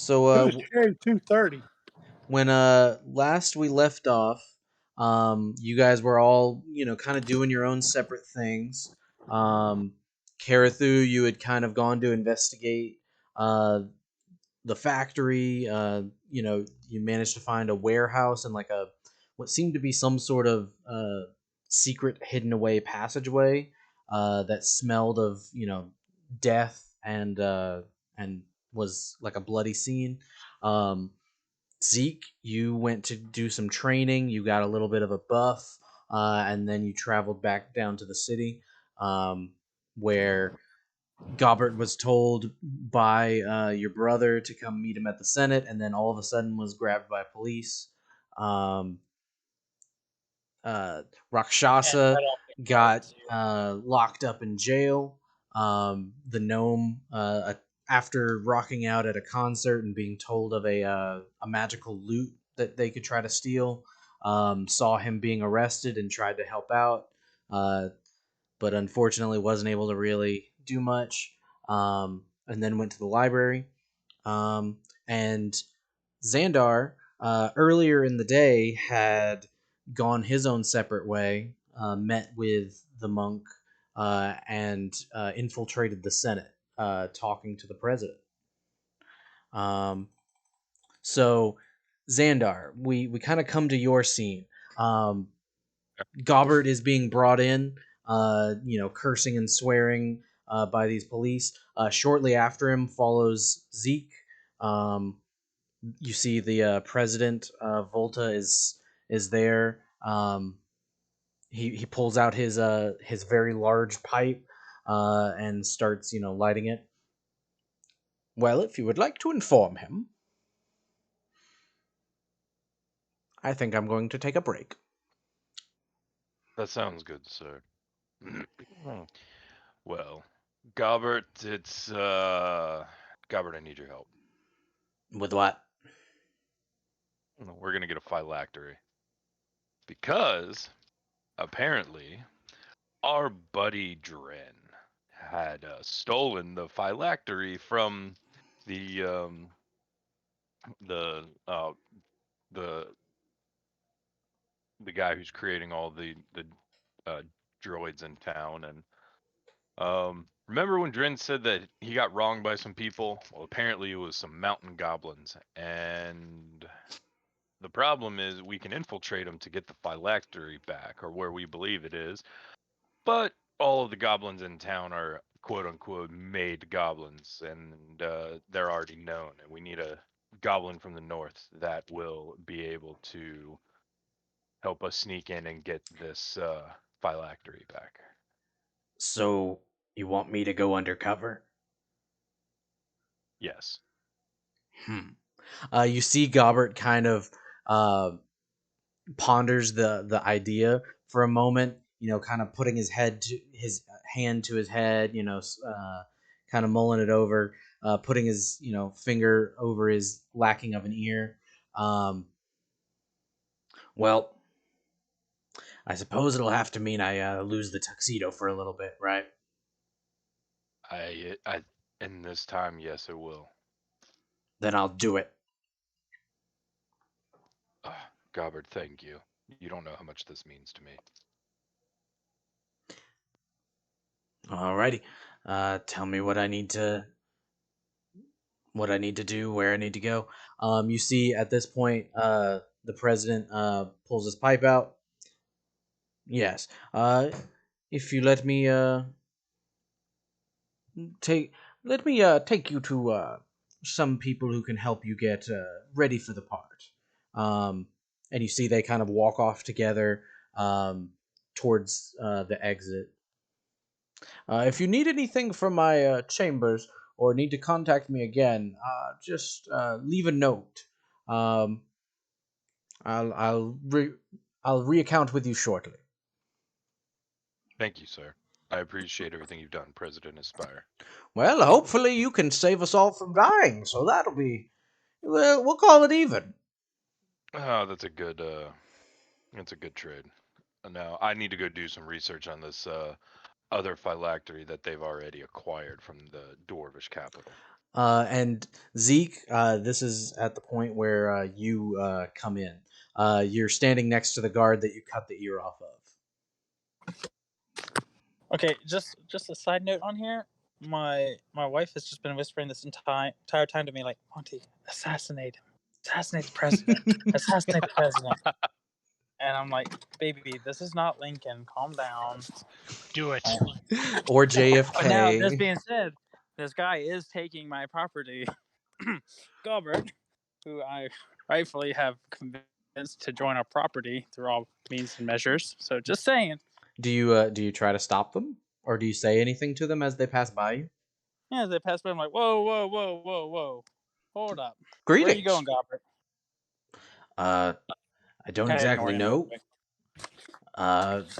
So Who's carrying 230? when last we left off, you guys were all kind of doing your own separate things. Um, Carathu, you had kind of gone to investigate uh, the factory. You managed to find a warehouse and like a what seemed to be some sort of secret hidden away passageway that smelled of death and was like a bloody scene. Um, Zeke, you went to do some training. You got a little bit of a buff, and then you traveled back down to the city, where Gobbert was told by your brother to come meet him at the Senate, and then all of a sudden was grabbed by police. Um, uh, And Rakshasa let off the guard got too. locked up in jail. The gnome, after rocking out at a concert and being told of a magical loot that they could try to steal, saw him being arrested and tried to help out, uh, but unfortunately wasn't able to really do much. And then went to the library. And Xandar, earlier in the day, had gone his own separate way, met with the monk, and infiltrated the Senate, talking to the president. Um, so, Xandar, we kind of come to your scene. Um, Gobbert is being brought in, cursing and swearing by these police. Shortly after him follows Zeke. Um, you see the president Volta is there. He pulls out his very large pipe and starts lighting it. Well, if you would like to inform him, I think I'm going to take a break. That sounds good, sir. Well, Gobbert, Gobbert, I need your help. With what? We're gonna get a phylactery. Because, apparently, our buddy Dren had stolen the phylactery from the the uh the the guy who's creating all the uh, droids in town. And remember when Dren said that he got wronged by some people? Well, apparently it was some mountain goblins, and the problem is we can infiltrate them to get the phylactery back, or where we believe it is. But all of the goblins in town are quote unquote made goblins, and they're already known. And we need a goblin from the north that will be able to help us sneak in and get this phylactery back. So you want me to go undercover? Yes. Hmm. You see Gobbert kind of uh, ponders the idea for a moment. Kind of putting his hand to his head. Kind of mulling it over. Putting his finger over his lacking of an ear. Um, well, I suppose it'll have to mean I lose the tuxedo for a little bit, right? I in this time, yes, it will. Then I'll do it. Gobbard, thank you. You don't know how much this means to me. Alrighty. Tell me what I need to do, where I need to go. You see at this point, the president pulls his pipe out. Yes. If you take let me take you to some people who can help you get ready for the part. Um, and you see they kind of walk off together towards the exit. If you need anything from my chambers or need to contact me again, just leave a note. Um, I'll I'll re- I'll reaccount with you shortly. Thank you, sir. I appreciate everything you've done, President Aspire. Well, hopefully you can save us all from dying, so that'll be. Well, we'll call it even. Oh, that's a good trade. Now I need to go do some research on this other phylactery that they've already acquired from the Dwarvish capital. And Zeke, this is at the point where you come in. You're standing next to the guard that you cut the ear off of. Okay, just a side note on here. My wife has just been whispering this entire time to me, like, Monty, assassinate him, assassinate the president, assassinate the president. And I'm like, baby, this is not Lincoln. Calm down. Do it. Or But now, this JFK. being said, this guy is taking my property, Gilbert, who I rightfully have convinced to join our property through all means and measures. So just saying. Do you try to stop them, or do you say anything to them as they pass by you? Yeah, as they pass by, I'm like, whoa, whoa, whoa, whoa, whoa. Hold up. Where are you Greetings. going, Gilbert? Uh, I don't Kind of ignore exactly him real know.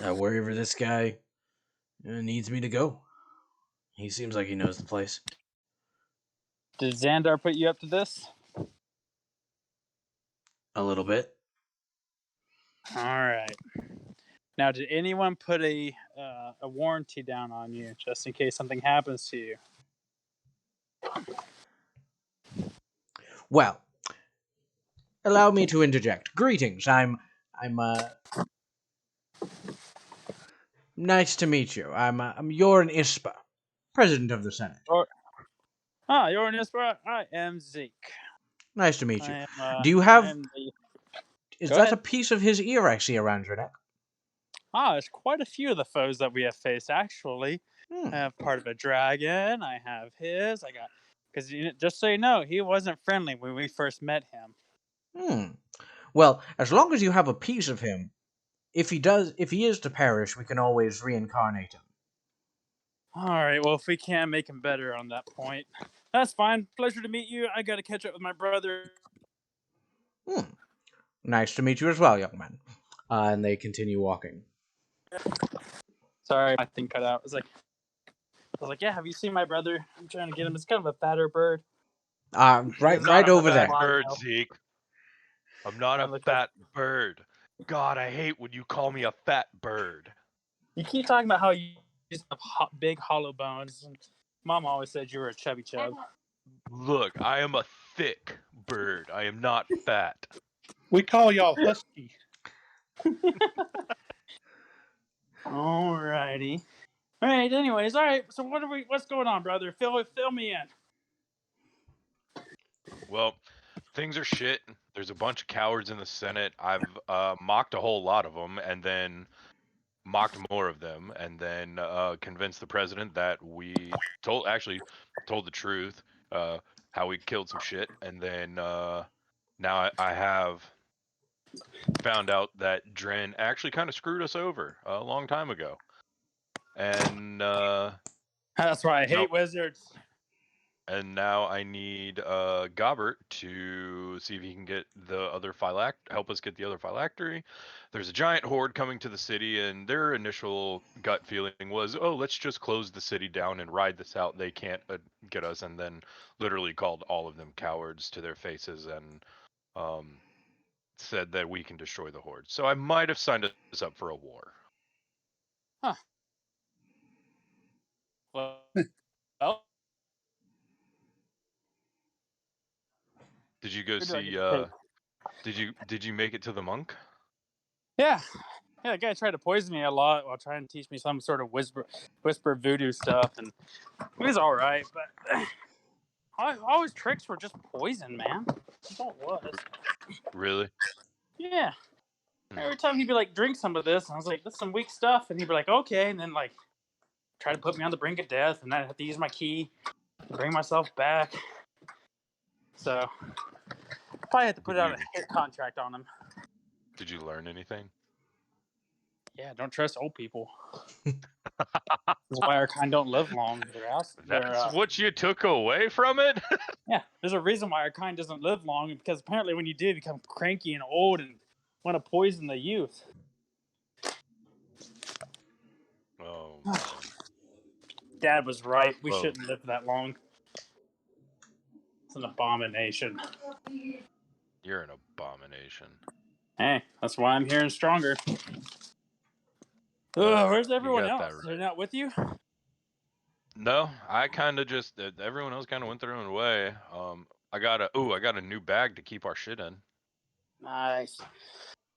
quick. Wherever this guy needs me to go. He seems like he knows the place. Did Xandar put you up to this? A little bit. All right. Now, did anyone put a warranty down on you just in case something happens to you? Well, allow me to interject. Greetings. I'm nice to meet you. I'm Yoren Ispa, President of the Senate. Or you're an Ispa. I am Zeke. Nice to meet I you. am. Do you I have? am the. Is Go that a ahead. piece of his ear I see around your neck? There's quite a few of the foes that we have faced. Actually, I Hmm. have part of a dragon. I have his. I got because just so you know, he wasn't friendly when we first met him. Hmm. Well, as long as you have a piece of him, if he is to perish, we can always reincarnate him. All right. Well, if we can make him better on that point, that's fine. Pleasure to meet you. I got to catch up with my brother. Hmm. Nice to meet you as well, young man. And they continue walking. Sorry, my thing cut out. Yeah, have you seen my brother? I'm trying to get him. It's kind of a fatter bird. He Right, lives on Not right a top over of a fat there. fly bird, hill. Zeke. I'm not I a look like fat bird. God, I hate when you call me a fat bird. you keep talking about how you just have big hollow bones. And Mom always said you were a chubby chub. Look, I am a thick bird. I am not fat. We call y'all husky. Alrighty. All right. Anyways, all right. So what's going on, brother? Fill me in. Well, things are shit. There's a bunch of cowards in the Senate. I've mocked a whole lot of them, and then mocked more of them, and then convinced the president that we told the truth, how we killed some shit, and then now I have found out that Dren actually kind of screwed us over a long time ago, and That's why I now hate wizards. now I need Gobbert to see if he can get the other help us get the other phylactery. There's a giant horde coming to the city, and their initial gut feeling was, "Oh, let's just close the city down and ride this out. They can't get us." And then literally called all of them cowards to their faces and um, said that we can destroy the horde. So I might have signed us up for a war. Huh. Well, Did you go where do I see? get to take? Did you make it to the monk? Yeah. Yeah, the guy tried to poison me a lot while trying to teach me some sort of whisper voodoo stuff, and he was all right, but all his tricks were just poison, man. That's all it was. Really? Yeah. Hmm. Every time he'd be like, drink some of this, and I was like, that's some weak stuff, and he'd be like, okay, and then like try to put me on the brink of death, and I'd have to use my key to bring myself back. So probably had to put out a hit contract on him. Did you learn anything? Yeah, don't trust old people. That's why our kind don't live long. That's what you took away from it? Yeah, there's a reason why our kind doesn't live long, because apparently when you do, you become cranky and old and want to poison the youth. Oh man. Dad was right. We Oh, shouldn't live that long. It's an abomination. you're an abomination. Hey, that's why I'm here and stronger. Well, Where's you everyone got that else? right. They're not with you? No, I kind of just everyone else kind of went their own way. I got a new bag to keep our shit in. Nice.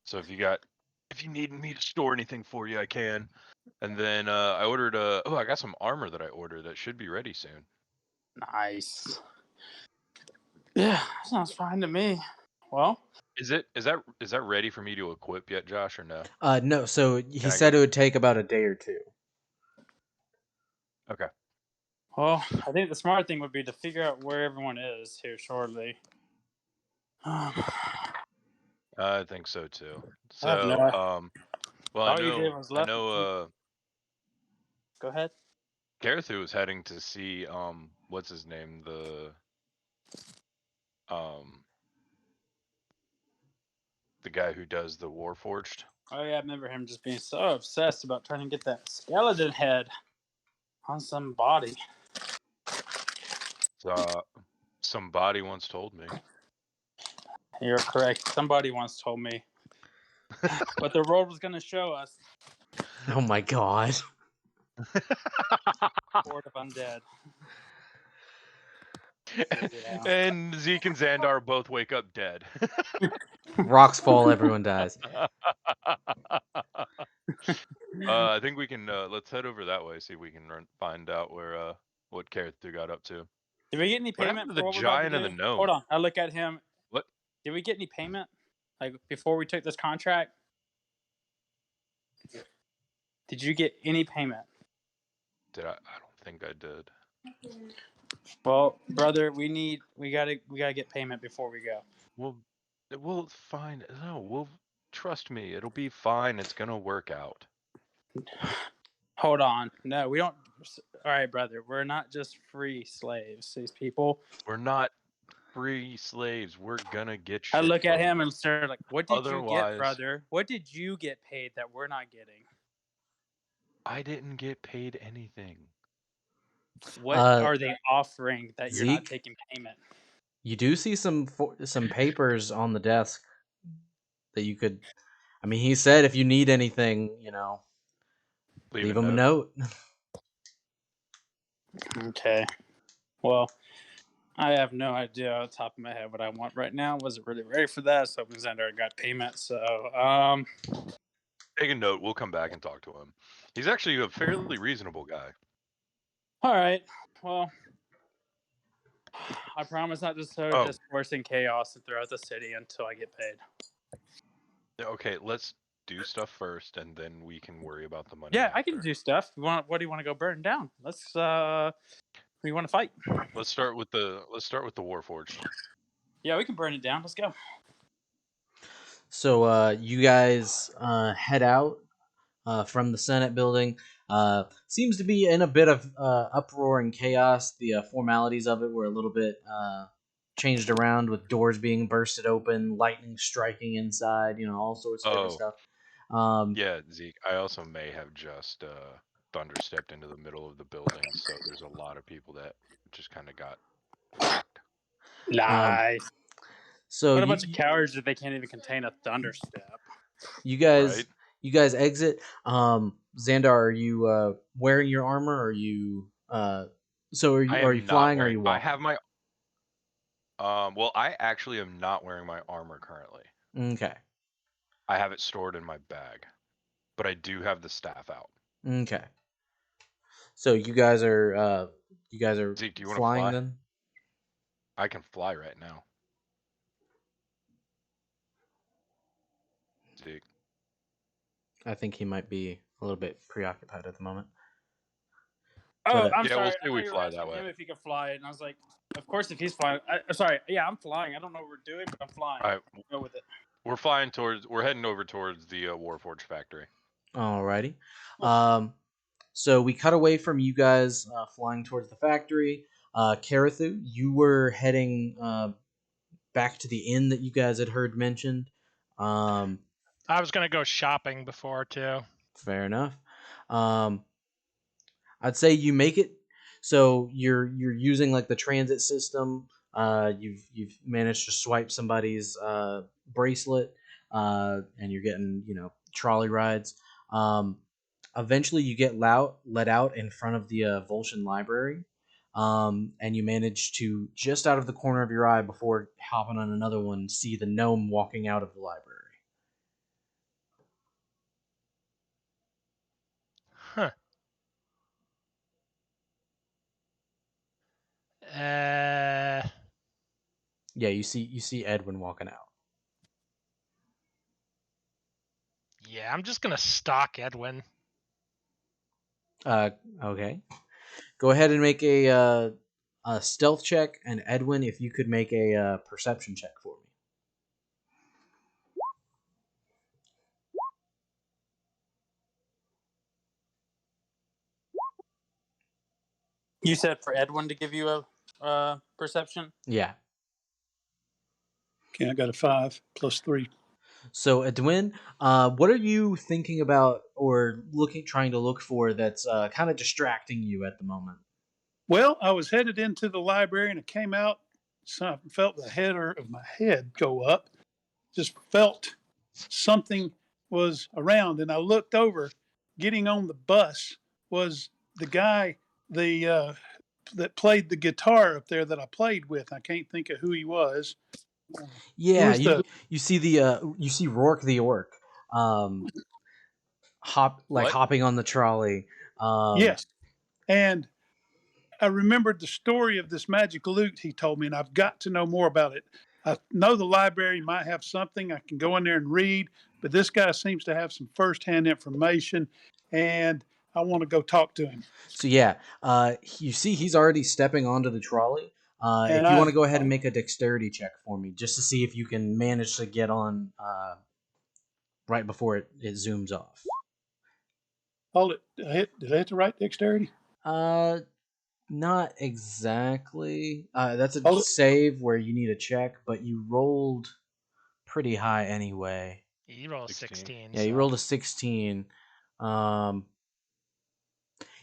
So if you need me to store anything for you, I can. And then I ordered I got some armor that I ordered that should be ready soon. Nice. Yeah, sounds fine to me. Well, Is that ready for me to equip yet, Josh, or no? No, so he Can I said get it would take about a day or two. Okay. I think the smart thing would be to figure out where everyone is here shortly. I think so too. I have no. So, well, All you did was I left. know, Go ahead. Carathu was heading to see, what's his name, um, the guy who does the Warforged. Oh yeah, I remember him just being so obsessed about trying to get that skeleton head on some body. Somebody once told me. You're correct. Somebody once told me what the world was going to show us. Oh my god. Horde of undead. Yeah. And Zeke and Xandar both wake up dead. Rocks fall, everyone dies. I think we can let's head over that way, see if we can find out where what Carathu got up to. Did we get any What happened payment to for the what we're about to giant and the do? gnome? Hold on. I look at him. What? Did we get any payment? Like before we took this contract? Did you get any payment? Did I? I don't think I did. Well, brother, we gotta get payment before we go. We'll find. No, we'll trust me. It'll be fine. It's gonna work out. Hold on. No, we don't. All right, brother. We're not just free slaves. These people. We're not free slaves. We're gonna get I shit. look at from him them. and stare like, "What did you get, Otherwise, brother? What did you get paid that we're not getting? I didn't get paid anything. What are they offering that you're not Zeke, taking payment?" you do see some papers on the desk that you could. I mean, he said if you need anything, Leave a leave him a note. note. Okay. Well, I have no idea off the top of my head what I want right now. Wasn't really ready for that, so Xander got payment. So, Take a note. We'll come back and talk to him. He's actually a fairly reasonable guy. all right. Well, I promise not to sow discourse and chaos throughout the city until I get paid. Okay, let's do stuff first, and then we can worry about the money. Yeah, after. I can do stuff. What do you want to go burn down? Let's. Who do you want to fight? Let's start with the Warforged. Yeah, we can burn it down. Let's go. So you guys head out from the Senate building. Seems to be in a bit of uproar and chaos. The formalities of it were a little bit changed around, with doors being bursted open, lightning striking inside, all sorts of different stuff. Yeah, Zeke, I also may have just thunderstepped into the middle of the building, so there's a lot of people that just kind of got whacked. Nice. So what a bunch of cowards that they can't even contain a thunderstep. You guys, right? you guys exit. Xandar, are you wearing your armor? Or are you? So are you flying? Or are you walking? I have my. Well, I actually am not wearing my armor currently. Okay. I have it stored in my bag, but I do have the staff out. Okay. So you guys are Zeke, do you want to flying fly? then? I can fly right now. Zeke. I think he might be a little bit preoccupied at the moment. Oh, I'm yeah, sorry. we'll say I thought we you were fly asking that way. him if he could fly it, and I was like, "Of course, if he's flying." Sorry. Yeah, I'm flying. I don't know what we're doing, but I'm flying. All right. Go with it. We're heading over towards the Warforged factory. Alrighty. So we cut away from you guys flying towards the factory. Carathu, you were heading back to the inn that you guys had heard mentioned. I was gonna go shopping before too. Fair enough. I'd say you make it. So you're using like the transit system. You've managed to swipe somebody's bracelet, and you're getting trolley rides. eventually you get let out in front of the Volscian library, and you manage to, just out of the corner of your eye before hopping on another one, see the gnome walking out of the library. Huh. Uh, Yeah, you see Edwin walking out. yeah, I'm just gonna stalk Edwin. Okay. Go ahead and make a stealth check, and Edwin, if you could make a perception check for me. You said for Edwin to give you a perception. Yeah. Okay, I got a 5 plus 3. So, Edwin, what are you thinking about or trying to look for that's kind of distracting you at the moment? Well, I was headed into the library and I came out. So I felt the header of my head go up. Just felt something was around, and I looked over. Getting on the bus was the guy, the that played the guitar up there that I played with. I can't think of who he was. He Yeah, was the you see you see Rourke the orc, um, What? hopping on the trolley. yes, and I remembered the story of this magic loot he told me, and I've got to know more about it. I know the library might have something I can go in there and read, but this guy seems to have some firsthand information, and I want to go talk to him. So yeah, you see he's already stepping onto the trolley. And If you want I to go ahead and make a dexterity check for me, just to see if you can manage to get on right before it zooms off. hold it. Did I hit the right dexterity? Uh, Not exactly. That's a Hold it. save where you need a check, but you rolled pretty high anyway. You roll 16. 16. Yeah, you So. rolled a 16. Um,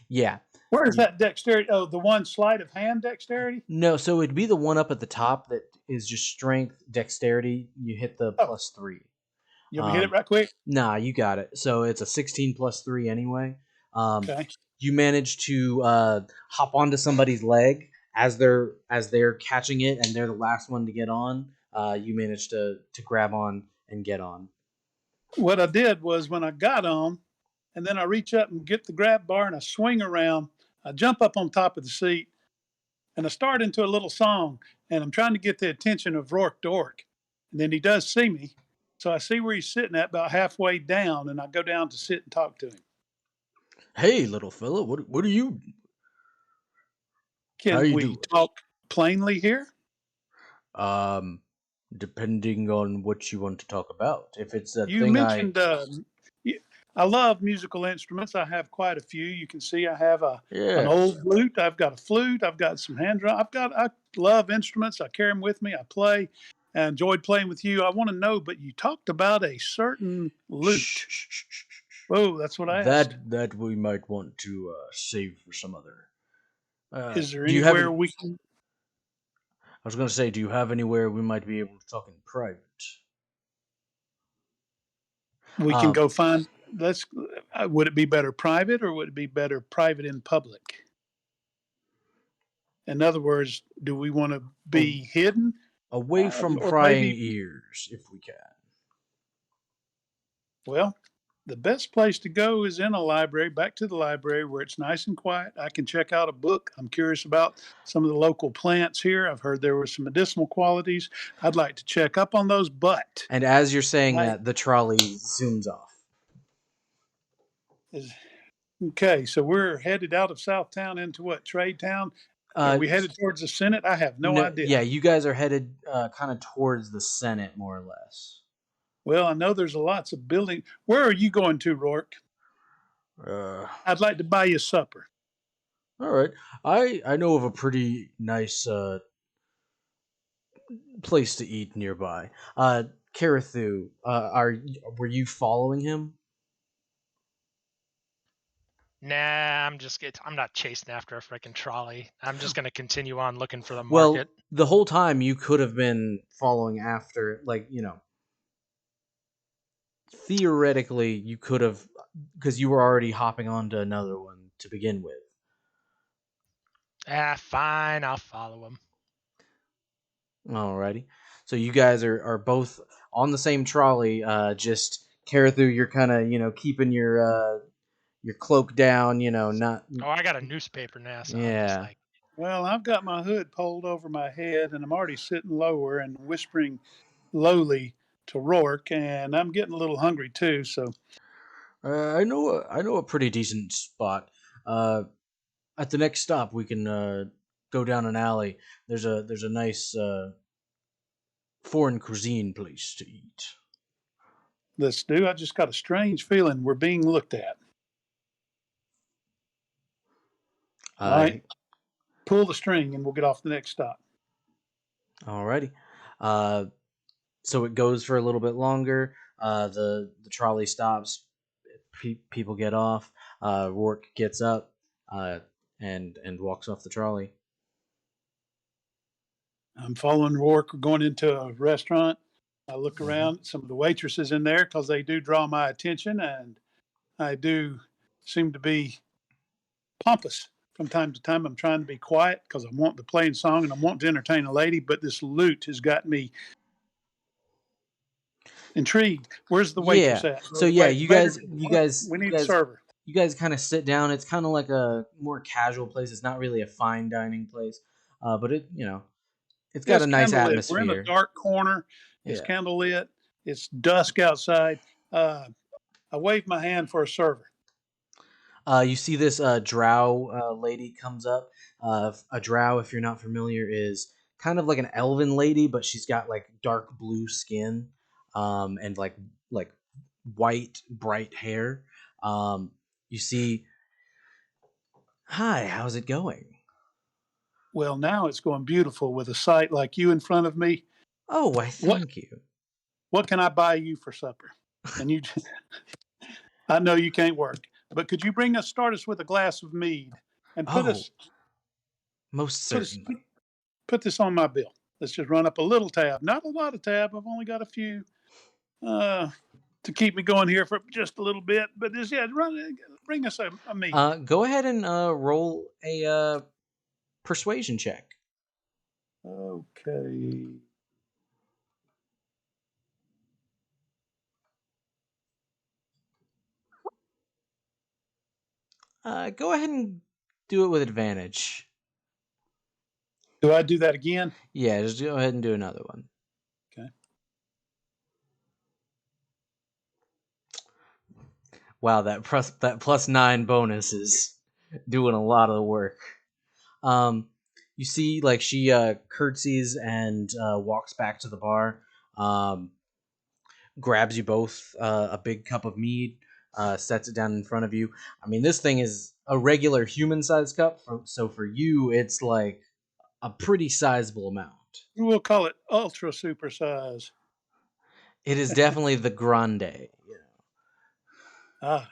yeah. Where is You, that dexterity? Oh, the one sleight of hand dexterity? no, so it'd be the one up at the top that is just strength, dexterity. You hit the Oh, +3. you want me to hit it right quick? Nah, you got it. So it's a 16 +3 anyway. Okay. You manage to hop onto somebody's leg as they're catching it, and they're the last one to get on. You manage to grab on and get on. What I did was when I got on, and then I reach up and get the grab bar and I swing around. I jump up on top of the seat and I start into a little song. And I'm trying to get the attention of Rourke Dork. And then he does see me. So I see where he's sitting at about halfway down, and I go down to sit and talk to him. Hey, little fella, what are you? How Can you we doing? talk plainly here? Um, Depending on what you want to talk about. If it's a You thing I mentioned I love musical instruments. I have quite a few. You can see I have an yes. old flute. I've got a flute. I've got some hand drum. I love instruments. I carry them with me. I play. I enjoyed playing with you. I want to know, but you talked about a certain lute. Shh, shh, shh, shh, shh. Oh, that's what I asked. That we might want to save for some other. Is there Do you have anywhere any? I was going to say, do you have anywhere we might be able to talk in private? we can Um, go find? Let's. Would it be better private, or would it be better private in public? In other words, do we want to a- be hidden, Away from or prying maybe? ears, if we can. Well, the best place to go is in a library, back to the library where it's nice and quiet. I can check out a book. I'm curious about some of the local plants here. I've heard there were some medicinal qualities. I'd like to check up on those, but And as you're saying I that, the trolley zooms off. is okay. So we're headed out of Southtown into what, Trade Town? Are Uh, we headed towards the Senate? I have no no, idea. yeah, you guys are headed kind of towards the Senate, more or less. Well, I know there's lots of building. Where are you going to, Rourke? Uh, I'd like to buy you supper. all right. I know of a pretty nice place to eat nearby. Carathu, were you following him? Nah, I'm not chasing after a freaking trolley. I'm just gonna continue on looking for the Well, market. the whole time you could have been following after, like, theoretically you could have, because you were already hopping onto another one to begin with. Fine, I'll follow him. Alrighty. So you guys are both on the same trolley. Just Carathu, you're kind of keeping your cloak down. Not Oh, I got a newspaper now, so I'm just yeah. like, Well, I've got my hood pulled over my head, and I'm already sitting lower and whispering lowly to Rourke, and I'm getting a little hungry too. So I know a pretty decent spot. Uh, at the next stop, we can go down an alley. There's a nice foreign cuisine place to eat. let's do. I just got a strange feeling we're being looked at. All Uh, right, pull the string, and we'll get off the next stop. Alrighty. Uh, so it goes for a little bit longer. The trolley stops. People get off. Rourke gets up, uh, and walks off the trolley. I'm following Rourke. We're going into a restaurant. I look Mhm. around at some of the waitresses in there because they do draw my attention, and I do seem to be pompous from time to time. I'm trying to be quiet because I want to play a song and I want to entertain a lady, but this loot has got me intrigued. Where's the waitress Yeah. at? So Or the yeah, waiter, we you need a guys, server. you guys kind of sit down. It's kind of like a more casual place. It's not really a fine dining place, but it's got a It's nice candlelit. We're in a atmosphere. dark corner. It's Yeah. candlelit. It's dusk outside. I wave my hand for a server. You see this drow lady comes up. A drow, if you're not familiar, is kind of like an elven lady, but she's got like dark blue skin, and like white bright hair. You see, hi, how's it going? Well, now it's going beautiful with a sight like you in front of me. Oh, why, What thank you. what can I buy you for supper? And you, I know you can't work, but could you start us with a glass of mead and Oh, most put us, certainly. put this on my bill. Let's just run up a little tab, not a lot of tab. I've only got a few uh, to keep me going here for just a little bit. But just bring us a mead. Go ahead and roll a persuasion check. Okay. Go ahead and do it with advantage. Do I do that again? Yeah, just go ahead and do another one. Okay. Wow, that +9 bonus is doing a lot of the work. Um, you see, like she curtsies and walks back to the bar. Grabs you both a big cup of mead, sets it down in front of you. I mean, this thing is a regular human-sized cup, so for you, it's like a pretty sizable amount. We'll call it ultra super size. It is definitely the grande. Ah,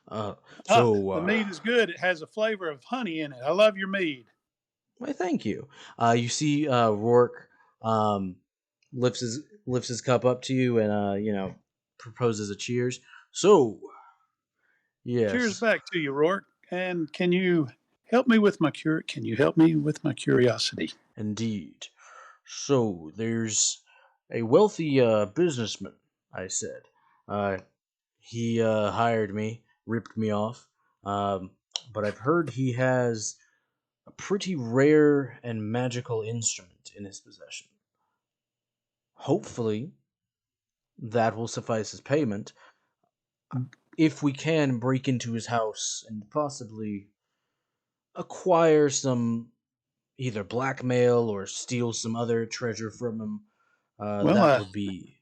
Uh, ah, so, the mead is good. It has a flavor of honey in it. I love your mead. why, thank you. You see, Rourke um, lifts his cup up to you and proposes a cheers. So, Cheers yes, back to you, Rourke. And can you help me with my Can you help me with my curiosity? indeed. So there's a wealthy businessman. I said. Uh, he hired me, ripped me off. Um, but I've heard he has a pretty rare and magical instrument in his possession. Hopefully, that will suffice as payment. If we can break into his house and possibly acquire some either blackmail or steal some other treasure from him, Well, that would be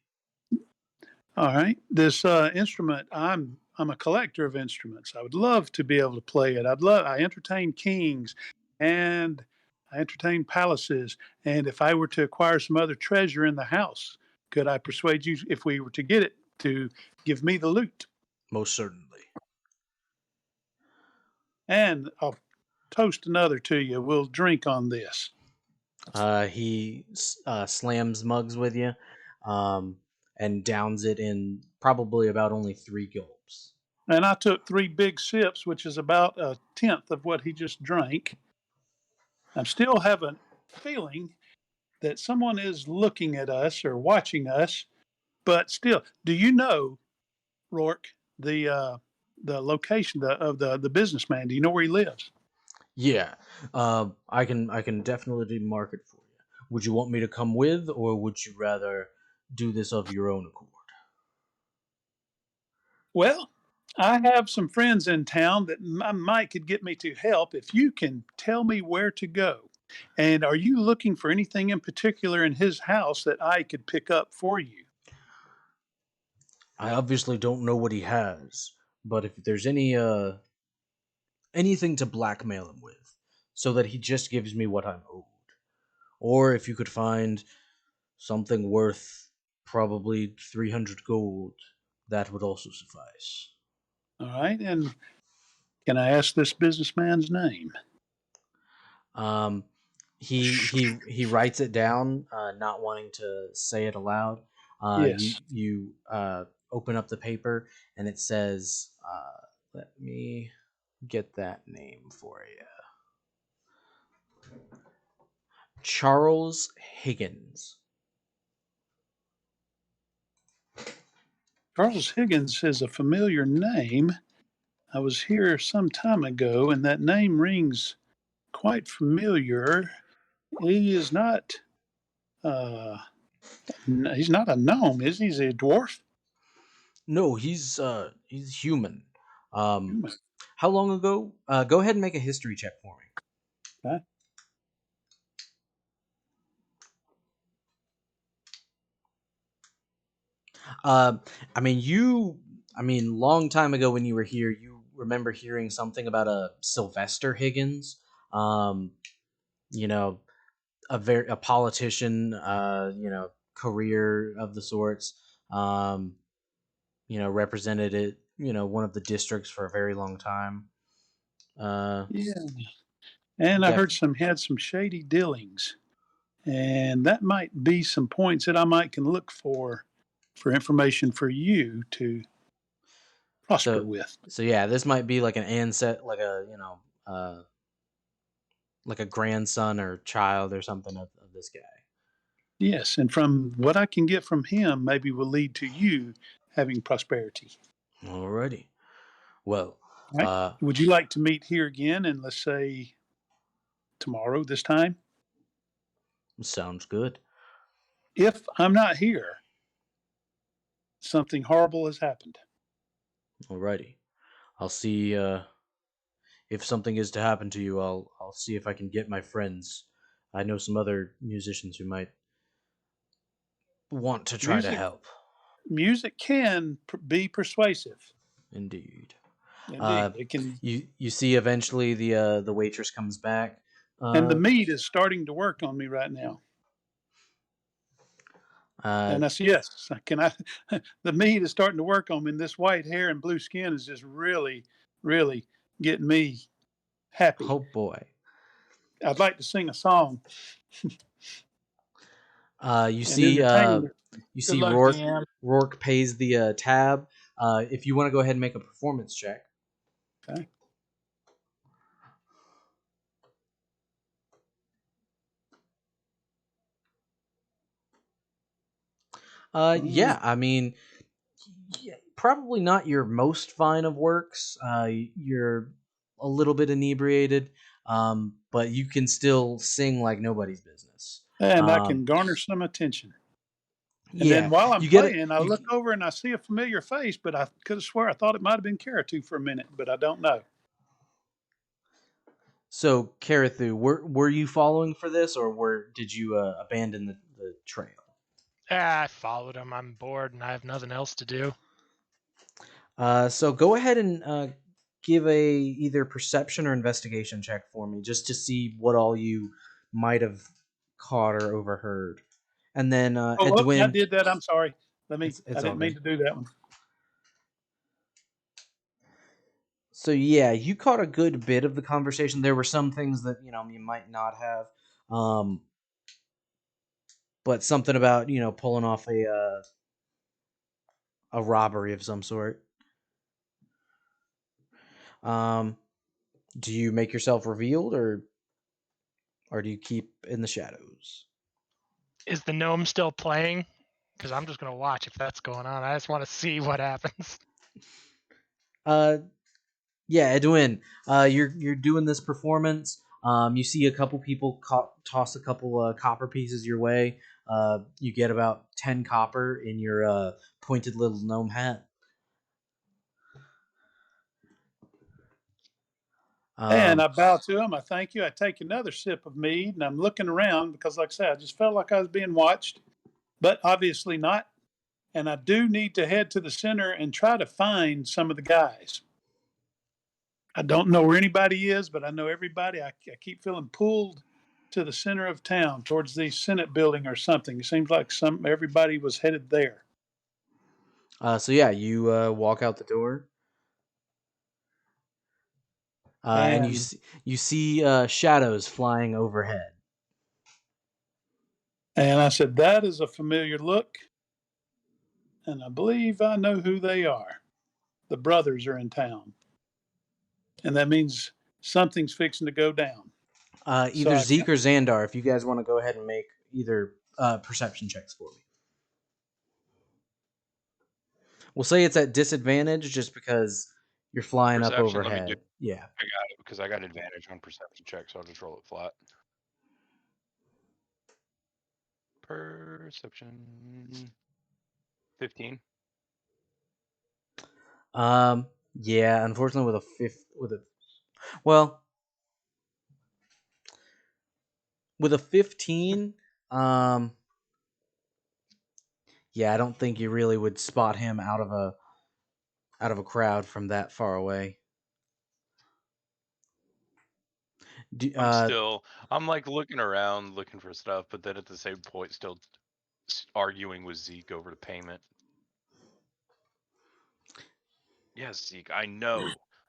all right. This instrument, I'm a collector of instruments. I would love to be able to play it. I entertain kings, and I entertain palaces. And if I were to acquire some other treasure in the house, could I persuade you, if we were to get it, to give me the loot? most certainly. And I'll toast another to you. We'll drink on this. He slams mugs with you, um, and downs it in probably about only 3 gulps. And I took 3 big sips, which is about a tenth of what he just drank. I'm still having a feeling that someone is looking at us or watching us, but still, do you know, Rourke, the location of the businessman? Do you know where he lives? Yeah, I can definitely mark it for you. Would you want me to come with, or would you rather do this of your own accord? Well, I have some friends in town that might could get me to help if you can tell me where to go. And are you looking for anything in particular in his house that I could pick up for you? I obviously don't know what he has, but if there's anything to blackmail him with, so that he just gives me what I'm owed, or if you could find something worth probably 300 gold, that would also suffice. All right. And can I ask this businessman's name? Um, he writes it down, not wanting to say it aloud. You open up the paper and it says, "Let me get that name for you, Charles Higgins." Charles Higgins is a familiar name. I was here some time ago, and that name rings quite familiar. He is not. Uh, he's not a gnome, is he? He's a dwarf. No, he's human. Um, Human. how long ago? Go ahead and make a history check for me. Okay. Uh, long time ago when you were here, you remember hearing something about a Sylvester Higgins. Um, you know, a politician. Career of the sorts. Represented it. One of the districts for a very long time. Uh, Yeah. And I def- heard some had some shady dealings, and that might be some points that I might can look for information for you to prosper so with. so yeah, this might be like an ancestor, uh, like a grandson or child or something of this guy. Yes, and from what I can get from him, maybe will lead to you having prosperity. Alrighty. Well, All right. Would you like to meet here again, and let's say tomorrow this time? sounds good. If I'm not here, something horrible has happened. Alrighty. I'll see. If something is to happen to you, I'll see if I can get my friends. I know some other musicians who might want to try to Music, help. music can be persuasive. Indeed. Uh, Indeed, it can. you see, eventually the waitress comes back. And the Uh, meat is starting to work on me right now. uh, And I said, yes, can I? The meat is starting to work on me, and this white hair and blue skin is just really, really getting me happy. oh boy. I'd like to sing a song Uh, you and see, entertain uh, the. you Good see luck, Rourke. DM. Rourke pays the tab. If you want to go ahead and make a performance check. Okay. Yeah, yeah, probably not your most fine of works. You're a little bit inebriated, but you can still sing like nobody's business. And I Um, can garner some attention. And then yeah, while I'm you get it. playing, I look over and I see a familiar face, but I could have swore I thought it might have been Caratu for a minute, but I don't know. So, Karathu, were you following for this, or did you abandon the trail? I followed him. I'm bored and I have nothing else to do. So go ahead and give a either perception or investigation check for me, just to see what all you might have caught or overheard. And then Oh, I Edwin, did that. I'm sorry. I it's all didn't mean good. to do that one. So yeah, you caught a good bit of the conversation. There were some things that you might not have, um, but something about pulling off a robbery of some sort. Um, do you make yourself revealed, or do you keep in the shadows? Is the gnome still playing? Because I'm just gonna watch if that's going on. I just want to see what happens. Uh, yeah, Edwin. You're doing this performance. You see a couple people toss a couple copper pieces your way. You get about 10 copper in your pointed little gnome hat. And Um, I bow to him. I thank you. I take another sip of mead, and I'm looking around because, like I said, I just felt like I was being watched, but obviously not. And I do need to head to the center and try to find some of the guys. I don't know where anybody is, but I know everybody. I keep feeling pulled to the center of town towards the Senate building or something. It seems like everybody was headed there. so yeah, you walk out the door, and And you see shadows flying overhead. I said, that is a familiar look. And I believe I know who they are. The brothers are in town. And that means something's fixing to go down. So Either I Zeke or Xandar, if you guys want to go ahead and make either perception checks for me. We'll say it's at disadvantage just because you're flying up Perception. Let me do. overhead. Yeah. I got it because I got advantage on perception checks, so I'll just roll it flat. Perception. 15. Yeah. Unfortunately, well, with a 15, yeah, I don't think you really would spot him out of a crowd from that far away. I'm like looking around, looking for stuff, but then at the same point, still arguing with Zeke over the payment. Yes, Zeke, I know.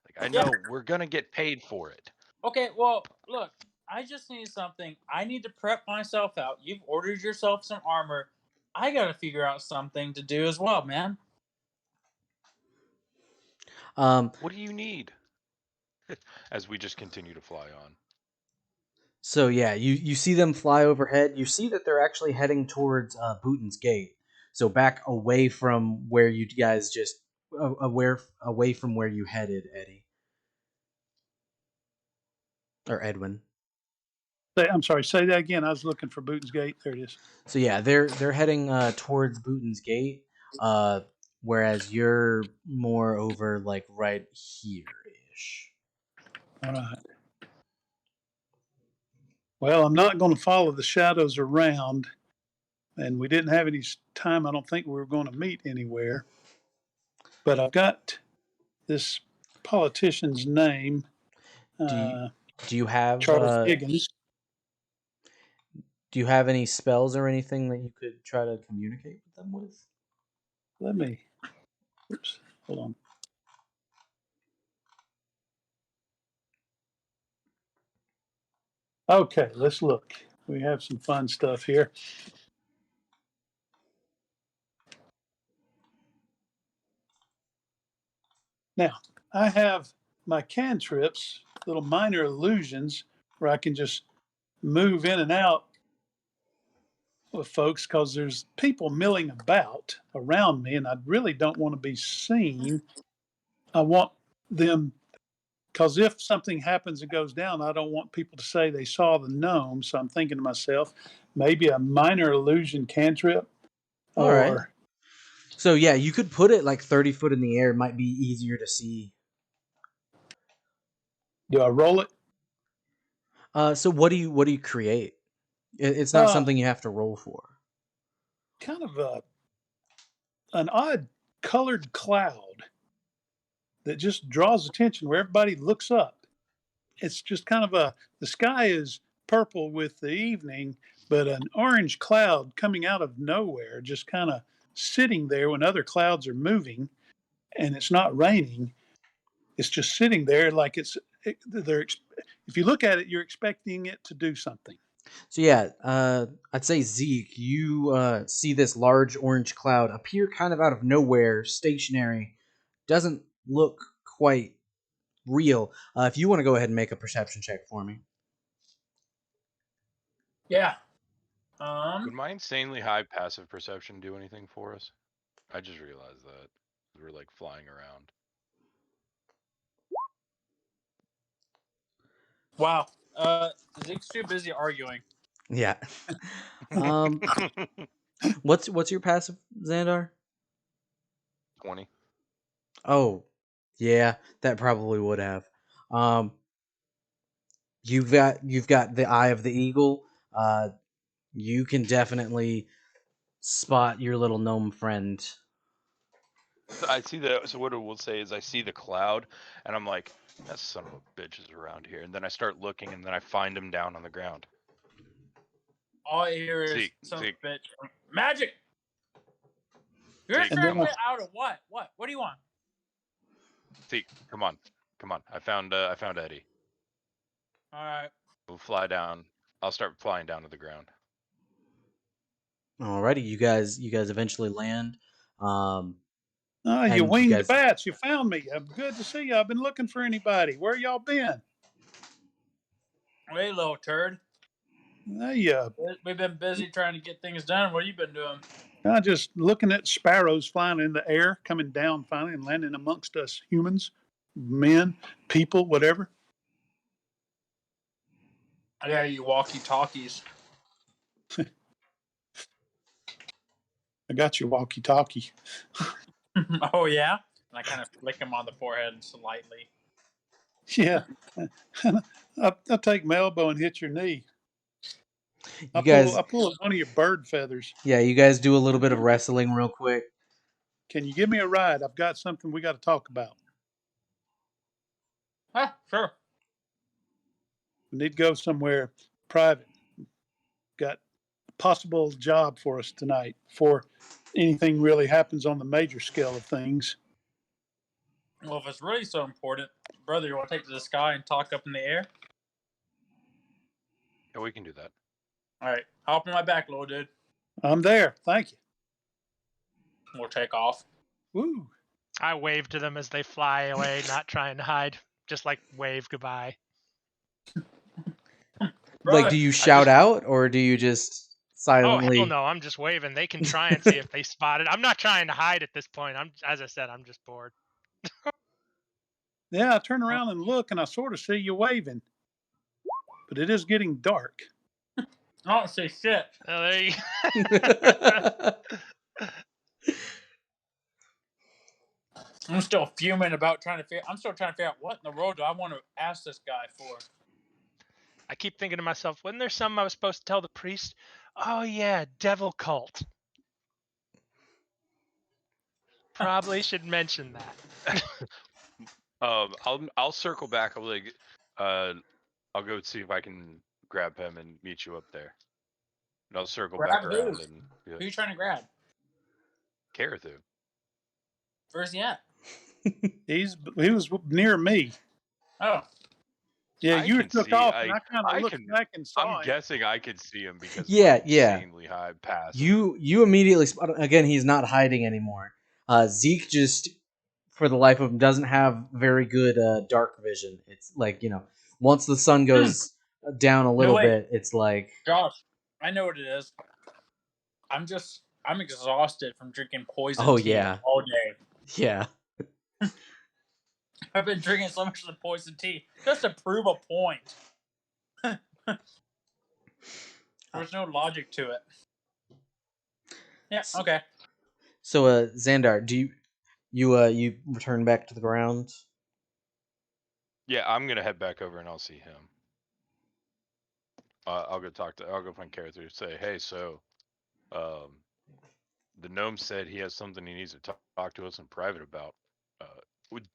Like, I Yeah. know we're gonna get paid for it. Okay, well, look, I just need something. I need to prep myself out. You've ordered yourself some armor. I got to figure out something to do as well, man. What do you need? As we just continue to fly on. So yeah, you see them fly overhead. You see that they're actually heading towards Booton's Gate. So back away from where you guys just away from where you headed, Eddie or Edwin. I'm sorry, say that again. I was looking for Booton's Gate. There it is. So yeah, they're heading towards Booton's Gate, whereas you're more over like right here ish. All right. Well, I'm not going to follow the shadows around, and we didn't have any time. I don't think we were going to meet anywhere. But I've got this politician's name, Do you uh, do you have Charles Higgins. do you have any spells or anything that you could try to communicate with them with? Let me, oops, hold on. Okay, let's look. We have some fun stuff here. Now, I have my cantrips, little minor illusions, where I can just move in and out with folks because there's people milling about around me, and I really don't want to be seen. I want them, because if something happens and goes down, I don't want people to say they saw the gnome. So I'm thinking to myself, maybe a minor illusion cantrip, All right. or So yeah, you could put it like 30 foot in the air. It might be easier to see. do I roll it? So what do you create? It's not Uh, something you have to roll for. kind of an odd colored cloud that just draws attention where everybody looks up. It's just kind of the sky is purple with the evening, but an orange cloud coming out of nowhere, just kind of sitting there when other clouds are moving, and it's not raining. It's just sitting there like they're. If you look at it, you're expecting it to do something. So yeah, I'd say Zeke, you see this large orange cloud appear kind of out of nowhere, stationary, doesn't look quite real. If you want to go ahead and make a perception check for me. Yeah. Would my insanely high passive perception do anything for us? I just realized that we're like flying around. Wow. Zeke's too busy arguing. Yeah. um, what's your passive, Xandar? 20. Oh, yeah, that probably would have. Um, you've got the eye of the eagle. You can definitely spot your little gnome friend. So I see the. So what it will say is I see the cloud, and I'm like, that son of a bitch is around here. And then I start looking, and then I find him down on the ground. All I hear is Zeke, some Zeke, bitch. Magic! You're Zeke, And trying then to come I, get on. out of what? What do you want? Zeke, come on, come on. I found Eddie. Alright. We'll fly down. I'll start flying down to the ground. Alrighty, you guys eventually land. you And you winged guys, bats. You found me. I'm good to see you. I've been looking for anybody. Where y'all been? Hey, little turd. Hey, We've been busy trying to get things done. What have you been doing? just looking at sparrows flying in the air, coming down finally and landing amongst us humans, men, people, whatever. Yeah, you walkie talkies. I got your walkie-talkie. Oh, yeah? And I kind of flick him on the forehead slightly. Yeah. I'll take my elbow and hit your knee. I you pull guys, I pull one of your bird feathers. yeah, you guys do a little bit of wrestling real quick. Can you give me a ride? I've got something we got to talk about. Ah, sure. We need to go somewhere private. Got a possible job for us tonight before anything really happens on the major scale of things. Well, if it's really so important, brother, you want to take to the sky and talk up in the air? Yeah, we can do that. Alright, hop on my back, little dude. I'm there. Thank you. We'll take off. Woo. I wave to them as they fly away, not trying to hide. Just like wave goodbye. Like, Brother, do you I shout just out or do you just Oh hell silently? no! I'm just waving. They can try and see if they spot it. I'm not trying to hide at this point. As I said, I'm just bored. Yeah, I turn around and look and I sort of see you waving. But it is getting dark. I don't say shit. Oh, there you I'm still fuming about I'm still trying to figure out what in the world do I want to ask this guy for. I keep thinking to myself, wasn't there something I was supposed to tell the priest? Oh yeah, devil cult. Probably should mention that. I'll circle back. I'll like I'll go see if I can grab him and meet you up there. And I'll circle back Grab who? around and be Who like, you trying to grab? Karathu. Where's he at? He was near me. Oh, Yeah, I you can took see off and I kind of I looked can back and I'm saw him. guessing I could see him because of my Yeah, yeah. insanely high passive. You immediately spot again. He's not hiding anymore. Zeke just, for the life of him, doesn't have very good dark vision. It's like, once the sun goes down a little wait. bit, it's like, Josh, I know what it is. I'm exhausted from drinking poison oh tea yeah, all day. yeah. I've been drinking so much of the poison tea just to prove a point. There's no logic to it. Yeah, okay. So, Xandar, do you return back to the ground? Yeah, I'm gonna head back over and I'll see him. I'll go find Karathu. Say, hey, so, um, the gnome said he has something he needs to talk to us in private about. Uh, would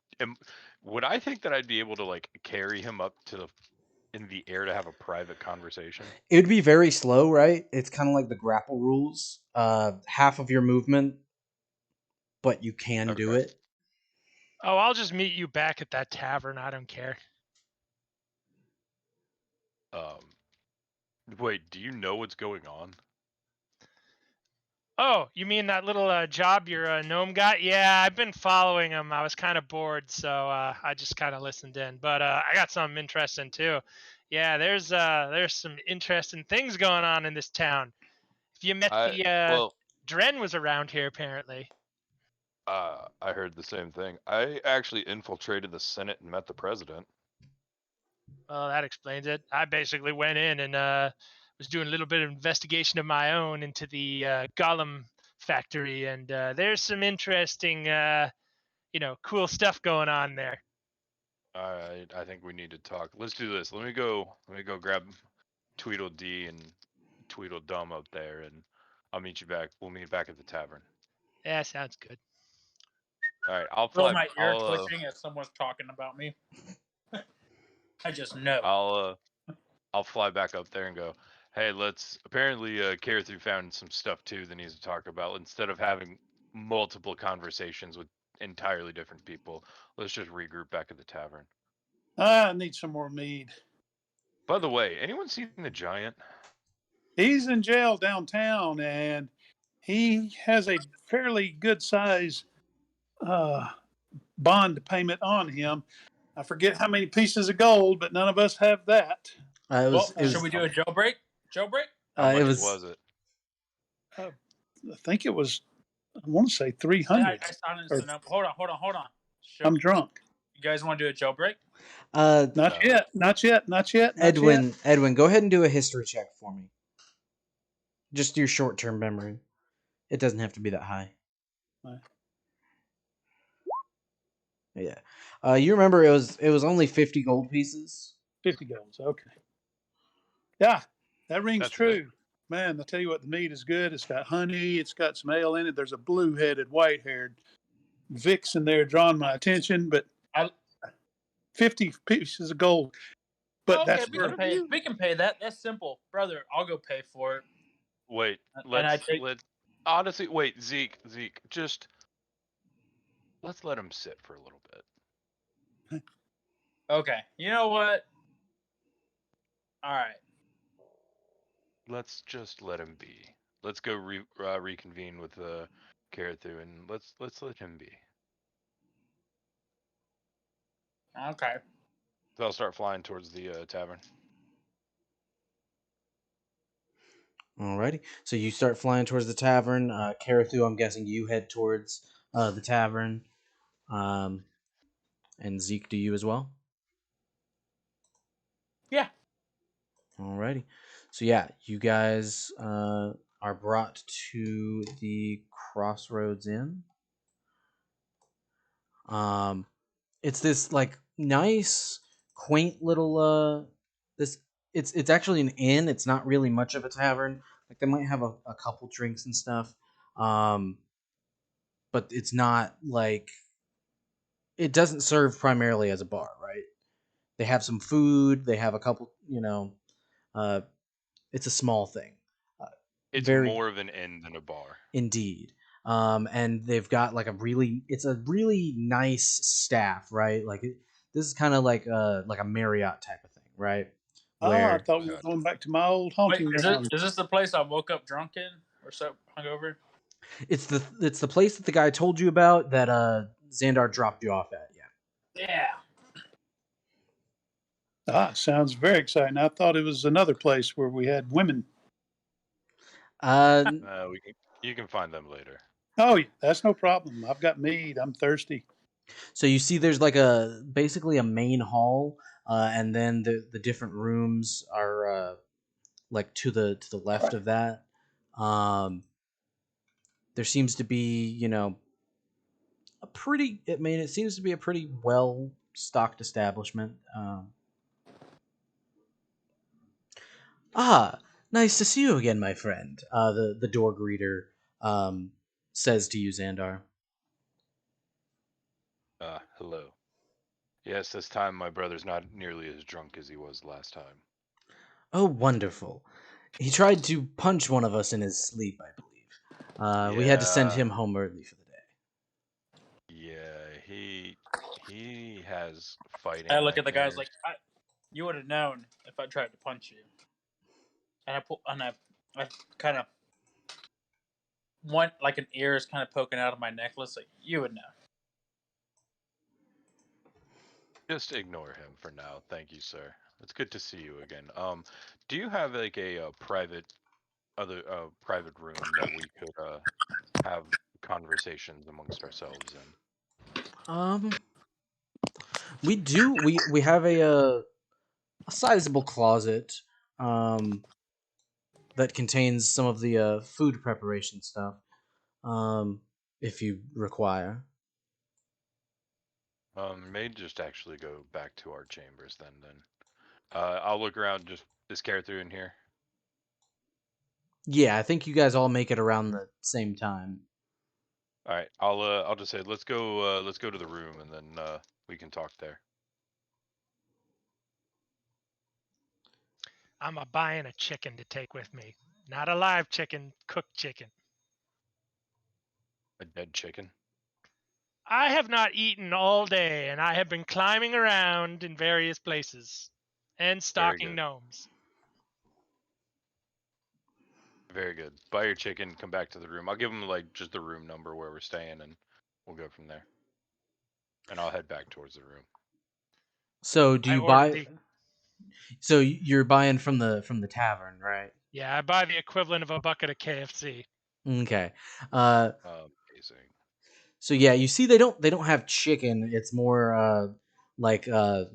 would I think that I'd be able to like carry him up in the air to have a private conversation? It would be very slow, right? It's kind of like the grapple rules. Half of your movement, but you can do Okay. it. Oh, I'll just meet you back at that tavern. I don't care. Um, Wait, do you know what's going on? Oh, you mean that little job your gnome got? Yeah, I've been following him. I was kind of bored, so I just kind of listened in. But I got something interesting too. Yeah, there's some interesting things going on in this town. If you met I the well, Dren was around here apparently. I heard the same thing. I actually infiltrated the Senate and met the president. Well, that explains it. I basically went in and was doing a little bit of investigation of my own into the Gollum factory, and there's some interesting, cool stuff going on there. I think we need to talk. Let's do this. Let me go grab Tweedledee and Tweedledum up there, and I'll meet you back. We'll meet back at the tavern. Yeah, sounds good. All right, I'll Feel fly. my ear twitching as someone's talking about me. I just know. I'll fly back up there and go. Hey, let's. Apparently, Carethu found some stuff too that needs to talk about. Instead of having multiple conversations with entirely different people, let's just regroup back at the tavern. I need some more mead. By the way, anyone seen the giant? He's in jail downtown, and he has a fairly good size bond payment on him. I forget how many pieces of gold, but none of us have that. It was. Well, It should was. we do a jailbreak? Jailbreak? How It much was. was it? I think it was, I want to say Yeah, 300. I silenced Or the number. Hold on. I'm drunk. You guys want to do a jailbreak? Uh, Not No. yet. Not yet. Not yet. Not yet. Edwin, go ahead and do a history check for me. Just your short-term memory. It doesn't have to be that high. Right. Yeah. You remember it was only 50 gold pieces. 50 golds. Okay. Yeah, that rings That's true. it? Man, I tell you what, the meat is good. It's got honey. It's got some ale in it. There's a blue-headed, white-haired vixen there drawing my attention, but I, 50 pieces of gold. But okay, that's we for can pay. We can pay that. That's simple, brother. I'll go pay for it. Wait, And I let's take. honestly wait, Zeke, just let's let him sit for a little bit. Okay, you know what? All right. Let's just let him be. Let's go reconvene with Carethu and let's let him be. Okay. So I'll start flying towards the tavern. Alrighty. So you start flying towards the tavern. Carathu, I'm guessing you head towards the tavern. And Zeke, do you as well? Yeah. Alrighty. So yeah, you guys are brought to the Crossroads Inn. It's this like nice, quaint little this it's actually an inn. It's not really much of a tavern. Like they might have a couple drinks and stuff. Um, but it's not like it doesn't serve primarily as a bar, right? They have some food. They have a couple, uh, it's a small thing. Uh, It's very more of an inn than a bar. indeed. And they've got like it's a really nice staff, right? Like this is kind of like a Marriott type of thing, right? I Where thought we were going back to my old Wait, haunting is ground. this the place I woke up drunk in or so hungover? it's the place that the guy told you about that Xandar dropped you off at. Yeah. Yeah. Sounds very exciting. I thought it was another place where we had women. Uh, You can find them later. Oh, yeah, that's no problem. I've got mead. I'm thirsty. so you see, there's like basically a main hall, and then the different rooms are like to the left of that. Um, there seems to be a pretty. I mean, it seems to be a pretty well stocked establishment. Ah, nice to see you again, my friend. The door greeter says to you, Xandar. Hello. Yes, this time my brother's not nearly as drunk as he was last time. Oh, wonderful. He tried to punch one of us in his sleep, I believe. We had to send him home early for the day. Yeah, he has fighting. I look at the guys nightmares. like, you would have known if I tried to punch you. I kind of want like an ear is kind of poking out of my necklace. Like you would know. Just ignore him for now. Thank you, sir. It's good to see you again. Do you have like a, private room that we could have conversations amongst ourselves in? Um, we do. We have a sizable closet. Um, that contains some of the food preparation stuff. If you require. May just actually go back to our chambers then. I'll look around. Just is Carethrough in here? Yeah, I think you guys all make it around the same time. All right. I'll just say let's go to the room and then we can talk there. I'm a buying a chicken to take with me. Not a live chicken, cooked chicken. A dead chicken. I have not eaten all day, and I have been climbing around in various places and Very stalking good. gnomes. Very good. Buy your chicken. Come back to the room. I'll give him like just the room number where we're staying, and we'll go from there. And I'll head back towards the room. So do I you ordered buy? the So you're buying from the tavern, right? I buy the equivalent of a bucket of KFC. Okay. Uh, Amazing. so yeah, you see, they don't have chicken. It's more like the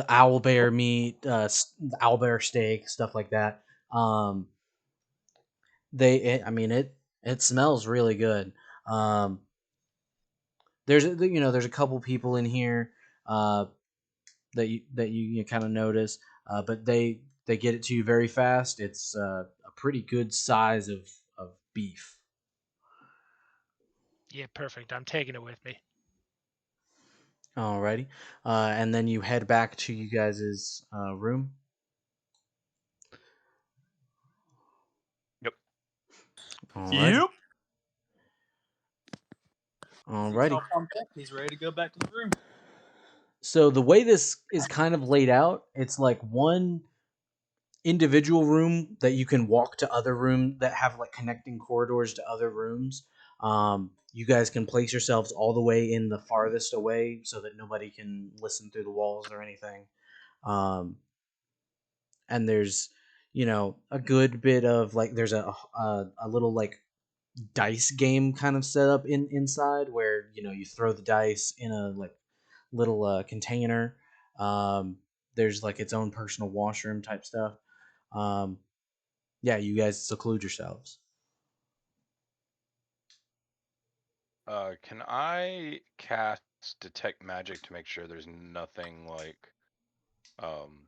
owl bear meat, the owl bear steak, stuff like that. Um, I mean it smells really good. Um, there's a couple people in here uh, that you kind of notice, but they get it to you very fast. It's a pretty good size of beef. Yeah, perfect. I'm taking it with me. Alrighty, and then you head back to you guys' room. Yep. Alrighty, Yep. He's alrighty. all pumped up. He's ready to go back to the room. So the way this is kind of laid out, it's like one individual room that you can walk to other room that have like connecting corridors to other rooms. You guys can place yourselves all the way in the farthest away so that nobody can listen through the walls or anything. Um, and there's a good bit of like there's a little like dice game kind of setup inside where you throw the dice in a like little container. There's like its own personal washroom type stuff. Um, yeah, you guys seclude yourselves. Can I cast detect magic to make sure there's nothing like um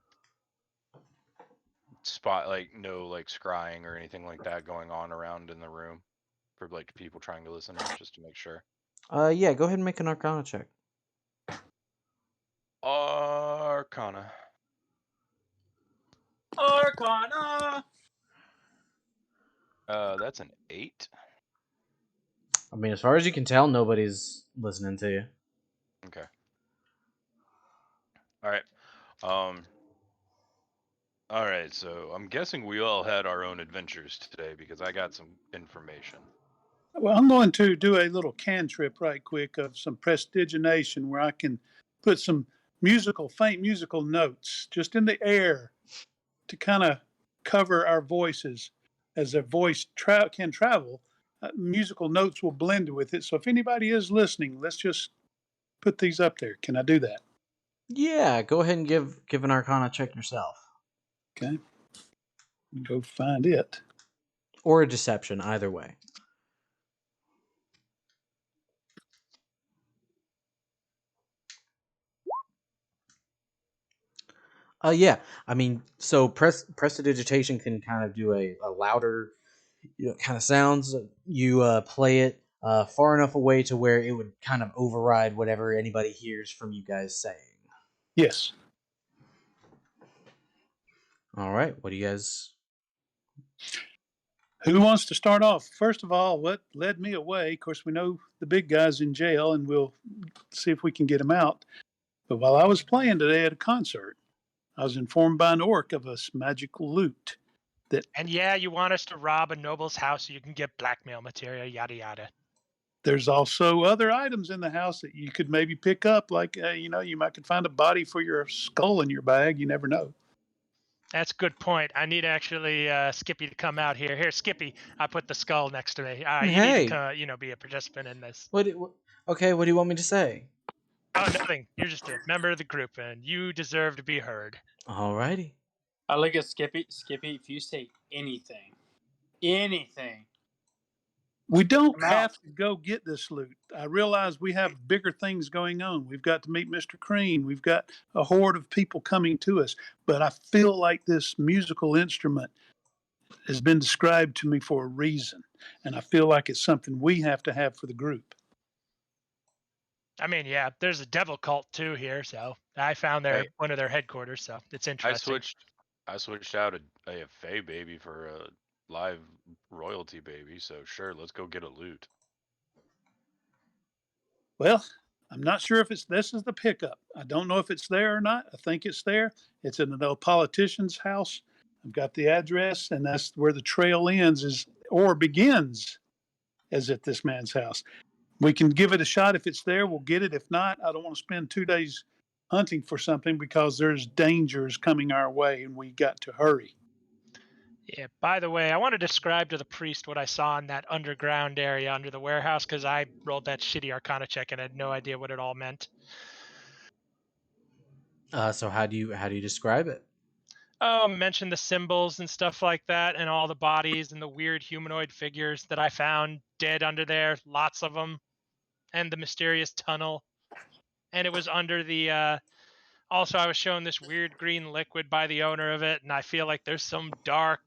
spot like no like scrying or anything like that going on around in the room for like people trying to listen in, just to make sure. Yeah, go ahead and make an Arcana check. Arcana. Arcana. That's an 8. I mean, as far as you can tell, nobody's listening to you. Okay. All right. Um. All right. So I'm guessing we all had our own adventures today because I got some information. Well, I'm going to do a little cantrip right quick of some prestidigitation where I can put some faint musical notes just in the air to kind of cover our voices. As a voice can travel, musical notes will blend with it. So if anybody is listening, let's just put these up there. Can I do that? Yeah, go ahead and give an Arcana check yourself, Okay. Go find it. or a Deception, either way. Yeah, I mean, so prestidigitation can kind of do a louder, kind of sounds. You play it far enough away to where it would kind of override whatever anybody hears from you guys saying. Yes. All right, what do you guys? Who wants to start off? First of all, what led me away? Of course, we know the big guy's in jail, and we'll see if we can get him out. But while I was playing today at a concert, I was informed by an orc of a magical loot that And yeah, you want us to rob a noble's house so you can get blackmail material, yada yada. there's also other items in the house that you could maybe pick up. Like, you might could find a body for your skull in your bag. You never know. That's a good point. I need actually Skippy to come out here. Here, Skippy, I put the skull next to me. You need to Hey, come, be a participant in this. okay, what do you want me to say? Oh, nothing. You're just a member of the group, and you deserve to be heard. Alrighty. I look at Skippy. Skippy, if you say anything, We don't come out. have to go get this loot. I realize we have bigger things going on. We've got to meet Mr. Crean. We've got a horde of people coming to us. But I feel like this musical instrument has been described to me for a reason. And I feel like it's something we have to have for the group. I mean, yeah, there's a devil cult too here, so I found Hey, one of their headquarters, so it's I interesting. switched out a Fey baby for a live royalty baby. So sure, let's go get a loot. Well, I'm not sure if this is the pickup. I don't know if it's there or not. I think it's there. It's in the politician's house. I've got the address, and that's where the trail ends is or begins, as at this man's house. We can give it a shot. If it's there, we'll get it. If not, I don't want to spend 2 days hunting for something because there's dangers coming our way, and we got to hurry. Yeah, by the way, I want to describe to the priest what I saw in that underground area under the warehouse because I rolled that shitty Arcana check and had no idea what it all meant. So how do you describe it? Oh, mention the symbols and stuff like that, and all the bodies and the weird humanoid figures that I found dead under there, lots of them, and the mysterious tunnel. And it was under the. Also, I was shown this weird green liquid by the owner of it, and I feel like there's some dark,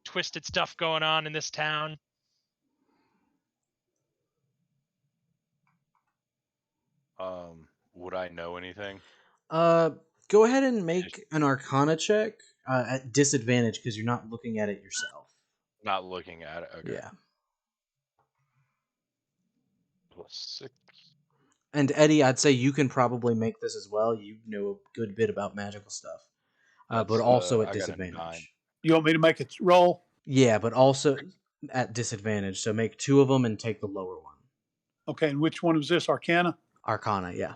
twisted stuff going on in this town. Would I know anything? Go ahead and make an Arcana check at disadvantage because you're not looking at it yourself. Not looking at it. Okay. Yeah. +6. And Eddie, I'd say you can probably make this as well. You know a good bit about magical stuff, but also at I got a 9. disadvantage. You want me to make a roll? Yeah, but also at disadvantage. So make 2 of them and take the lower one. Okay, and which one was this? Arcana? Arcana, yeah.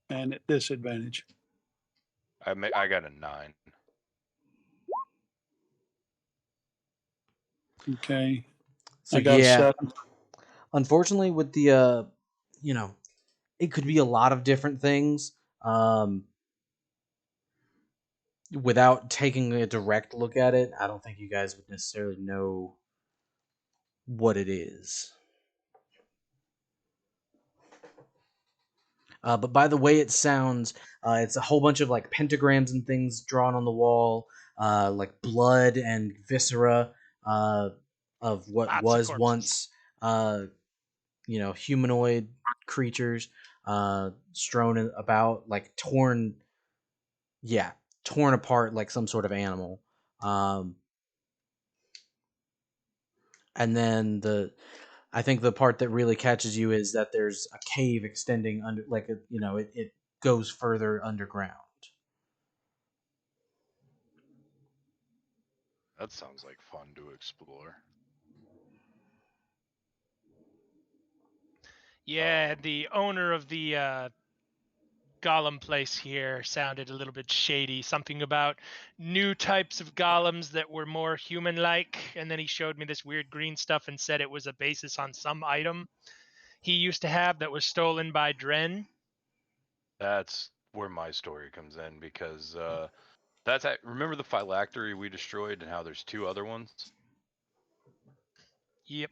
And at disadvantage. I got a 9. Okay. So I got a 7. Unfortunately, with the it could be a lot of different things. Without taking a direct look at it, I don't think you guys would necessarily know what it is. But by the way it sounds, it's a whole bunch of like pentagrams and things drawn on the wall, like blood and viscera of what Lots of was corpses. once, humanoid creatures strewn about, like torn apart like some sort of animal. And then I think the part that really catches you is that there's a cave extending under, like it goes further underground. That sounds like fun to explore. Yeah, the owner of the golem place here sounded a little bit shady. Something about new types of golems that were more human-like, and then he showed me this weird green stuff and said it was a basis on some item he used to have that was stolen by Dren. That's where my story comes in because remember the phylactery we destroyed and how there's 2 other ones? Yep.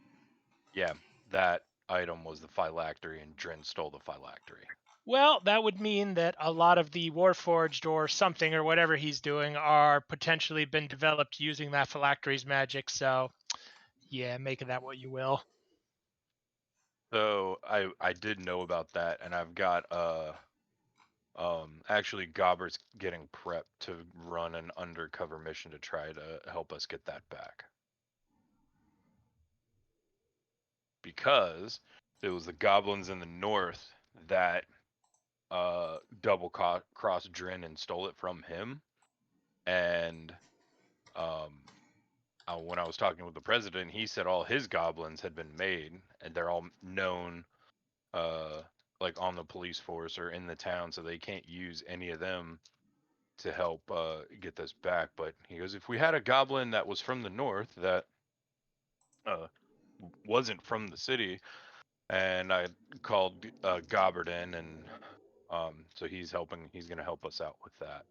Yeah, that item was the phylactery and Dren stole the phylactery. Well, that would mean that a lot of the Warforged or something or whatever he's doing are potentially been developed using that phylactery's magic. So, yeah, make of that what you will. So I did know about that, and I've got actually Gobbert's getting prepped to run an undercover mission to try to help us get that back. Because it was the goblins in the north that double crossed Drin and stole it from him. And when I was talking with the president, he said all his goblins had been made, and they're all known, like on the police force or in the town, so they can't use any of them to help get this back. But he goes, if we had a goblin that was from the north that wasn't from the city, and I called Goberden, and so he's helping. He's going to help us out with that.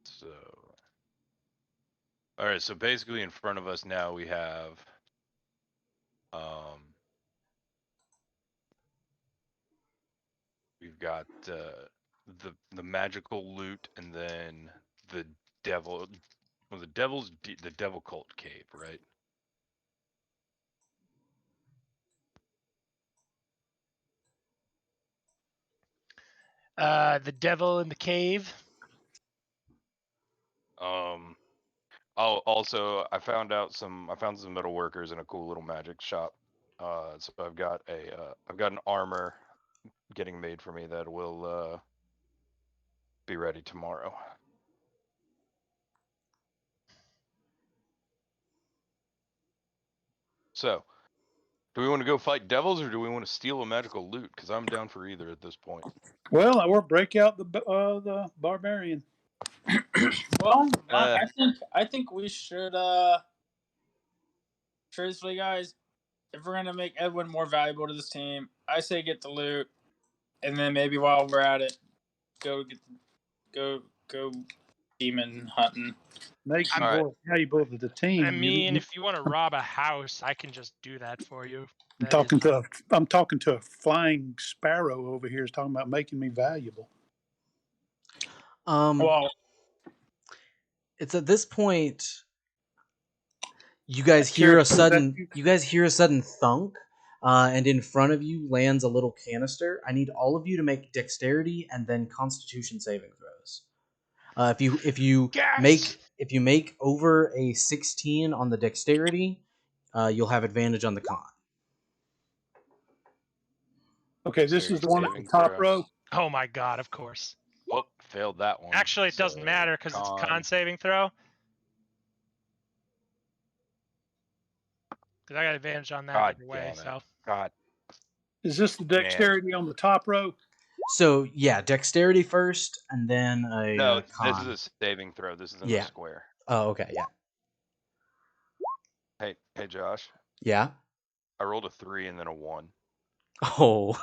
So, all right. So basically, in front of us now we have, we've got the magical loot, and then the devil. Well, the devil cult cave, right? The devil in the cave. I found some metal workers in a cool little magic shop. So I've got an armor getting made for me that will be ready tomorrow. So, do we want to go fight devils, or do we want to steal a magical loot? Because I'm down for either at this point. Well, or break out the barbarian. Well, I think we should truthfully, guys, if we're gonna make Edwin more valuable to this team, I say get the loot, and then maybe while we're at it, go demon hunting. Makes you more valuable to the team. I mean, if you want to rob a house, I can just do that for you. I'm talking to a flying sparrow over here. Is talking about making me valuable. Well, it's at this point you guys hear a sudden thunk, and in front of you lands a little canister. I need all of you to make dexterity and then Constitution saving throws. If you make over a 16 on the dexterity, you'll have advantage on the con. Okay, this is the one at the top row. Oh my god, of course. Oh, failed that one. Actually, it doesn't matter because it's a con saving throw. Because I got advantage on that either way. So. God. Is this the dexterity on the top row? So yeah, dexterity first, and then a con. This is a saving throw. This isn't a square. Oh, okay, yeah. Hey, Josh. Yeah. I rolled a 3 and then a 1. Oh.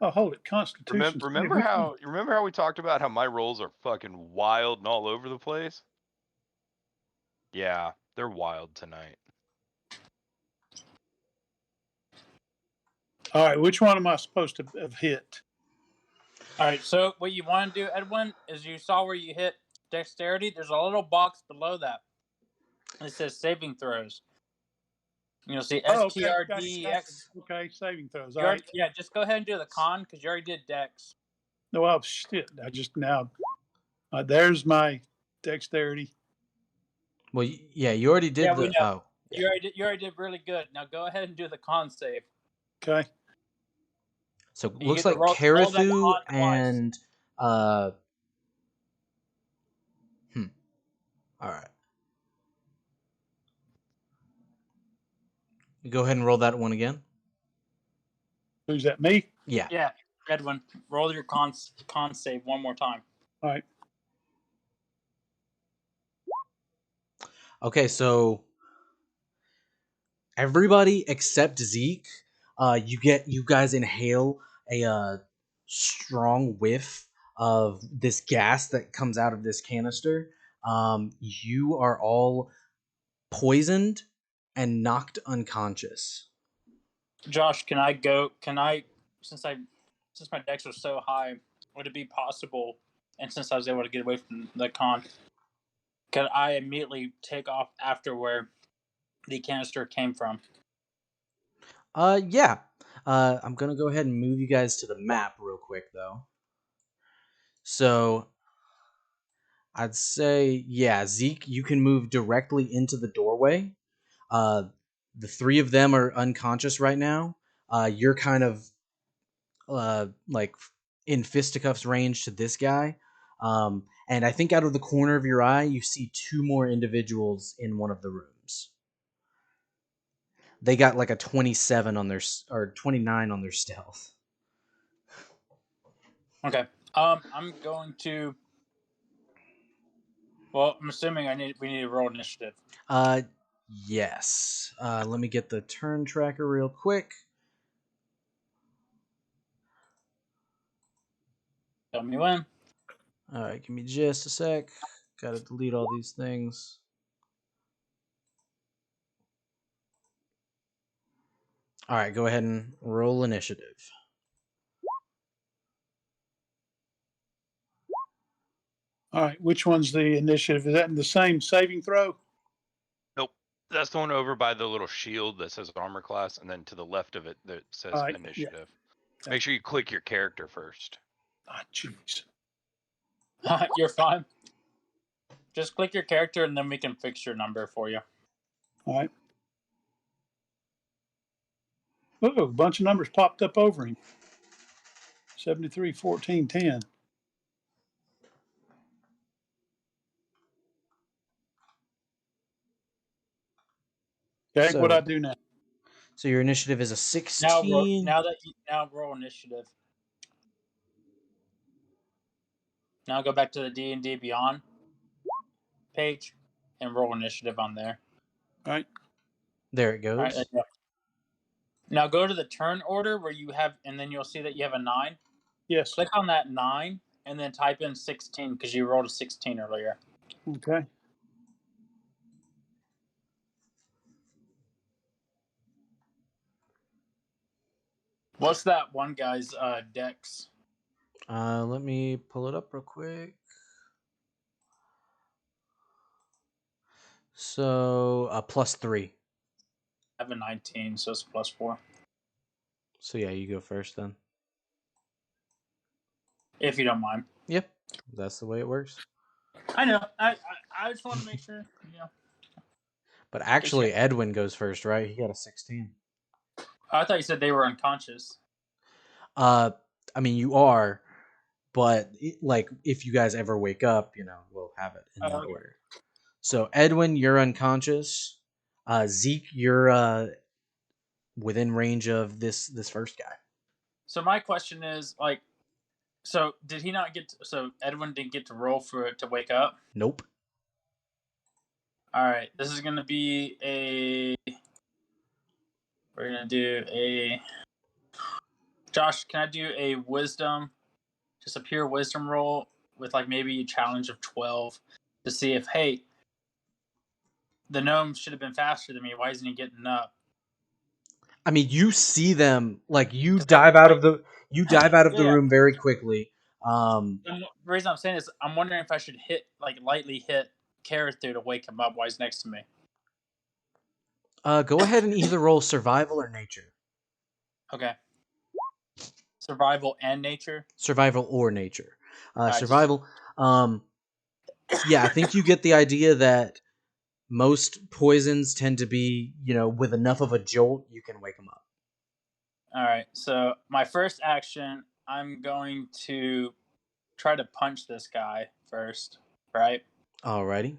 Oh, hold it. Constitution. Remember how we talked about how my rolls are fucking wild and all over the place? Yeah, they're wild tonight. All right, which one am I supposed to have hit? All right, so what you want to do, Edwin, is you saw where you hit dexterity. There's a little box below that. It says saving throws. You'll see STRDX. Okay, saving throws. All right. Yeah, just go ahead and do the con because you already did dex. No, oh shit! I just now. There's my dexterity. Well, yeah, you already did the. Oh, you already did really good. Now go ahead and do the con save. Okay. So it looks like Karathu and all right. Go ahead and roll that one again. Who's that? Me? Yeah. Yeah, Edwin. Roll your con save one more time. All right. Okay, so everybody except Zeke, you guys inhale a strong whiff of this gas that comes out of this canister. You are all poisoned and knocked unconscious. Josh, can I since my dex was so high, would it be possible, and since I was able to get away from the con, could I immediately take off after where the canister came from? Yeah. I'm gonna go ahead and move you guys to the map real quick though. So I'd say, yeah, Zeke, you can move directly into the doorway. Uh, the three of them are unconscious right now. You're kind of like in fisticuffs range to this guy. And I think out of the corner of your eye, you see two more individuals in one of the rooms. They got like a 27 on their or 29 on their stealth. Okay. I'm going to. Well, I'm assuming we need to roll initiative. Yes. Let me get the turn tracker real quick. Tell me when. All right, give me just a sec. Got to delete all these things. All right, go ahead and roll initiative. All right, which one's the initiative? Is that in the same saving throw? Nope. That's the one over by the little shield that says armor class, and then to the left of it that says All right, yeah. initiative. Make sure you click your character first. Ah, jeez. You're fine. Just click your character and then we can fix your number for you. All right. Oh, a bunch of numbers popped up over him. 73, 14, 10. Okay, So, what I do now? so your initiative is a 16. Now roll initiative. Now go back to the D&D Beyond page and roll initiative on there. All right. There it All right. goes. Now go to the turn order where you have, and then you'll see that you have a 9. Yes. Click on that 9 and then type in 16 because you rolled a 16 earlier. Okay. What's that one guy's dex? Let me pull it up real quick. So, +3. I have a 19, so it's +4. So yeah, you go first then. If you don't mind. Yep, that's the way it works. I know. I just want to make sure. But actually, Edwin goes first, right? He got a 16. I thought you said they were unconscious. I mean, you are, but like if you guys ever wake up, we'll have it in that Okay. order. So Edwin, you're unconscious. Zeke, you're within range of this first guy. So my question is, like, so did he not get? So Edwin didn't get to roll for it to wake up. Nope. All right, this is gonna be a. We're gonna do a. Josh, can I do a wisdom, just a pure wisdom roll with like maybe a challenge of 12 to see if the gnome should have been faster than me. Why isn't he getting up? I mean, you see them like you dive out of the Yeah. room very quickly. And the reason I'm saying is I'm wondering if I should lightly hit Carathu to wake him up while he's next to me. Go ahead and either roll survival or nature. Okay. Survival and nature. Survival or nature. Right. Survival. Yeah, I think you get the idea that most poisons tend to be, with enough of a jolt, you can wake them up. All right. So my first action, I'm going to try to punch this guy first. Right. Alrighty.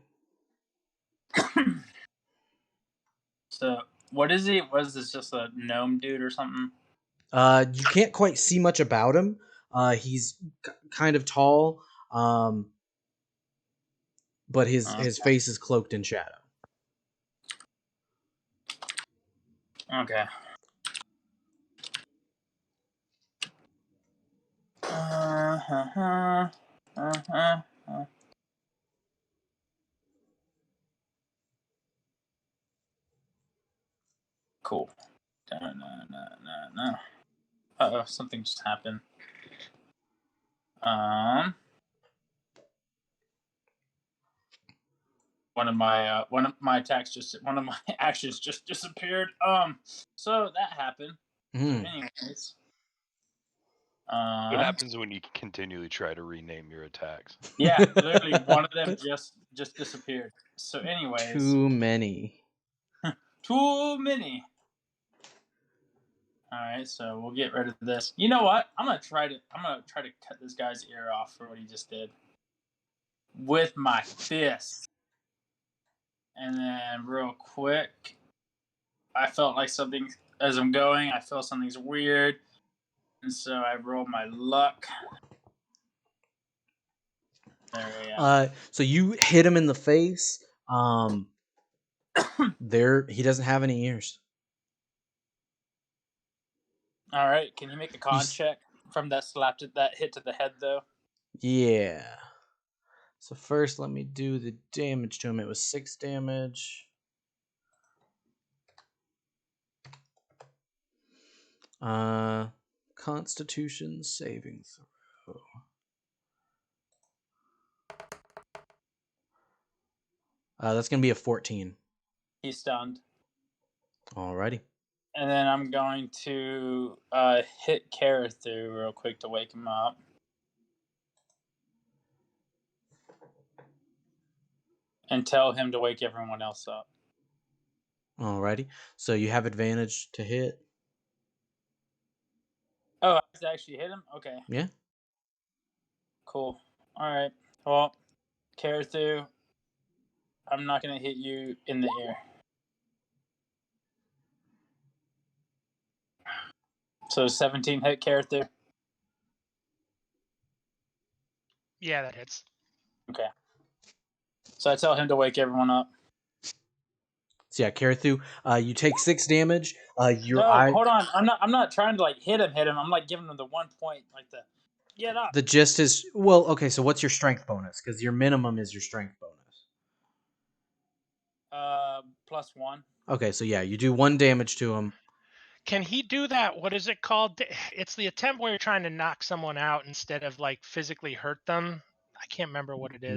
So what is he? What is this? Just a gnome dude or something? You can't quite see much about him. He's kind of tall, but his face is cloaked in shadow. Okay. Cool. No. Uh-oh, something just happened. One of my actions just disappeared. So that happened. Mm. So anyways, What happens when you continually try to rename your attacks? Yeah, literally one of them just disappeared. So, anyways, Too many. too many. All right, so we'll get rid of this. You know what? I'm gonna try to cut this guy's ear off for what he just did with my fist. And then real quick, I felt like something as I'm going. I feel something's weird, and so I roll my luck. There we go. So you hit him in the face. He doesn't have any ears. All right, can you make a You con s- check from that hit to the head though? Yeah. So first, let me do the damage to him. It was 6 damage. Constitution saving throw. That's gonna be a 14. He's stunned. Alrighty. And then I'm going to hit Karathu real quick to wake him up. And tell him to wake everyone else up. Alrighty. So you have advantage to hit. Oh, I have to actually hit him? Okay. Yeah. Cool. Alright. Well, Karathu, I'm not going to hit you in the ear. So 17 hit Karathu? Yeah, that hits. Okay. So I tell him to wake everyone up. So yeah, Karathu, you take 6 damage. Your No, eye. hold on. I'm not trying to like hit him. I'm like giving him the 1 point, like the get up. The gist is okay. So what's your strength bonus? Because your minimum is your strength bonus. +1. Okay, so yeah, you do 1 damage to him. Can he do that? What is it called? It's the attempt where you're trying to knock someone out instead of like physically hurt them. I can't remember what it is.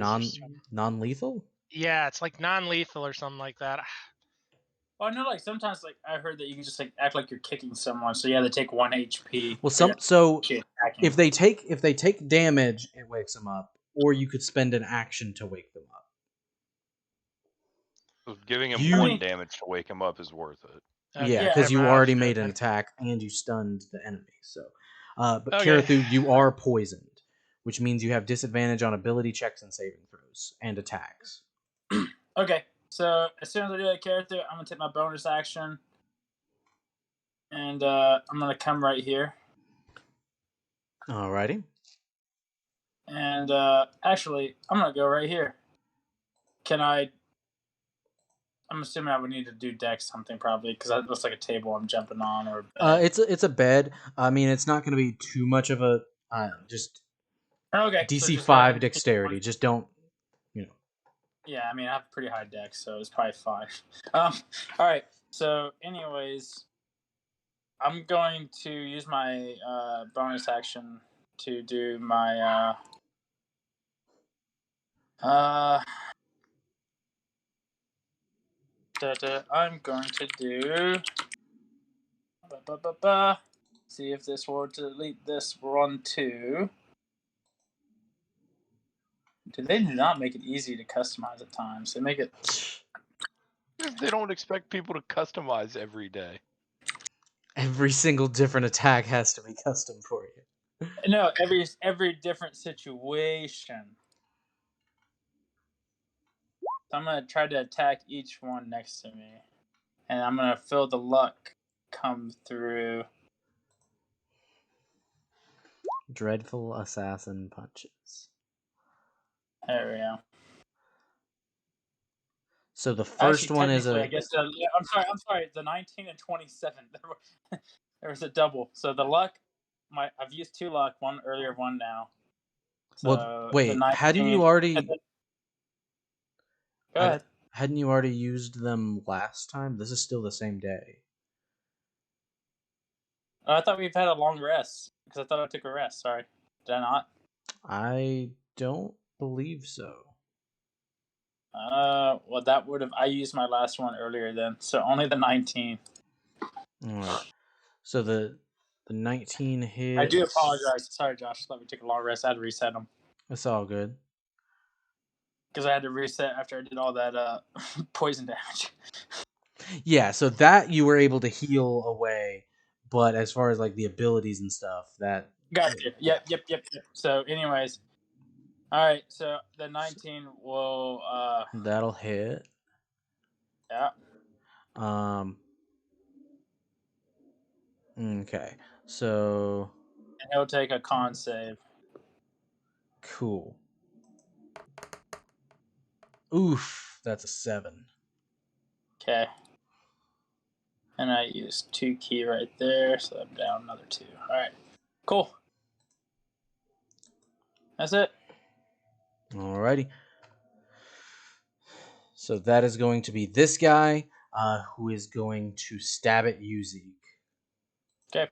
Non-lethal. Yeah, it's like non-lethal or something like that. Oh, I know, like sometimes, like I heard that you can just like act like you're kicking someone. So yeah, they take 1 HP. Well, for if they take damage, it wakes them up, or you could spend an action to wake them up. So giving him You- 1 damage to wake him up is worth it. Yeah, Yeah, because you never already mind. made an attack and you stunned the enemy. So, but Okay. Karathu, you are poisoned, which means you have disadvantage on ability checks and saving throws and attacks. Okay, so as soon as I do that character, I'm gonna take my bonus action, and I'm gonna come right here. Alrighty. And actually, I'm gonna go right here. Can I? I'm assuming I would need to do dex something probably because that looks like a table I'm jumping on or. It's a bed. I mean, it's not going to be too much of a just Okay. so DC just go ahead 5 and pick dexterity. one. Just don't, Yeah, I mean I have pretty high dex, so it's probably fine. All right. So, anyways, I'm going to use my bonus action to do my I'm going to do. See if this will delete this one too. They do not make it easy to customize at times. They make it. They don't expect people to customize every day. every single different attack has to be custom for you. No, every different situation. So I'm gonna try to attack each one next to me, and I'm gonna feel the luck come through. Dreadful assassin punches. There we go. So the first Actually, one is technically, a. I guess. Yeah, I'm sorry. The 19 and 27. There was a double. So the luck. I've used 2 luck. One earlier, one now. So Well, the wait. 19, Hadn't you already? Go ahead. Hadn't you already used them last time? This is still the same day. I thought we've had a long rest because I thought I took a rest. Sorry, did I not? I don't believe so. Well, that would have. I used my last one earlier then, so only the 19. All right. So The 19 hits. I do apologize. Sorry, Josh. Let me take a long rest. I had to reset them It's all good. because I had to reset after I did all that poison damage. Yeah, so that you were able to heal away, but as far as like the abilities and stuff, that Gotcha. Yep. So, anyways, all right. So the 19 will, that'll hit. yeah. Okay. So And he'll take a con save. cool. Oof, that's a 7. Okay. And I used 2 key right there, so I'm down another 2. All right. Cool. That's it. Alrighty. So that is going to be this guy, who is going to stab at you, Zeke. Okay.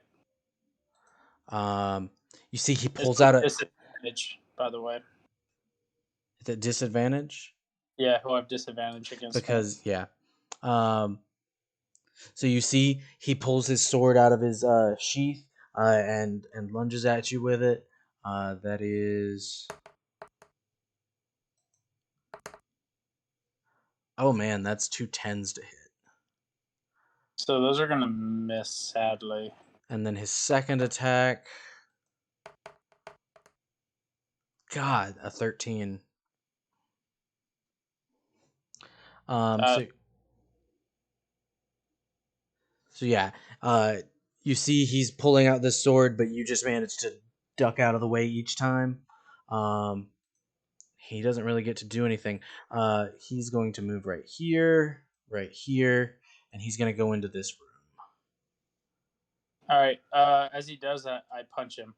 You see, he This pulls is out a disadvantage, by the way. the disadvantage Yeah, he'll have disadvantage against me. because yeah. So you see, he pulls his sword out of his sheath and lunges at you with it. That is. Oh man, that's 2 10s to hit. So those are gonna miss, sadly. And then his second attack. God, a 13. So yeah, you see he's pulling out this sword, but you just manage to duck out of the way each time. He doesn't really get to do anything. He's going to move right here, and he's going to go into this room. All right. As he does that, I punch him,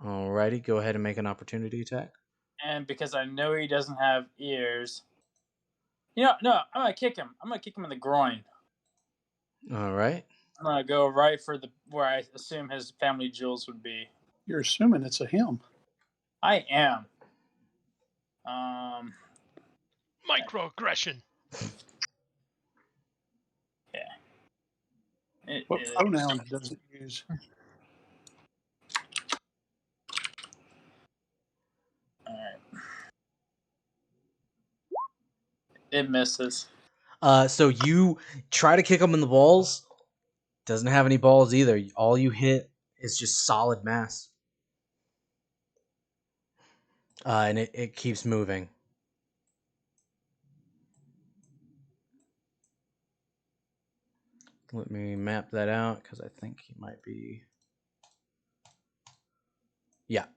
Alrighty, go ahead and make an opportunity attack. and because I know he doesn't have ears, no, I'm gonna kick him. I'm gonna kick him in the groin. All right. I'm gonna go right for the where I assume his family jewels would be. You're assuming it's a him. I am. Microaggression. Yeah. It What is. pronoun does it use? All right. It misses. So you try to kick him in the balls. Doesn't have any balls either. All you hit is just solid mass. And it keeps moving. Let me map that out because I think he might be. Yeah.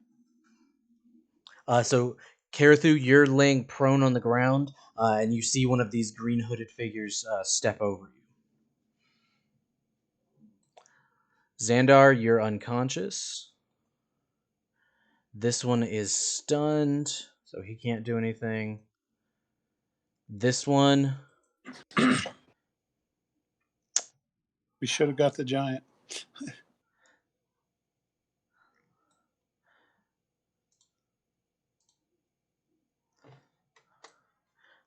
So Karathu, you're laying prone on the ground, and you see one of these green hooded figures step over you. Xandar, you're unconscious. This one is stunned, so he can't do anything. This one, We should have got the giant.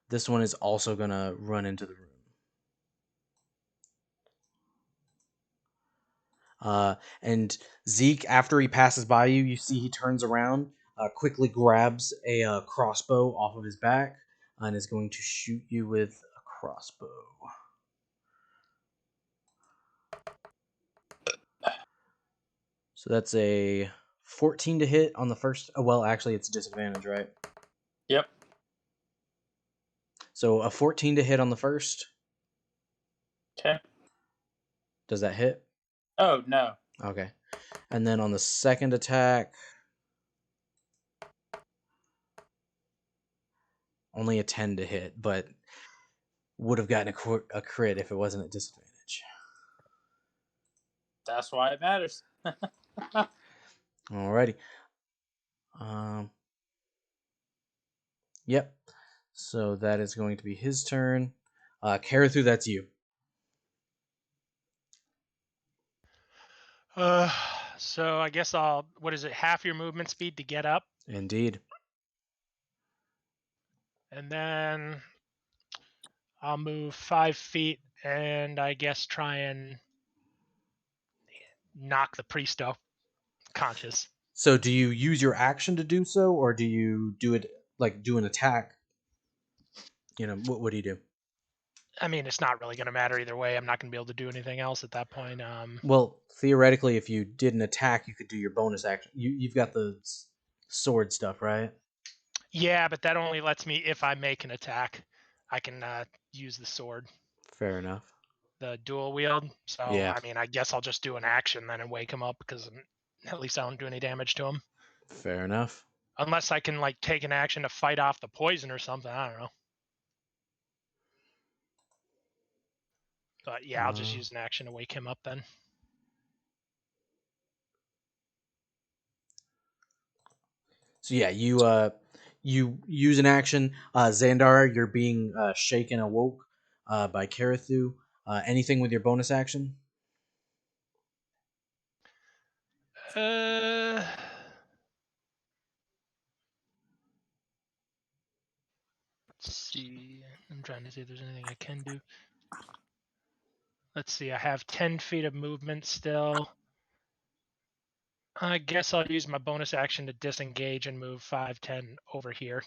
this one is also gonna run into the room. And Zeke, after he passes by you, you see he turns around, quickly grabs a crossbow off of his back, and is going to shoot you with a crossbow. So that's a 14 to hit on the first. Oh, well, actually, it's disadvantage, right? Yep. So a 14 to hit on the first. Okay. Does that hit? Oh no. Okay. And then on the second attack, only a 10 to hit, but would have gotten a crit if it wasn't at disadvantage. That's why it matters. Alrighty. Yep. So that is going to be his turn. Karathu, that's you. So I guess I'll. What is it? Half your movement speed to get up, Indeed. and then I'll move 5 feet, and I guess try and knock the priest conscious. So do you use your action to do so, or do you do it like do an attack? What do you do? I mean, it's not really going to matter either way. I'm not going to be able to do anything else at that point. Well, theoretically, if you did an attack, you could do your bonus action. You've got the sword stuff, right? Yeah, but that only lets me if I make an attack. I can use the sword, Fair enough. the dual wield. So Yeah. I mean, I guess I'll just do an action then and wake him up because at least I don't do any damage to him. Fair enough. Unless I can like take an action to fight off the poison or something. I don't know. But yeah, I'll just use an action to wake him up then. So yeah, you use an action. Xandar, you're being shaken awoke by Karathu. Anything with your bonus action? Let's see. I'm trying to see if there's anything I can do. Let's see. I have 10 feet of movement still. I guess I'll use my bonus action to disengage and move 5, 10 over here.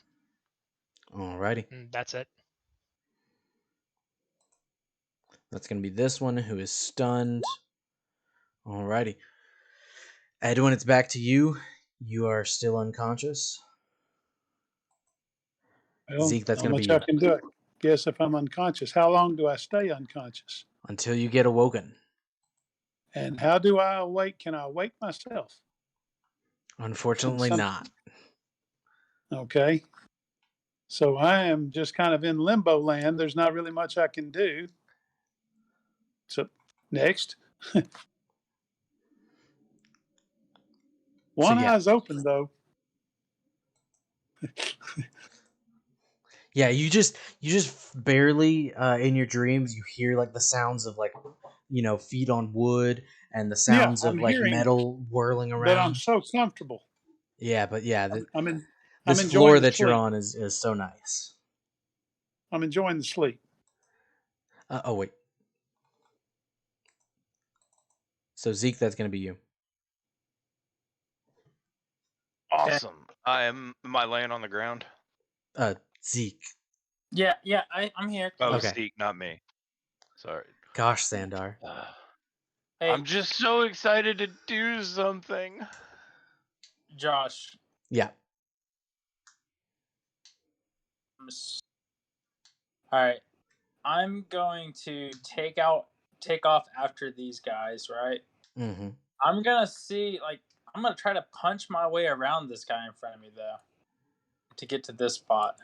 Alrighty. And that's it. That's going to be this one who is stunned. Alrighty. Edwin, it's back to you. You are still unconscious. Well, Zeke, that's how going to much be I you. can do it. Guess if I'm unconscious, how long do I stay unconscious? Until you get awoken. And how do I awake? Can I wake myself? Unfortunately not. Okay. So I am just kind of in limbo land. There's not really much I can do. So next. One eye's open though. Yeah, you just barely in your dreams you hear like the sounds of like feet on wood and the sounds I'm of like hearing, metal whirling but I'm around. so comfortable. Yeah, but yeah, I'm this enjoying floor the that you're sleep. on is so nice. I'm enjoying the sleep. Oh wait. So Zeke, that's gonna be you. Awesome. Am I laying on the ground? Zeke. Yeah, I'm here. Oh, Okay. Zeke, not me. Sorry. Gosh, Sandar. Hey, I'm just so excited to do something. Josh. Yeah. All right. I'm going to take off after these guys, right? Mm-hmm. I'm gonna I'm gonna try to punch my way around this guy in front of me though, to get to this spot.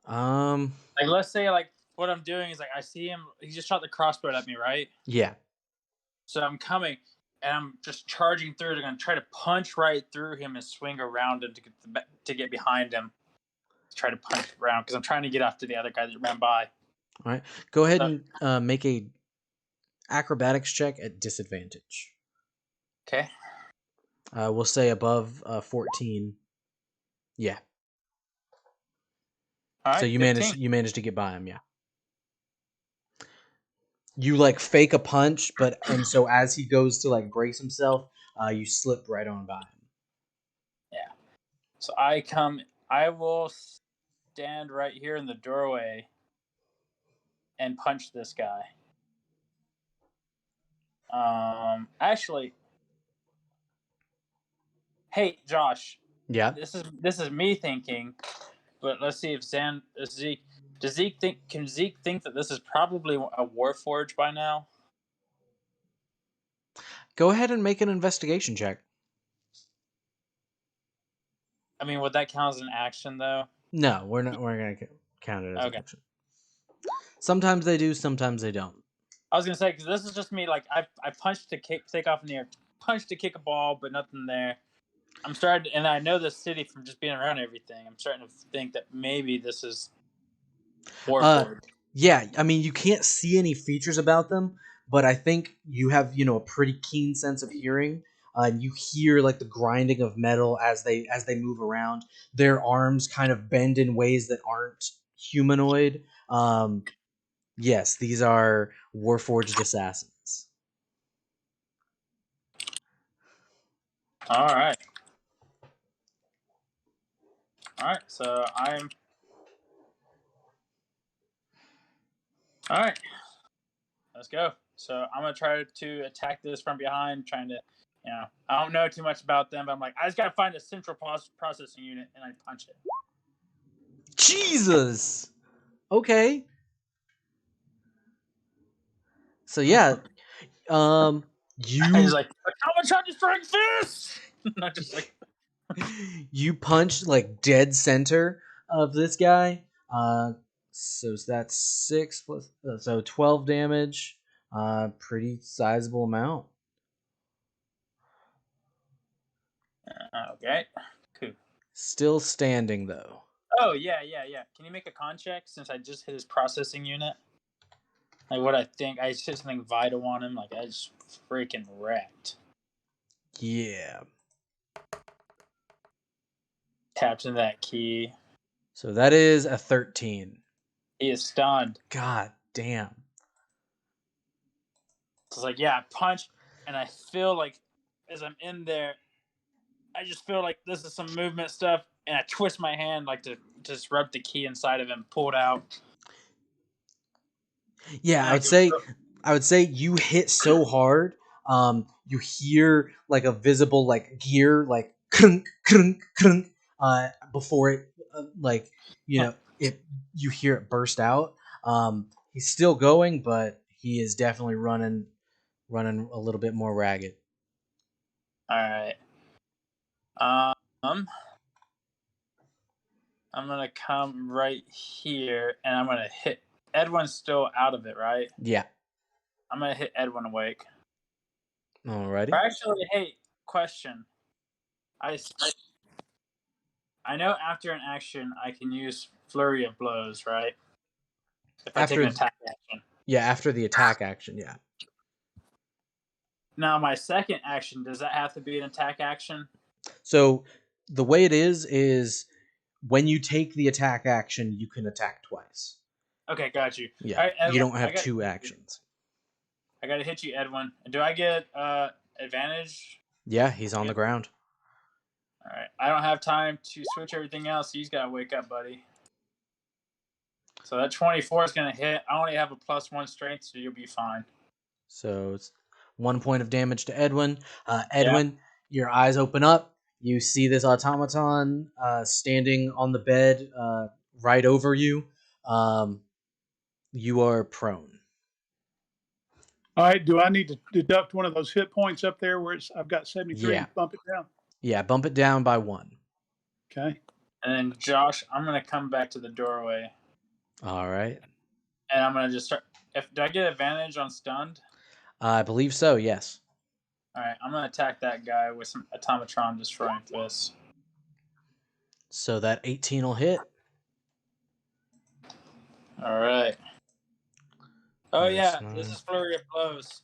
Like let's say like what I'm doing is like I see him. He just shot the crossbow at me, right? Yeah. So I'm coming and I'm just charging through. I'm gonna try to punch right through him and swing around him to get behind him. Try to punch around because I'm trying to get after the other guy that ran by. All right. Go ahead and make a acrobatics check at disadvantage. Okay. We'll say above 14. Yeah. All right. So you 15. managed to get by him, yeah. You like fake a punch, and so as he goes to like brace himself, you slip right on by him. Yeah. So I will stand right here in the doorway and punch this guy. Actually, hey Josh. Yeah. This is me thinking, but let's see if Zeke. Can Zeke think that this is probably a Warforge by now? Go ahead and make an investigation check. I mean, would that count as an action though? No, we're not. We're gonna count it as an Okay. action. Sometimes they do, sometimes they don't. I was gonna say because this is just me. Like I punched to take off in the air, punched to kick a ball, but nothing there. I'm starting, and I know this city from just being around everything. I'm starting to think that maybe this is Warforged. Yeah, I mean, you can't see any features about them, but I think you have, a pretty keen sense of hearing. And you hear like the grinding of metal as they move around. Their arms kind of bend in ways that aren't humanoid. Yes, these are Warforged assassins. All right. All right. So I'm. All right. Let's go. So I'm gonna try to attack this from behind, trying to, I don't know too much about them, but I'm like, I just gotta find a central processing unit, and I punch it. Jesus. Okay. So yeah, He's you like, automaton destroying fist. Not just like, you punch like dead center of this guy. So that's 6 plus, so 12 damage. Pretty sizable amount. okay, cool. Still standing though. Oh yeah. Can you make a con check since I just hit his processing unit? Like what I think, I hit something vital on him. Like I just freaking wrecked. Yeah. Tapped into that key. So that is a 13. He is stunned. God damn. So it's like, yeah, I punch, and I feel like as I'm in there, I just feel like this is some movement stuff, and I twist my hand like to just rub the key inside of him, pull it out. Yeah, I would say you hit so hard. You hear like a visible like gear like crunk, crunk, crunk, before it like it you hear it burst out. He's still going, but he is definitely running a little bit more ragged. All right. I'm gonna come right here, and I'm gonna hit. Edwin's still out of it, right? Yeah. I'm gonna hit Edwin awake. Alrighty. Or actually, hey, question. I know after an action I can use flurry of blows, right? If I take an attack action. Yeah, after the attack action, yeah. Now my second action, does that have to be an attack action? So the way it is when you take the attack action, you can attack twice. Okay, got you. Yeah, Right, Edwin, you don't have 2 actions. I gotta hit you, Edwin. Do I get advantage? Yeah, he's on the ground. All right. I don't have time to switch everything else. He's got to wake up, buddy. So that 24 is going to hit. I only have a +1 strength, so you'll be fine. So it's 1 point of damage to Edwin. Edwin, your eyes open up. You see this automaton standing on the bed right over you. You are prone. All right. Do I need to deduct one of those hit points up there where I've got 73 Yeah. and bump it down? Yeah, bump it down by 1. Okay. And then, Josh, I'm going to come back to the doorway. All right. And I'm going to just start. Do I get advantage on stunned? I believe so, yes. All right. I'm going to attack that guy with some automatron destroying fists. So that 18 will hit. All right. Oh, That's yeah. nice. This is flurry of blows.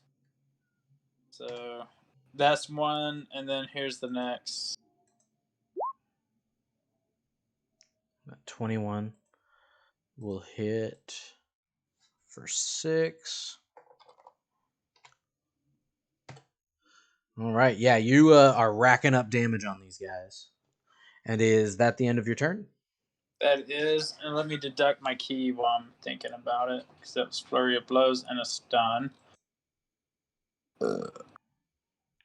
So that's 1. And then here's the next. 21 will hit for 6. All right. Yeah, you are racking up damage on these guys. And is that the end of your turn? That is, and let me deduct my key while I'm thinking about it, because that was flurry of blows and a stun.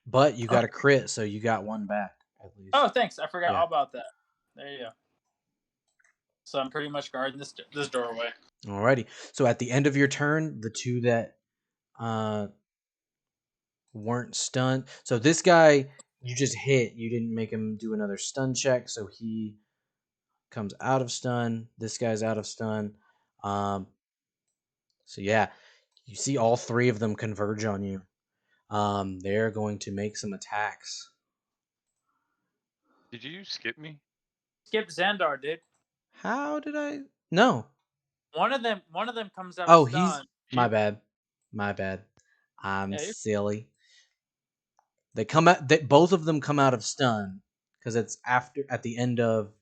But you got a crit, so you got 1 back at least. Oh, thanks. I forgot all about that. There you go. So I'm pretty much guarding this doorway. Alrighty. So at the end of your turn, the 2 that weren't stunned. So this guy you just hit. You didn't make him do another stun check, so he comes out of stun. This guy's out of stun. So yeah, you see all 3 of them converge on you. They're going to make some attacks. Did you skip me? Skip Xandar, dude. How did I? No. One of them comes out Oh, of stun. my bad. I'm Yeah, silly. They come out. Both of them come out of stun because it's at the end of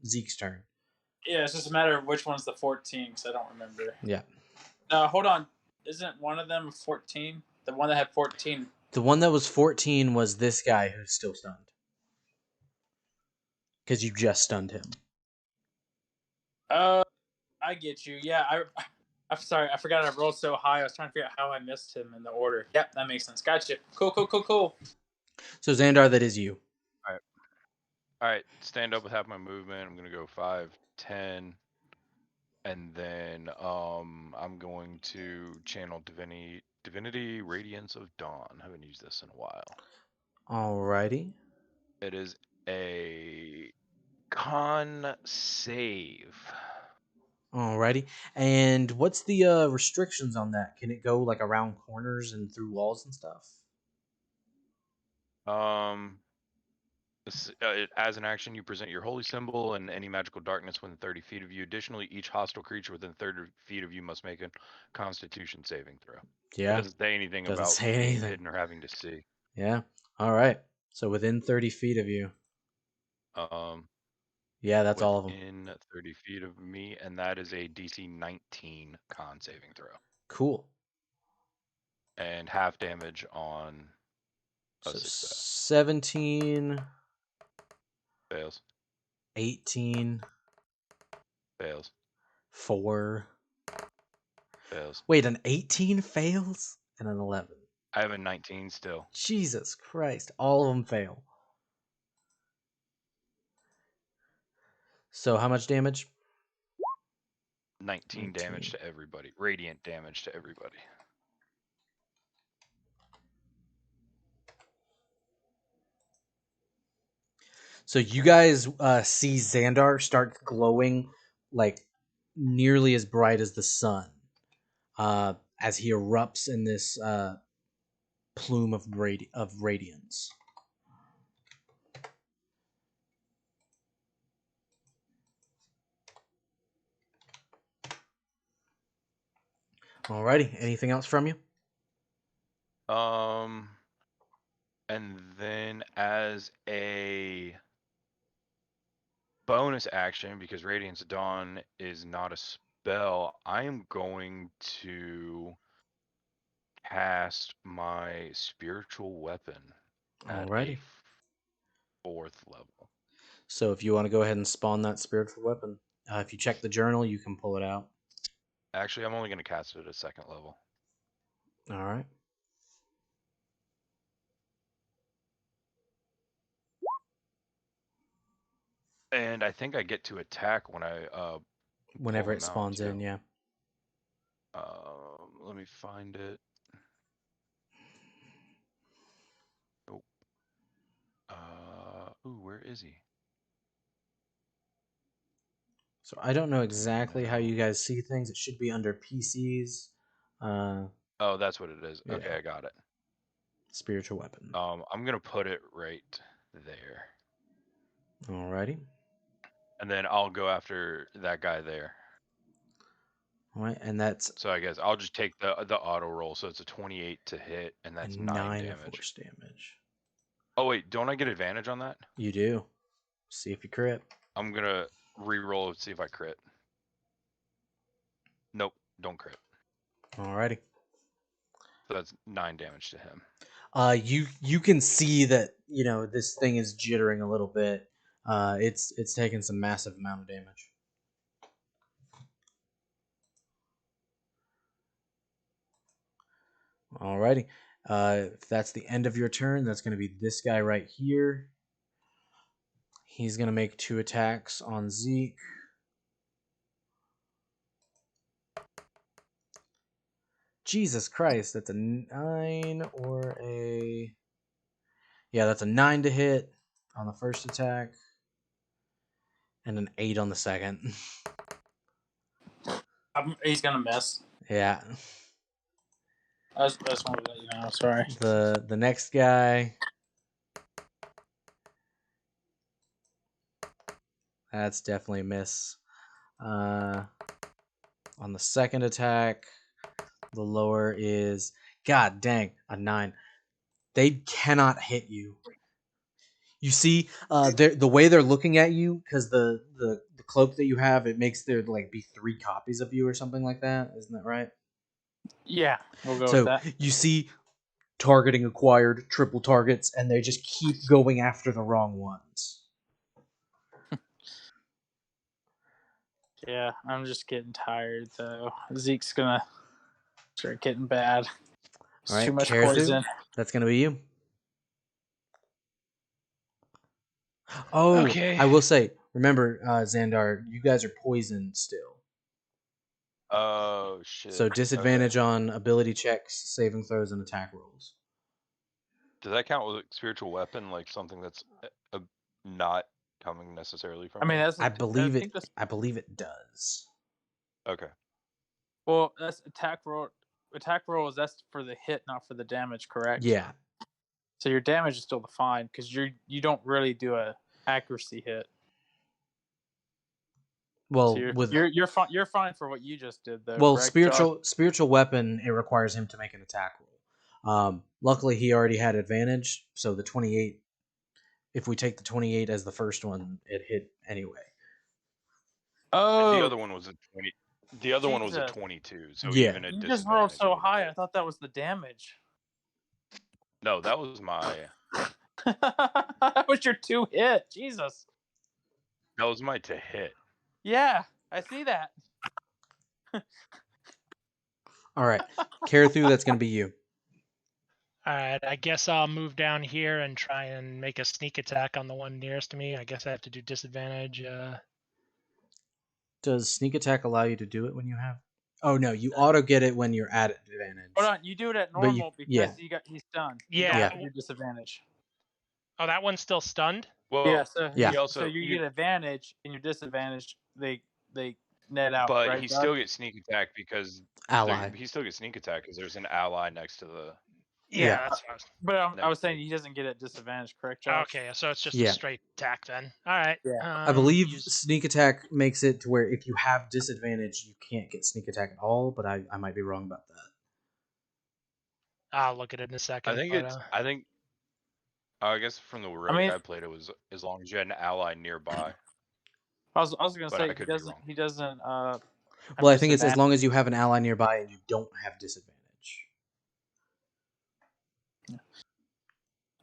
Zeke's turn. Yeah, it's just a matter of which one's the 14, because I don't remember. Yeah. No, hold on. Isn't one of them 14? The one that had 14. The one that was 14 was this guy who's still stunned. because you just stunned him. I get you. Yeah, I'm sorry. I forgot I rolled so high. I was trying to figure out how I missed him in the order. Yep, that makes sense. Gotcha. Cool. So Xandar, that is you. All right, stand up with half my movement. I'm gonna go 5, 10, and then I'm going to channel divinity radiance of dawn. I haven't used this in a while. Alrighty. It is a con save. Alrighty. And what's the restrictions on that? Can it go like around corners and through walls and stuff? As an action, you present your holy symbol and any magical darkness within 30 feet of you. Additionally, each hostile creature within 30 feet of you must make a Constitution saving throw. It Yeah. doesn't say anything Doesn't about say being anything. hidden or having to see. Yeah. All right. So within 30 feet of you. Yeah, that's all of them. Within 30 feet of me, and that is a DC 19 con saving throw. Cool. And half damage on a So success. 17, Fails. 18, Fails. 4. Fails. Wait, an 18 fails and an 11. I have a 19 still. Jesus Christ. All of them fail. So how much damage? 19 damage to everybody. Radiant damage to everybody. So you guys see Xandar start glowing like nearly as bright as the sun as he erupts in this plume of radiance. Alrighty. Anything else from you? And then as a bonus action, because Radiance Dawn is not a spell, I am going to cast my spiritual weapon at Alrighty. a 4th level. So if you want to go ahead and spawn that spiritual weapon, if you check the journal, you can pull it out. Actually, I'm only going to cast it at a 2nd level. All right. And I think I get to attack when I Whenever pull it him out spawns in, too. yeah. Let me find it. Nope. Ooh, where is he? So I don't know exactly how you guys see things. It should be under PCs. Oh, that's what it is. Yeah. Okay, I got it. Spiritual weapon. I'm gonna put it right there. Alrighty. And then I'll go after that guy there. Alright, and that's So I guess I'll just take the auto roll. So it's a 28 to hit, and that's 9 of damage. force damage. Oh wait, don't I get advantage on that? You do. See if you crit. I'm gonna re-roll and see if I crit. Nope, don't crit. Alrighty. So that's 9 damage to him. You can see that this thing is jittering a little bit. It's taking some massive amount of damage. Alrighty. If that's the end of your turn, that's going to be this guy right here. He's going to make 2 attacks on Zeke. Jesus Christ, that's a 9 or a... Yeah, that's a 9 to hit on the first attack. And an 8 on the second. He's gonna miss. Yeah. I just wanted to let you know. Sorry. The next guy... That's definitely a miss. On the second attack, the lower is... God dang, a 9. They cannot hit you. You see, the way they're looking at you, because the cloak that you have, it makes there like be 3 copies of you or something like that. Isn't that right? Yeah, we'll go with So that. you see, targeting acquired, triple targets, and they just keep going after the wrong ones. Yeah, I'm just getting tired though. Zeke's gonna start getting bad. It's All right, too much Karathu, poison. that's gonna be you. Oh, Okay. I will say, remember, Xandar, you guys are poisoned still. Oh shit. So Okay. disadvantage on ability checks, saving throws, and attack rolls. Does that count with a spiritual weapon, like something that's not coming necessarily from I mean, you? that's I I believe think it. that's I believe it does. Okay. well, that's attack roll. Attack roll is that's for the hit, not for the damage, correct? Yeah. So your damage is still defined because you don't really do a accuracy hit. Well, So with you're fine. You're fine for what you just did, though. Correct, Josh? spiritual weapon, it requires him to make an attack roll. Luckily, he already had advantage, so the 28. If we take the 28 as the first one, it hit anyway. Oh, The other one was a 20. The other one was a Jesus. 22. So Yeah. even at You just rolled disadvantage, it so would have high. hit. I thought that was the damage. No, that was my. That was your 2 hit. Jesus. That was my to hit. Yeah, I see that. All right, Karathu, that's gonna be you. All right, I guess I'll move down here and try and make a sneak attack on the one nearest to me. I guess I have to do disadvantage. Does sneak attack allow you to do it when you have? Oh no, you auto get it when you're at advantage. Hold on, you do it at But you- normal yeah. because he's stunned. You Yeah. don't have to Yeah. do disadvantage. Oh, that one's still stunned. Well, Yeah, so Yeah. he also so you get advantage and your disadvantage they net out, but right? he Josh? still gets sneak attack because Ally. he still gets sneak attack because there's an ally next to the. Yeah, Yeah. that's what I was. But I was No. saying he doesn't get it disadvantage, correct, Josh? Okay, so it's just Yeah. a straight attack then. All right. Yeah. I believe use- sneak attack makes it to where if you have disadvantage, you can't get sneak attack at all. But I might be wrong about that. I'll look at it in a second. I think but, it's. I think. I guess from the rogue mean- I played, it was as long as you had an ally nearby. I was gonna But say I he could be doesn't wrong. he doesn't Well, I think it's as long as you have an ally nearby and you don't have disadvantage.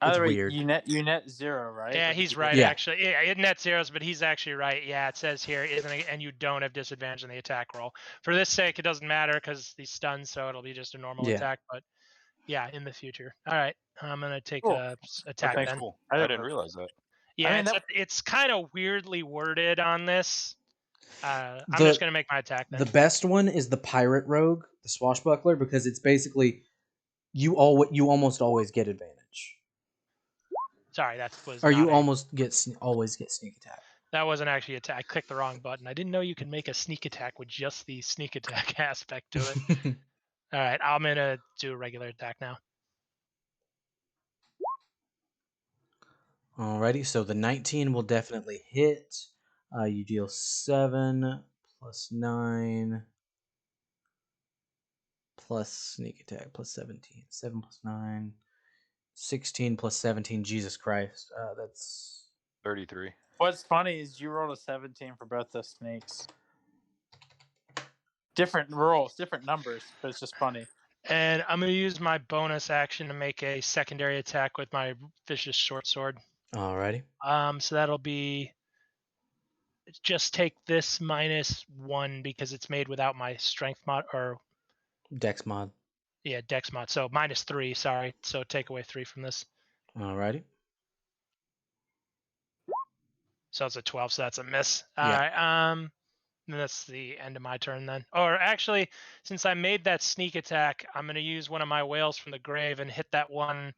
Either way, weird. you net 0, right? yeah, Like, he's if you right. did- Yeah. Actually, yeah, it net zeros, but he's actually right. Yeah, it says here isn't it, and you don't have disadvantage in the attack roll. For this sake, it doesn't matter because he's stunned, so it'll be just a normal Yeah. attack. But yeah, in the future. All right, I'm gonna take Cool. a attack Okay, then. cool. I I didn't didn't realize that. Yeah, mean, it's kind of weirdly worded on this. I'm The- just gonna make my attack then. The best one is the pirate rogue, the swashbuckler, because it's basically you almost always get advantage, Sorry, that was or not you a- almost always get sneak attack. that wasn't actually attack. I clicked the wrong button. I didn't know you could make a sneak attack with just the sneak attack aspect to it. All right, I'm gonna do a regular attack now. Alrighty, so the 19 will definitely hit. You deal 7 plus 9 plus sneak attack plus 17. 7 plus 9. 16 plus 17. Jesus Christ. That's 33. What's funny is you rolled a 17 for both those snakes. Different rolls, different numbers, but it's just funny. And I'm gonna use my bonus action to make a secondary attack with my vicious short sword. alrighty. So that'll be just take this -1 because it's made without my strength mod or Dex mod. yeah, dex mod. So -3, sorry. So take away 3 from this. Alrighty. So it's a 12, so that's a miss. Yeah. All right. And that's the end of my turn then. Or actually, since I made that sneak attack, I'm gonna use one of my whales from the grave and hit that one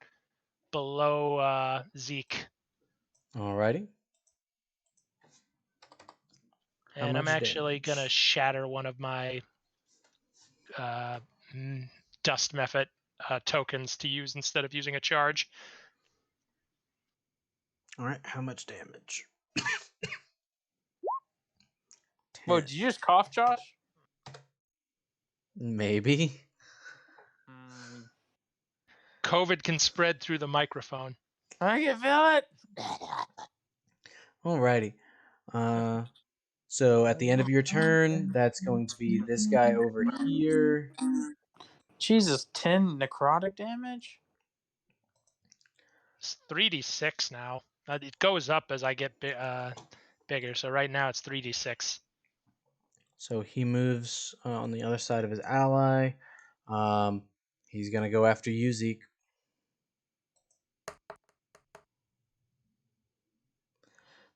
below Zeke. Alrighty. How And I'm much actually damage? gonna shatter one of my dust method tokens to use instead of using a charge. Alright, how much damage? Whoa, 10. did you just cough, Josh? Maybe. COVID can spread through the microphone. I can feel it. Alrighty. So at the end of your turn, that's going to be this guy over here. Jesus, 10 necrotic damage? It's 3d6 now. It goes up as I get bigger. So right now it's 3d6. So he moves on the other side of his ally. He's gonna go after you, Zeke.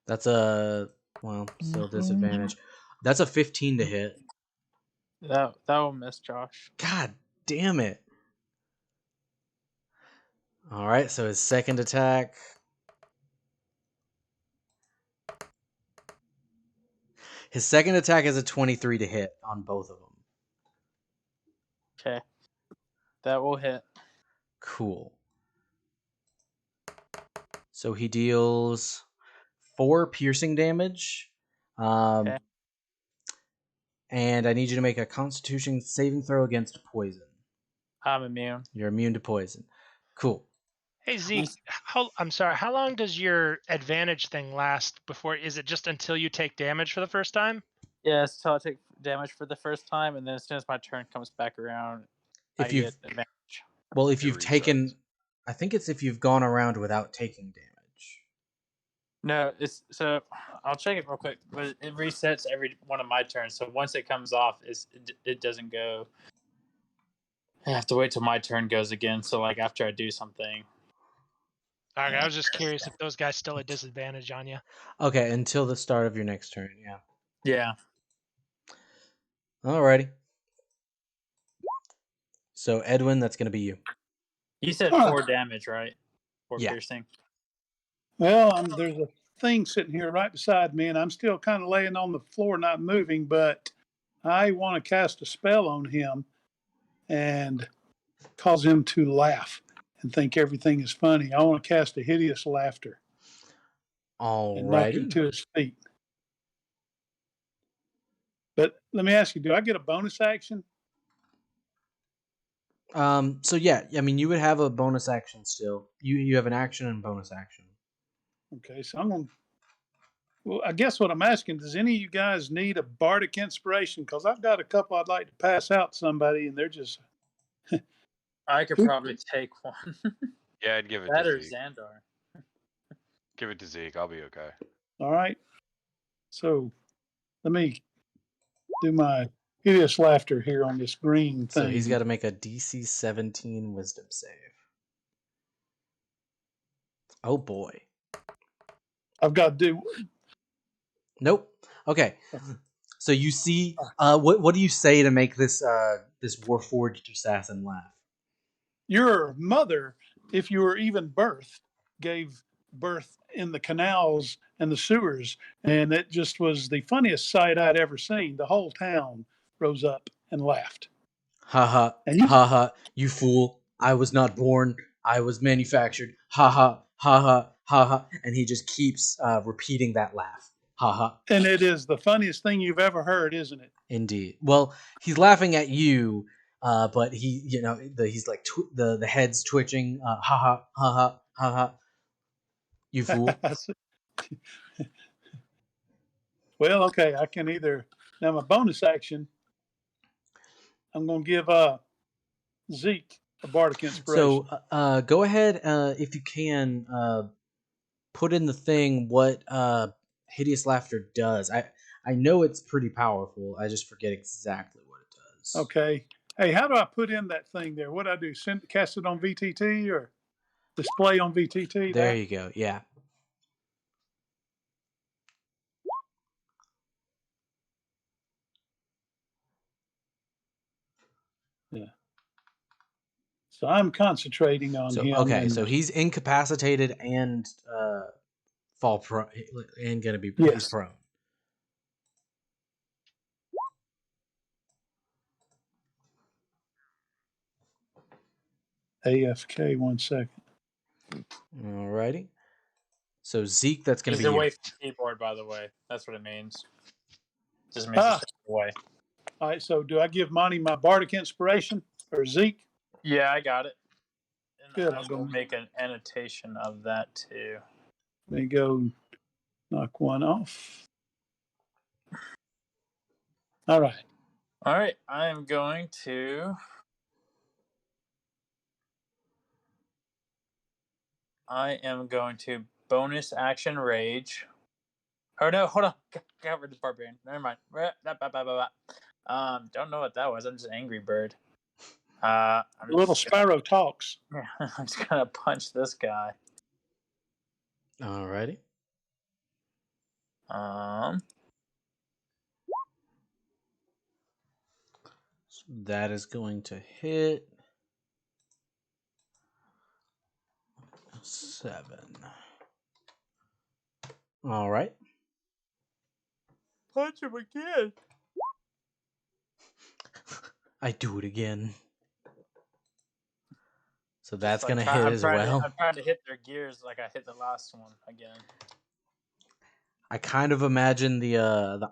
That's a still disadvantage. That's a 15 to hit. That will miss Josh. God damn it! All right, so his second attack. His second attack is a 23 to hit on both of them. Okay. That will hit. Cool. So he deals 4 piercing damage. Okay. And I need you to make a Constitution saving throw against poison. I'm immune. You're immune to poison. Cool. Hey Zeke, I'm sorry. How long does your advantage thing last before? Is it just until you take damage for the first time? Yes, so I take damage for the first time, and then as soon as my turn comes back around, I If you've get advantage. well, if It you've resets. taken, I think it's if you've gone around without taking damage. No, it's so I'll check it real quick, but it resets every one of my turns. So once it comes off, it doesn't go. I have to wait till my turn goes again. So like after I do something. Okay, I was just curious if those guys still at disadvantage on you. Okay, until the start of your next turn. Yeah. Yeah. Alrighty. So Edwin, that's gonna be you. You said Huh. 4 damage, right? 4 Yeah. piercing. Well, there's a thing sitting here right beside me, and I'm still kind of laying on the floor, not moving, but I want to cast a spell on him and cause him to laugh and think everything is funny. I want to cast a hideous laughter and knock him Alrighty. to his feet. But let me ask you, do I get a bonus action? So yeah, I mean you would have a bonus action still. You have an action and bonus action. Okay, so I'm going to. Well, I guess what I'm asking, does any of you guys need a bardic inspiration? Because I've got a couple I'd like to pass out to somebody, and they're just. I could probably take one. Yeah, I'd give it That to or Zeke. Xandar. Give it to Zeke. I'll be okay. All right. So let me do my hideous laughter here on this green thing. So he's got to make a DC 17 Wisdom save. Oh boy. I've got to do. Nope. Okay. So you see, what do you say to make this this Warforged assassin laugh? Your mother, if you were even birthed, gave birth in the canals and the sewers, and it just was the funniest sight I'd ever seen. The whole town rose up and laughed. Ha ha And you, ha ha! You fool! I was not born. I was manufactured. Ha ha ha ha ha ha! And he just keeps repeating that laugh. Ha ha. and it is the funniest thing you've ever heard, isn't it? Indeed. Well, he's laughing at you, but he, he's like the head's twitching. Ha ha ha ha ha ha! You fool! Well, okay, I can either now my bonus action. I'm going to give Zeke a bardic inspiration. So go ahead, if you can, put in the thing what hideous laughter does. I know it's pretty powerful. I just forget exactly what it does. Okay. Hey, how do I put in that thing there? What do I do? Cast it on VTT or display on VTT? There That? you go. Yeah. Yeah. So I'm concentrating on So him. okay, And so he's incapacitated and fall prone and gonna be he's yes, prone. AFK. 1 second. Alrighty. So Zeke, that's gonna He's be you. away from the keyboard, by the way. That's what it means. Just means he's away. All right. So do I give Monty my bardic inspiration or Zeke? Yeah, I got it. And Good. I I'll go. will make an annotation of that too. Let me go knock one off. All right. All right, I am going to. Bonus action rage. Oh no, hold on. Got rid of the barbarian. Never mind. Don't know what that was. I'm just an angry bird. I'm The little just gonna, sparrow talks. I'm just gonna punch this guy. Alrighty. So that is going to hit 7. All right. Punch him again. I do it again. So Just that's like gonna hit as well. I'm trying to hit their gears like I hit the last one again. I kind of imagine the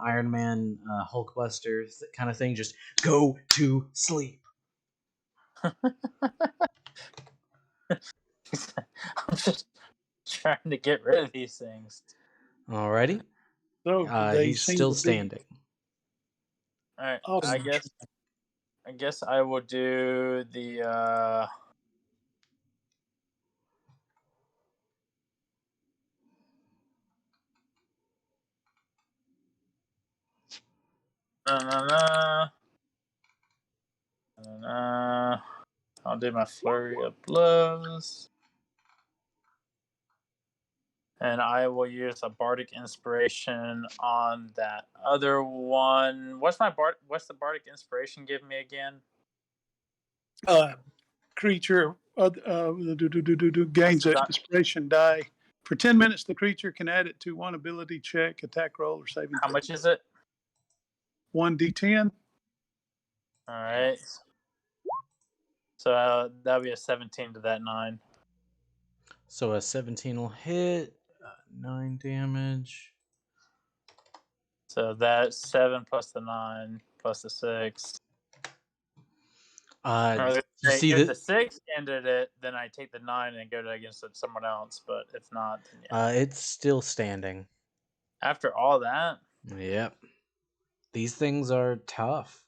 Iron Man Hulkbuster kind of thing. Just go to sleep. I'm just trying to get rid of these things. Alrighty. So they He's seem still to be standing. All right. awesome. I guess I will do the. I'll do my flurry of blows. And I will use a bardic inspiration on that other one. What's the bardic inspiration give me again? Creature gains an That- inspiration die. For 10 minutes, the creature can add it to one ability check, attack roll, or saving How throw. much is it? 1d10. All right. So that'll be a 17 to that 9. So a 17 will hit. 9 damage. So that's 7 plus the 9 plus the 6. You see if that the 6 ended it, then I take the 9 and go to against someone else. But if not, then yeah. it's still standing. After all that, Yep. These things are tough.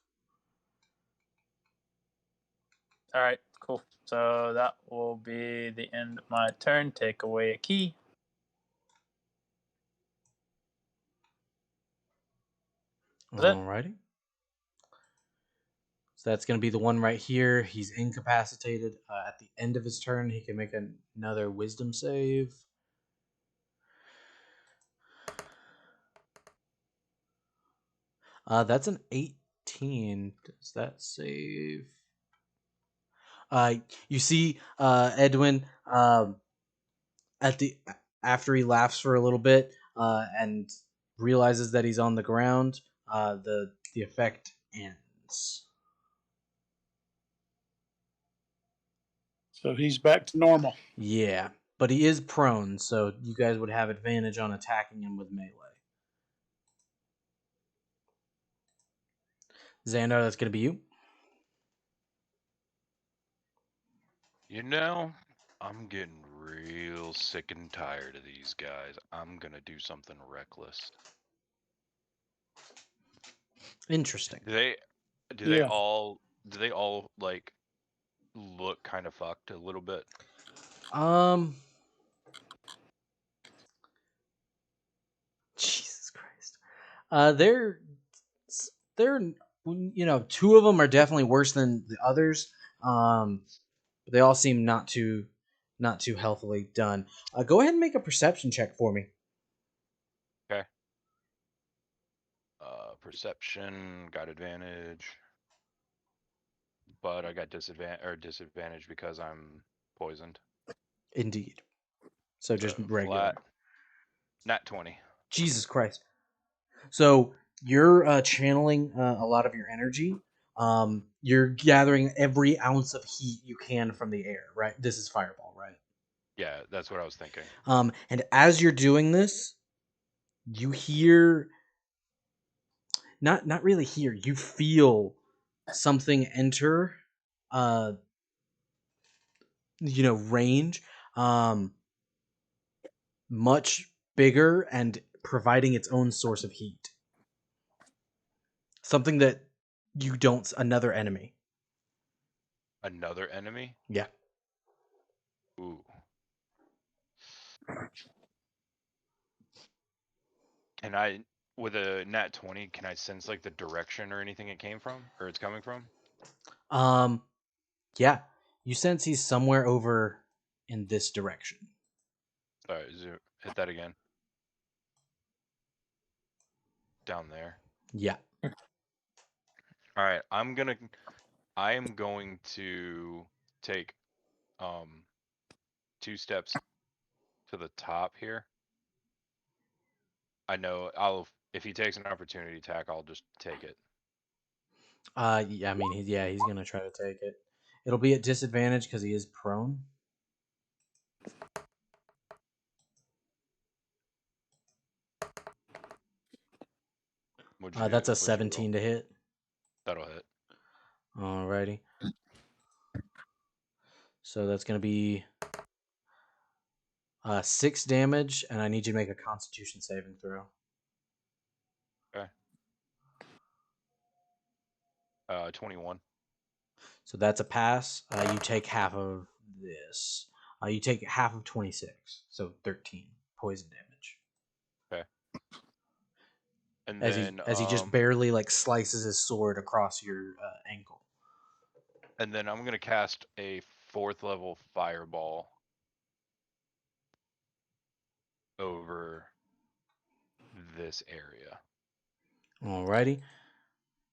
all right, cool. So that will be the end of my turn. Take away a key. Is it? Alrighty. So that's going to be the one right here. He's incapacitated. At the end of his turn, he can make another wisdom save. That's an 18. Does that save? You see, Edwin, after he laughs for a little bit, and realizes that he's on the ground, the effect ends. So he's back to normal. Yeah, but he is prone, so you guys would have advantage on attacking him with melee. Xandar, that's gonna be you. You know, I'm getting real sick and tired of these guys. I'm gonna do something reckless. Interesting. Do they all like look kind of fucked a little bit? Jesus Christ. They're two of them are definitely worse than the others. But they all seem not too healthily done. Go ahead and make a perception check for me. Okay. Perception got advantage, but I got disadvantage because I'm poisoned. Indeed. So just So regular. flat. Nat 20. Jesus Christ. So you're channeling a lot of your energy. You're gathering every ounce of heat you can from the air, right? This is fireball, right? Yeah, that's what I was thinking. And as you're doing this, you hear not really hear, you feel something enter range, much bigger and providing its own source of heat. Something that you don't another enemy. Another enemy? Yeah. Ooh. Can I, with a nat 20, can I sense like the direction or anything it came from or it's coming from? Um, yeah, you sense he's somewhere over in this direction. All right, hit that again. Down there. Yeah. All right, I am going to take 2 steps to the top here. I know if he takes an opportunity attack, I'll just take it. Yeah, I mean, he's gonna try to take it. It'll be at disadvantage because he is prone. What'd you That's a what'd you roll? 17 to hit. That'll hit. Alrighty. So that's gonna be 6 damage, and I need you to make a Constitution saving throw. Okay. 21. So that's a pass. You take half of this. You take half of 26, so 13 poison damage. Okay. And As he then just barely like slices his sword across your ankle. and then I'm gonna cast a 4th level fireball over this area. Alrighty.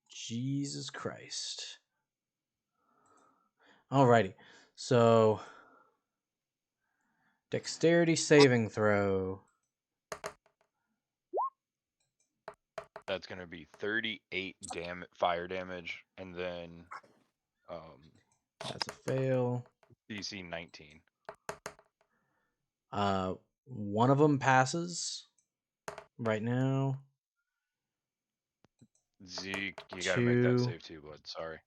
Jesus Christ. Alrighty. So dexterity saving throw. That's gonna be 38 fire damage, and then That's a fail. DC 19. One of them passes right now. Zeke, you gotta make that 2. save too, bud. Sorry.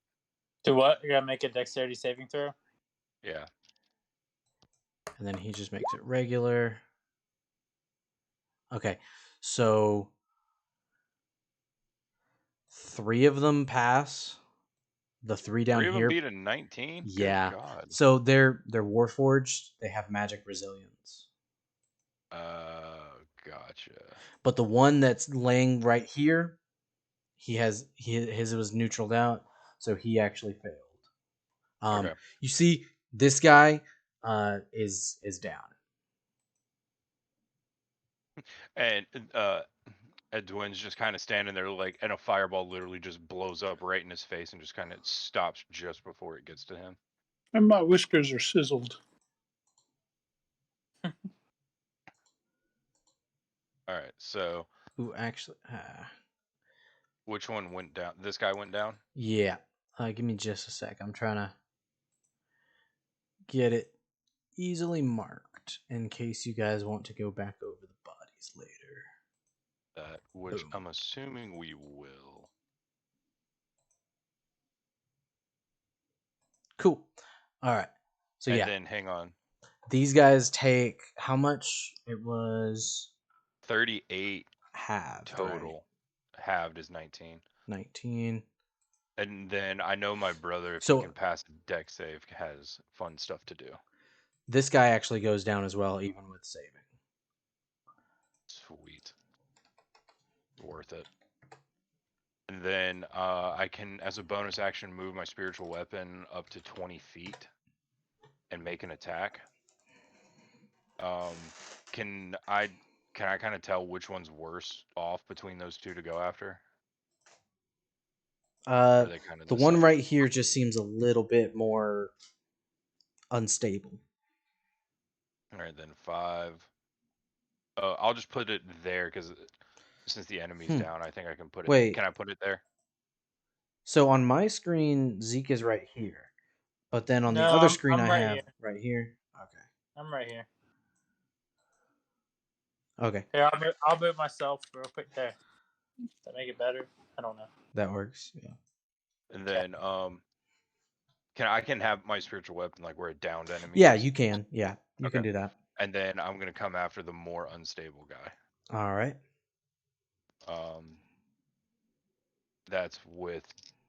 Do what? You gotta make a dexterity saving throw. Yeah. And then he just makes it regular. Okay, so 3 of them pass. The 3 down 3 of them here, beat a 19? Good yeah. God. So they're warforged. They have magic resilience. Gotcha. But the one that's laying right here, his was neutraled out, so he actually failed. Okay. You see, this guy is down. And Edwin's just kind of standing there, like, and a fireball literally just blows up right in his face and just kind of stops just before it gets to him. And my whiskers are sizzled. All right. So Ooh, actually, which one went down? This guy went down? yeah. Give me just a sec. I'm trying to get it easily marked in case you guys want to go back over the bodies later. Which Boom. I'm assuming we will. Cool. All right. So And yeah, then hang on. these guys take how much? It was 38 halved, total. right? Halved is 19. 19. And then I know my brother, if he So can pass a deck save, has fun stuff to do. this guy actually goes down as well, even with saving. Sweet. Worth it. And then I can, as a bonus action, move my spiritual weapon up to 20 feet and make an attack. Can I kind of tell which one's worse off between those two to go after? Or are they kind of The the one same? right here just seems a little bit more unstable. All right, then 5. I'll just put it there because since the enemy's down, I think I can put it. Wait. Can I put it there? So on my screen, Zeke is right here, but then on the No, other screen, I'm I right have here. right here. Okay. I'm right here. Okay, Here, I'll move myself real quick there. Does that make it better? I don't know. that works. Yeah. And then I can have my spiritual weapon like where a downed enemy Yeah, is? you can. Yeah, you Okay. can do that. And then I'm gonna come after the more unstable guy. All right. That's with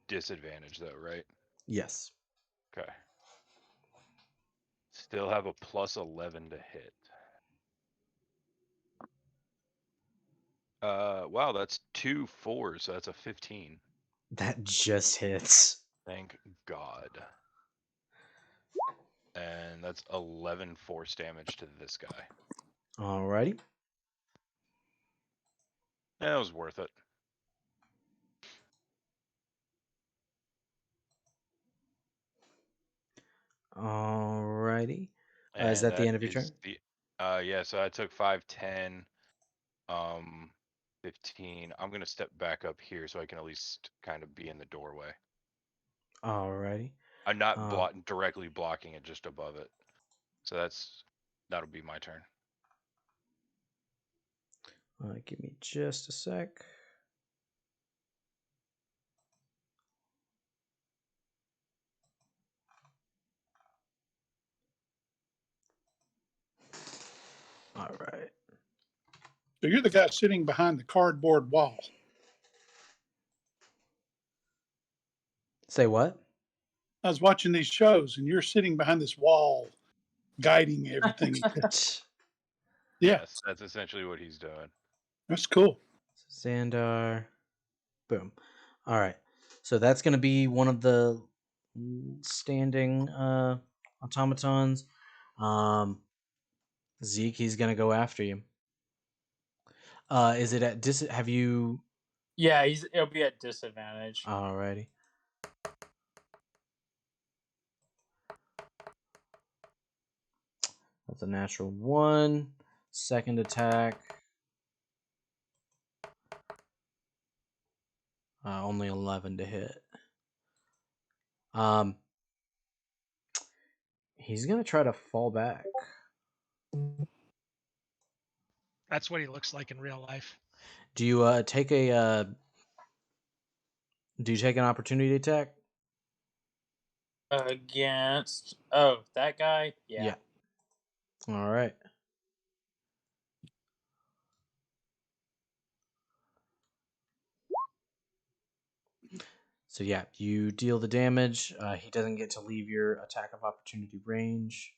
disadvantage though, right? Yes. Okay. Still have a plus 11 to hit. Wow, that's 2 4s, so that's a 15. That just hits. Thank God. And that's 11 force damage to this guy. Alrighty. That was worth it. Alrighty. Is And that the end of your turn? Yeah, so I took 5, 10, 15. I'm gonna step back up here so I can at least kind of be in the doorway. Alrighty. I'm not directly blocking it, just above it. So that'll be my turn. Give me just a sec. All right. So you're the guy sitting behind the cardboard wall. Say what? I was watching these shows, and you're sitting behind this wall, guiding everything. Yeah, Yes, that's essentially what he's doing. that's cool. Xandar. Boom. All right. So that's going to be one of the standing automatons. Zeke, he's going to go after you. Is it at have you? Yeah, it'll be at disadvantage. Alrighty. That's a natural 1. Second attack. Only 11 to hit. He's gonna try to fall back. That's what he looks like in real life. Do you take a? Do you take an opportunity attack? Against that guy? Yeah. All right. So yeah, you deal the damage. He doesn't get to leave your attack of opportunity range.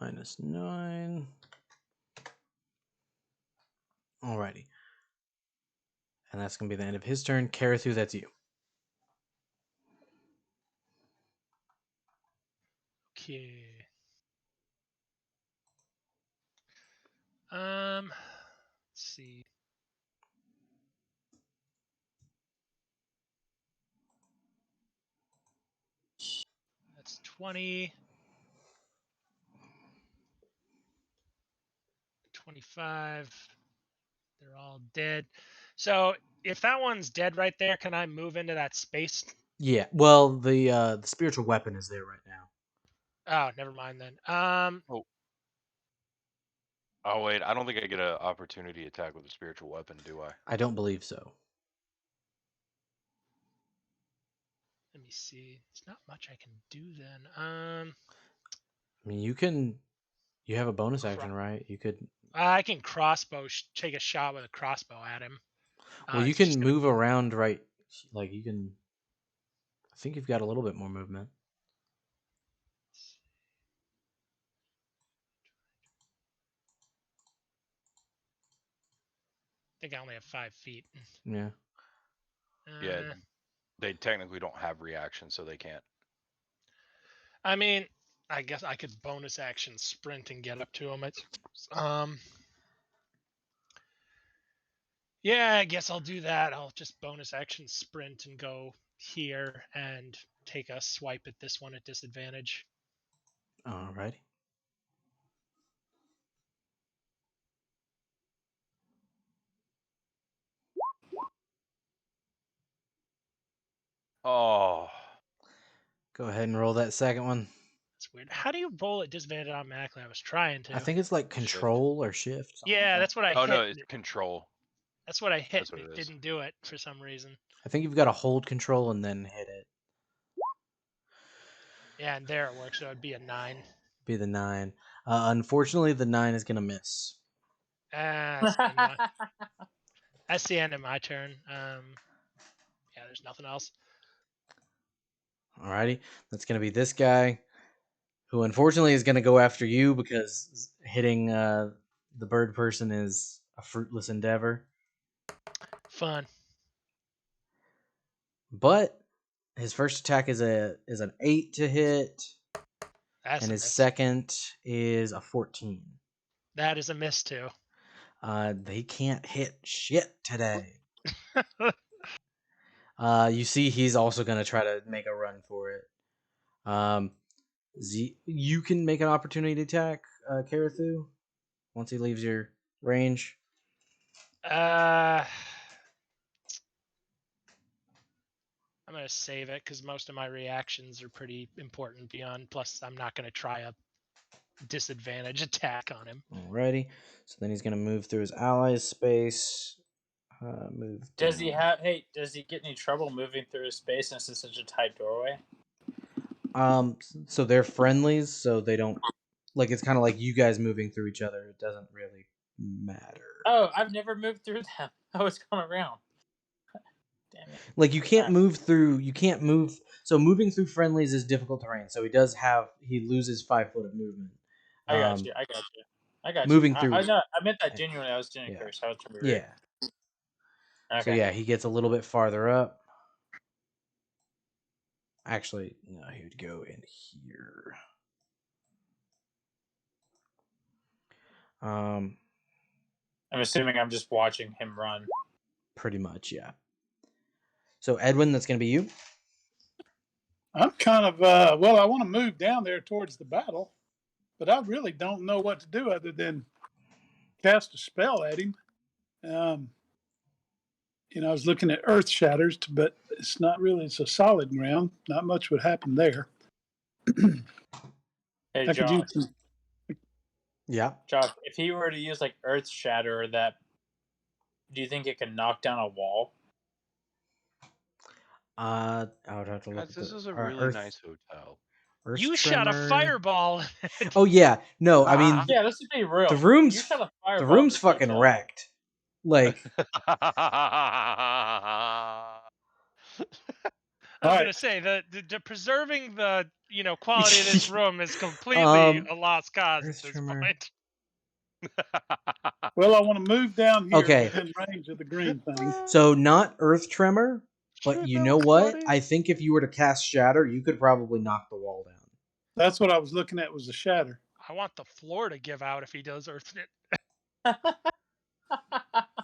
-9. Alrighty. And that's going to be the end of his turn. Karathu, that's you. Okay. Let's see. That's 20. 25. They're all dead. So if that one's dead right there, can I move into that space? Yeah. Well, the spiritual weapon is there right now. Oh, never mind then. Oh wait, I don't think I get an opportunity attack with a spiritual weapon, do I? I don't believe so. Let me see. It's not much I can do then. I mean, you have a bonus action, right? You could. I can take a shot with a crossbow at him. Well, you It's can just gonna move around, right? Like you can. I think you've got a little bit more movement. I think I only have 5 feet. Yeah. Yeah, they technically don't have reaction, so they can't. I mean, I guess I could bonus action sprint and get up to him. Yeah, I guess I'll do that. I'll just bonus action sprint and go here and take a swipe at this one at disadvantage. Alrighty. Oh. Go ahead and roll that second one. That's weird. How do you roll at disadvantage automatically? I was trying to. I think it's like control or shift. Yeah, like that's what I Oh hit. no, it's control. That's what I hit. That's what It it is. didn't do it for some reason. I think you've got to hold control and then hit it. Yeah, and there it works. So it'd be a 9. Be the 9. Unfortunately, the 9 is gonna miss. That's the end of my turn. Yeah, there's nothing else. Alrighty, that's gonna be this guy. who unfortunately is going to go after you because hitting the bird person is a fruitless endeavor. Fun. But his first attack is an 8 to hit, That's and a his miss. second is a 14. That is a miss too. They can't hit shit today. You see, he's also going to try to make a run for it. You can make an opportunity attack, Karathu, once he leaves your range. I'm gonna save it because most of my reactions are pretty important beyond. Plus, I'm not gonna try a disadvantage attack on him. Alrighty. So then he's going to move through his allies' space. Move Does he down. have? Hey, does he get any trouble moving through his space since it's such a tight doorway? So they're friendlies, so they don't like. It's kind of like you guys moving through each other. It doesn't really matter. Oh, I've never moved through them. I was going around. Damn it. Like you can't move through. You can't move. So moving through friendlies is difficult terrain. So he does have. He loses 5 foot of movement. I got you. I got you. I got Moving you. through. I know. I meant that genuinely. I was doing Yeah. curse. I was trying to be rude. Yeah. Okay. So yeah, he gets a little bit farther up. Actually, no, he would go in here. I'm assuming I'm just watching him run. Pretty much, yeah. So Edwin, that's going to be you. I'm kind of well. I want to move down there towards the battle, but I really don't know what to do other than cast a spell at him. I was looking at Earth Shatters, but it's not really. It's a solid ground. Not much would happen there. Hey, I could Josh. use some. Yeah. Josh, if he were to use like Earth Shatter or that, do you think it can knock down a wall? I would have to look Guys, at this the is a really nice hotel. Earth You shot a Tremor. fireball. Oh yeah, no, I mean Yeah, let's just be real. the room's You shot a the fireball room's at this fucking hotel. wrecked. Like I was All gonna right. say the preserving the quality of this room is completely a lost cause at Earth this Tremor. point. Well, I want to move down here Okay. within range of the green thing. So not Earth Tremor, but Shit, you that know was what? funny. I think if you were to cast Shatter, you could probably knock the wall down. That's what I was looking at. Was a shatter. I want the floor to give out if he does earth it.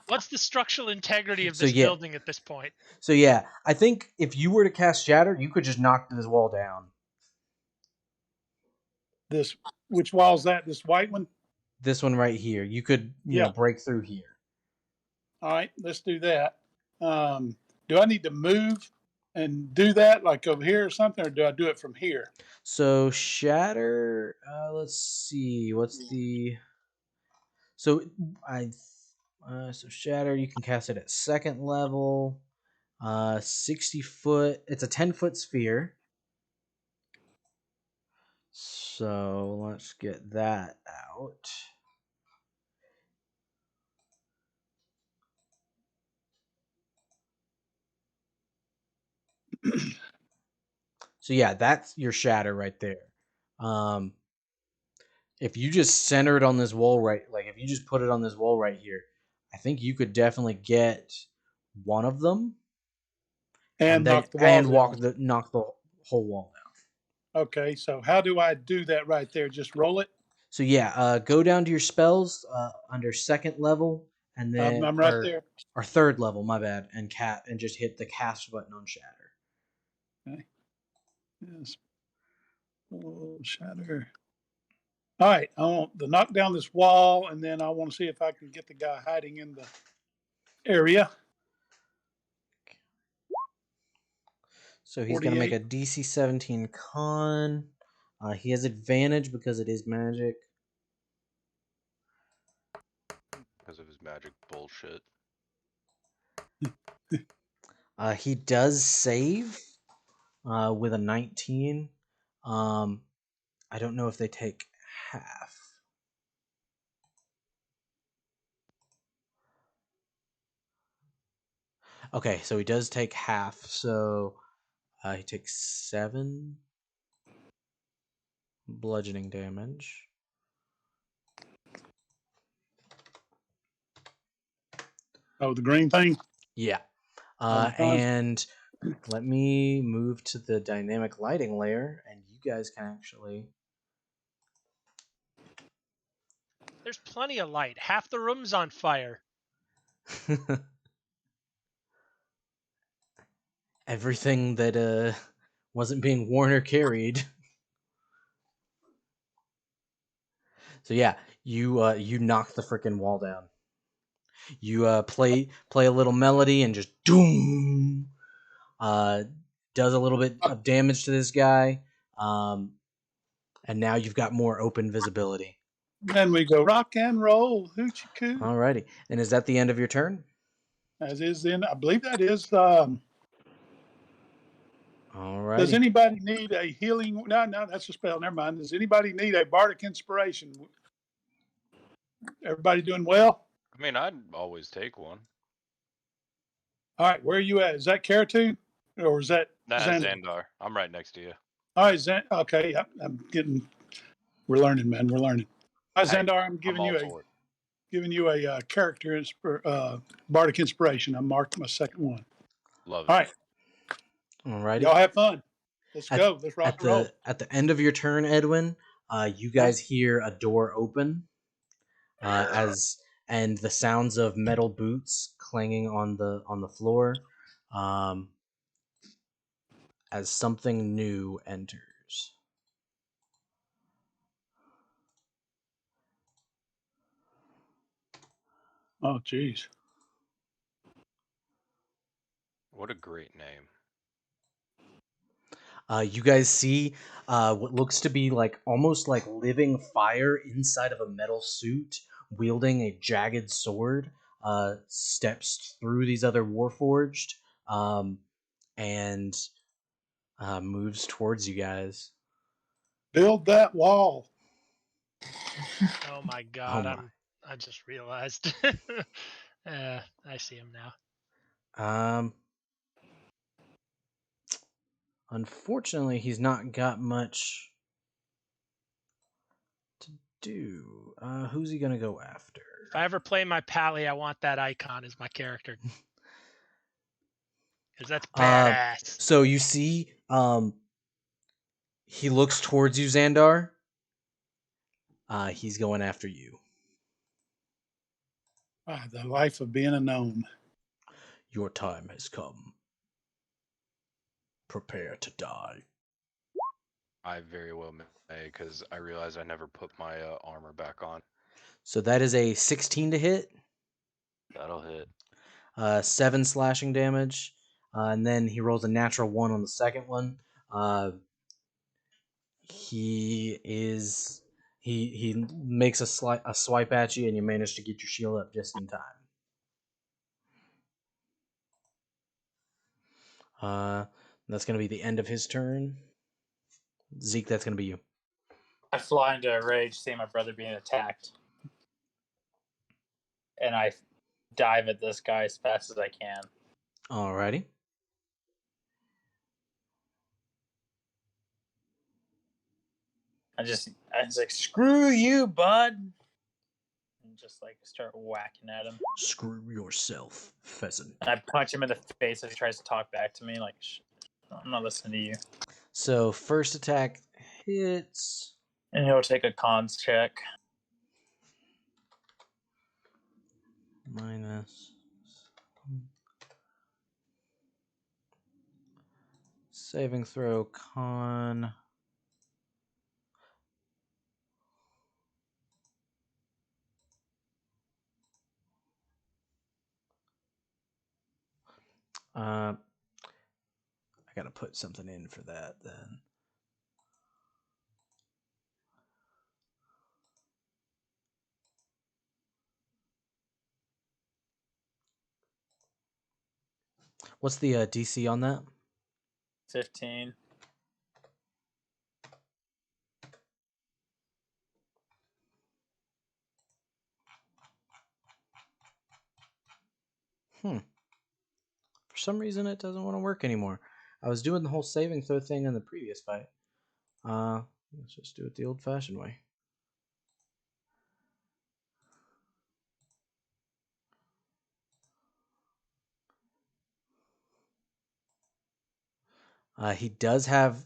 What's the structural integrity of So this yeah. building at this point? So yeah, I think if you were to cast Shatter, you could just knock this wall down. This, which wall's that? This white one? This one right here. You could, Yeah. break through here. All right, let's do that. Do I need to move and do that like over here or something, or do I do it from here? So Shatter, let's see. What's the So so Shatter, you can cast it at second level. 60 foot. It's a 10-foot sphere. So let's get that out. So yeah, that's your Shatter right there. If you just center it on this wall like if you just put it on this wall right here, I think you could definitely get one of them And then knock the wall knock the whole wall down. Okay, so how do I do that right there? Just roll it? So yeah, go down to your spells under second level, and then I'm right there. or third level, my bad, and just hit the cast button on Shatter. Okay. Yes. Oh, shatter. All right, I want to knock down this wall, and then I want to see if I can get the guy hiding in the area. So he's gonna make 48. a DC 17 con. He has advantage because it is magic. Because of his magic bullshit. He does save with a 19. I don't know if they take half. Okay, so he does take half. So he takes 7. bludgeoning damage. Oh, the green thing. Yeah. Oh, my God. And let me move to the dynamic lighting layer, and you guys can actually. There's plenty of light. Half the room's on fire. Everything that wasn't being worn or carried. So yeah, you knock the freaking wall down. You play a little melody and just doom. Does a little bit of damage to this guy. And now you've got more open visibility. Then we go rock and roll, hoochie coo. Alrighty. And is that the end of your turn? As is then, I believe that is. Does Alrighty. anybody need a healing? No, that's a spell. Never mind. Does anybody need a bardic inspiration? Everybody doing well? I mean, I'd always take one. All right, where are you at? Is that Caratu, or is that That's Xandar? Xandar. I'm right next to you. All right, okay, I'm getting. We're learning, man. We're learning. All right, Hey, Xandar, I'm I'm giving all you for it. a character bardic inspiration. I marked my second one. Love All it. right, Alrighty. y'all have fun. Let's At, go. Let's rock and roll. at the end of your turn, Edwin, you guys hear a door open, as and the sounds of metal boots clanging on the floor, as something new enters. Oh, geez. What a great name. You guys see what looks to be like almost like living fire inside of a metal suit, wielding a jagged sword. Steps through these other warforged, and moves towards you guys. Build that wall. Oh my Oh god, my! I just realized. I see him now. Unfortunately, he's not got much to do. Who's he gonna go after? If I ever play my Pally, I want that icon as my character. Because that's badass. So you see, he looks towards you, Xandar. He's going after you. The life of being a gnome. Your time has come. Prepare to die. I very well may, because I realize I never put my armor back on. So that is a 16 to hit. That'll hit. 7 slashing damage. And then he rolls a natural 1 on the second one. He makes a swipe at you, and you manage to get your shield up just in time. That's going to be the end of his turn. Zeke, that's going to be you. I fly into a rage, seeing my brother being attacked, and I dive at this guy as fast as I can. Alrighty. I was like, screw you, bud. And just like start whacking at him. Screw yourself, pheasant. And I punch him in the face as he tries to talk back to me. Like, I'm not listening to you. So first attack hits. And he'll take a cons check. Minus. Saving throw con. I gotta put something in for that then. What's the DC on that? 15. For some reason, it doesn't want to work anymore. I was doing the whole saving throw thing in the previous fight. Let's just do it the old-fashioned way. He does have.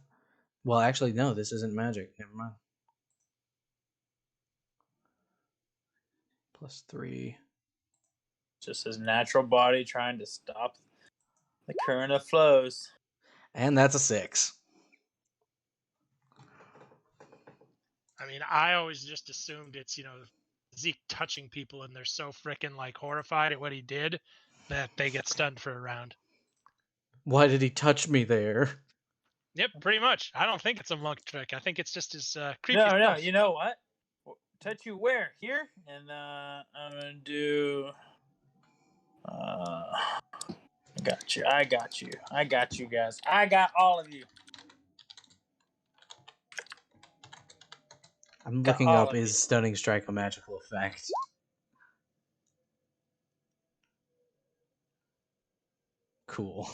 Well, actually, no. This isn't magic. Never mind. +3. Just his natural body trying to stop the current of flows. And that's a 6. I mean, I always just assumed it's, Zeke touching people and they're so freaking like horrified at what he did that they get stunned for a round. Why did he touch me there? Yep, pretty much. I don't think it's a monk trick. I think it's just his creepy No, stuff. you know what? Touch you where? Here? And I'm gonna do. I got you. I got you. I got you guys. I got all of you. I'm Got looking all up of you. is Stunning Strike a magical effect? Cool.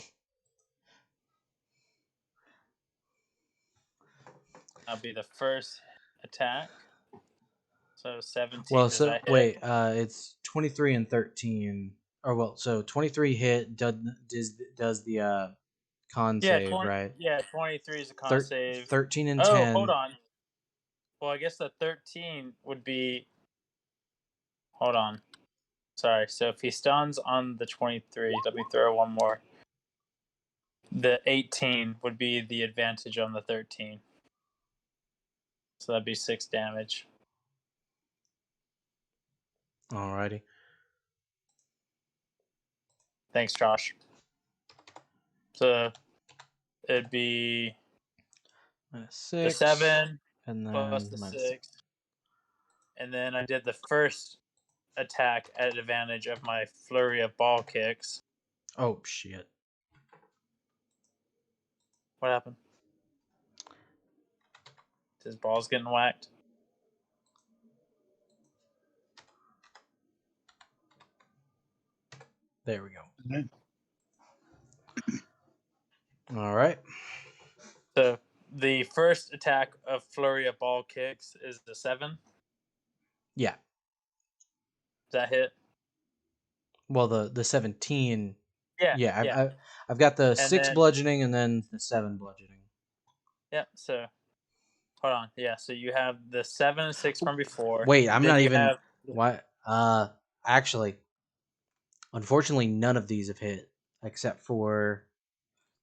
I'll be the first attack. So 17 Well, does so that hit? wait, it's 23 and 13. Or well, so 23 hit does the con Yeah, save, 20, right? yeah, 23 is a con save. 13 and Oh, 10. hold on. Well, I guess the 13 would be. Hold on. Sorry. So if he stuns on the 23, let me throw one more. The 18 would be the advantage on the 13. So that'd be 6 damage. Alrighty. Thanks, Josh. So it'd be -6. the 7 and then plus the -6. 6. And then I did the first attack at advantage of my flurry of ball kicks. Oh shit. What happened? His ball's getting whacked. There we go. Mhm. All right. So the first attack of flurry of ball kicks is the 7. Yeah. Does that hit? Well, the 17. Yeah. Yeah. I've got the And 6 then- bludgeoning and then the 7 bludgeoning. Yeah. So hold on. Yeah. So you have the 7 and 6 from before. Wait, I'm Then not you even. have- What? Actually, unfortunately, none of these have hit except for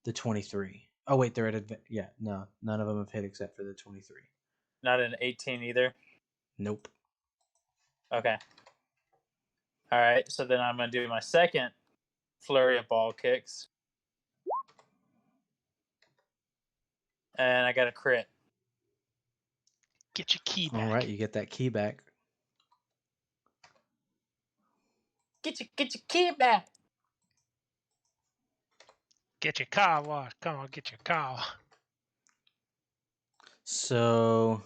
the 23. Oh wait, they're at yeah. No, none of them have hit except for the 23. Not an 18 either. Nope. Okay. All right. So then I'm gonna do my second flurry of ball kicks, and I got a crit. Get your key back. All right, you get that key back. Get your key back. Get your car washed. Come on, get your car. So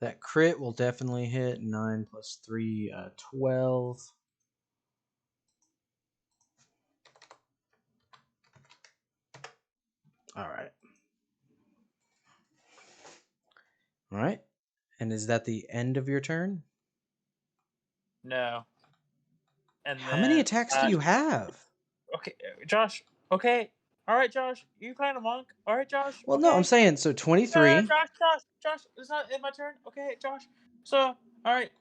that crit will definitely hit. 9 plus 3, 12. All right. All right. And is that the end of your turn? No. And How many then, attacks do you have? Okay, Josh. Okay. All right, Josh. You playing a monk? All right, Josh. Well, okay. no, I'm saying so 23. Josh. It's not my turn. Okay, Josh. So, all right.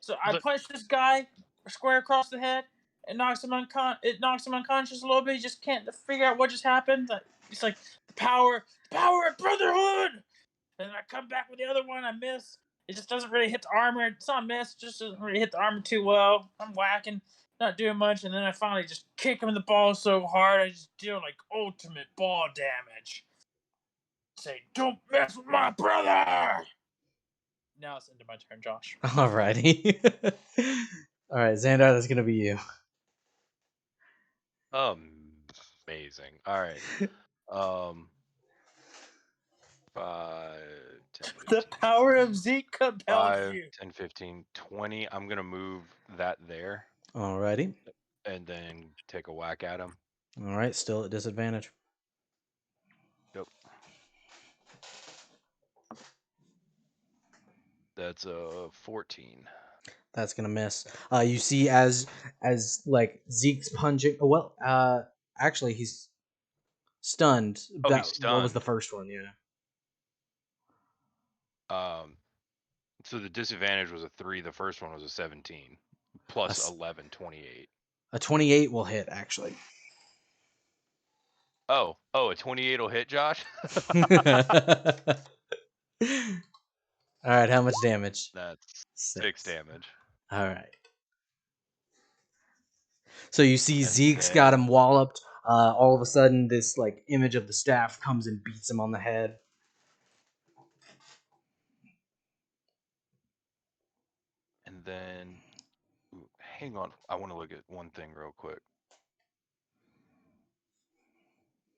So I punched this guy square across the head. It knocks him unconscious a little bit. He just can't figure out what just happened. It's like the power of brotherhood. And I come back with the other one. I miss. It just doesn't really hit the armor. It's not a miss. It just doesn't really hit the armor too well. I'm whacking, not doing much, and then I finally just kick him in the ball so hard I just deal like ultimate ball damage. Say, don't mess with my brother. Now it's into my turn, Josh. Alrighty. All right, Xandar, that's gonna be you. Amazing. All right. 5, 10, 15, The power of Zeke compels 5, you. 10, 15, 20. I'm gonna move that there Alrighty. and then take a whack at him. All right, still at disadvantage. Yep. That's a 14. That's gonna miss. You see as like Zeke's punching. Well, actually, he's stunned. Oh, he's What was the stunned. first one? Yeah. So the disadvantage was a 3. The first one was a 17. Plus s- 11, 28. A 28 will hit actually. Oh, a 28 will hit, Josh? All right, how much damage? That's 6 6. damage. All right. So you see And Zeke's got then him walloped. All of a sudden, this like image of the staff comes and beats him on the head. ooh, hang on. I want to look at one thing real quick.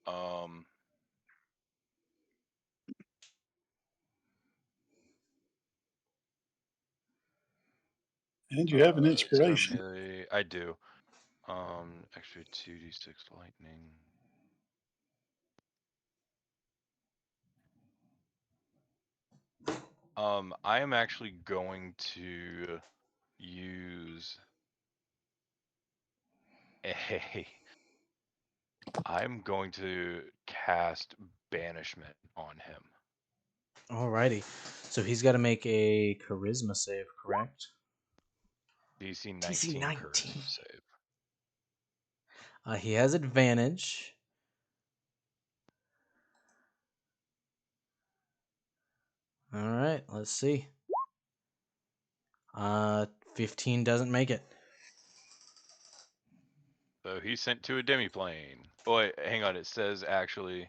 Um And you have an so inspiration. melee, I do. Extra 2d6 lightning. I am actually going to use a I'm going to cast banishment on him. Alrighty. So he's got to make a charisma save, correct? DC DC 19 19. charisma save. He has advantage. All right, let's see. 15 doesn't make it. So he's sent to a demiplane. Oh, wait, hang on. It says actually,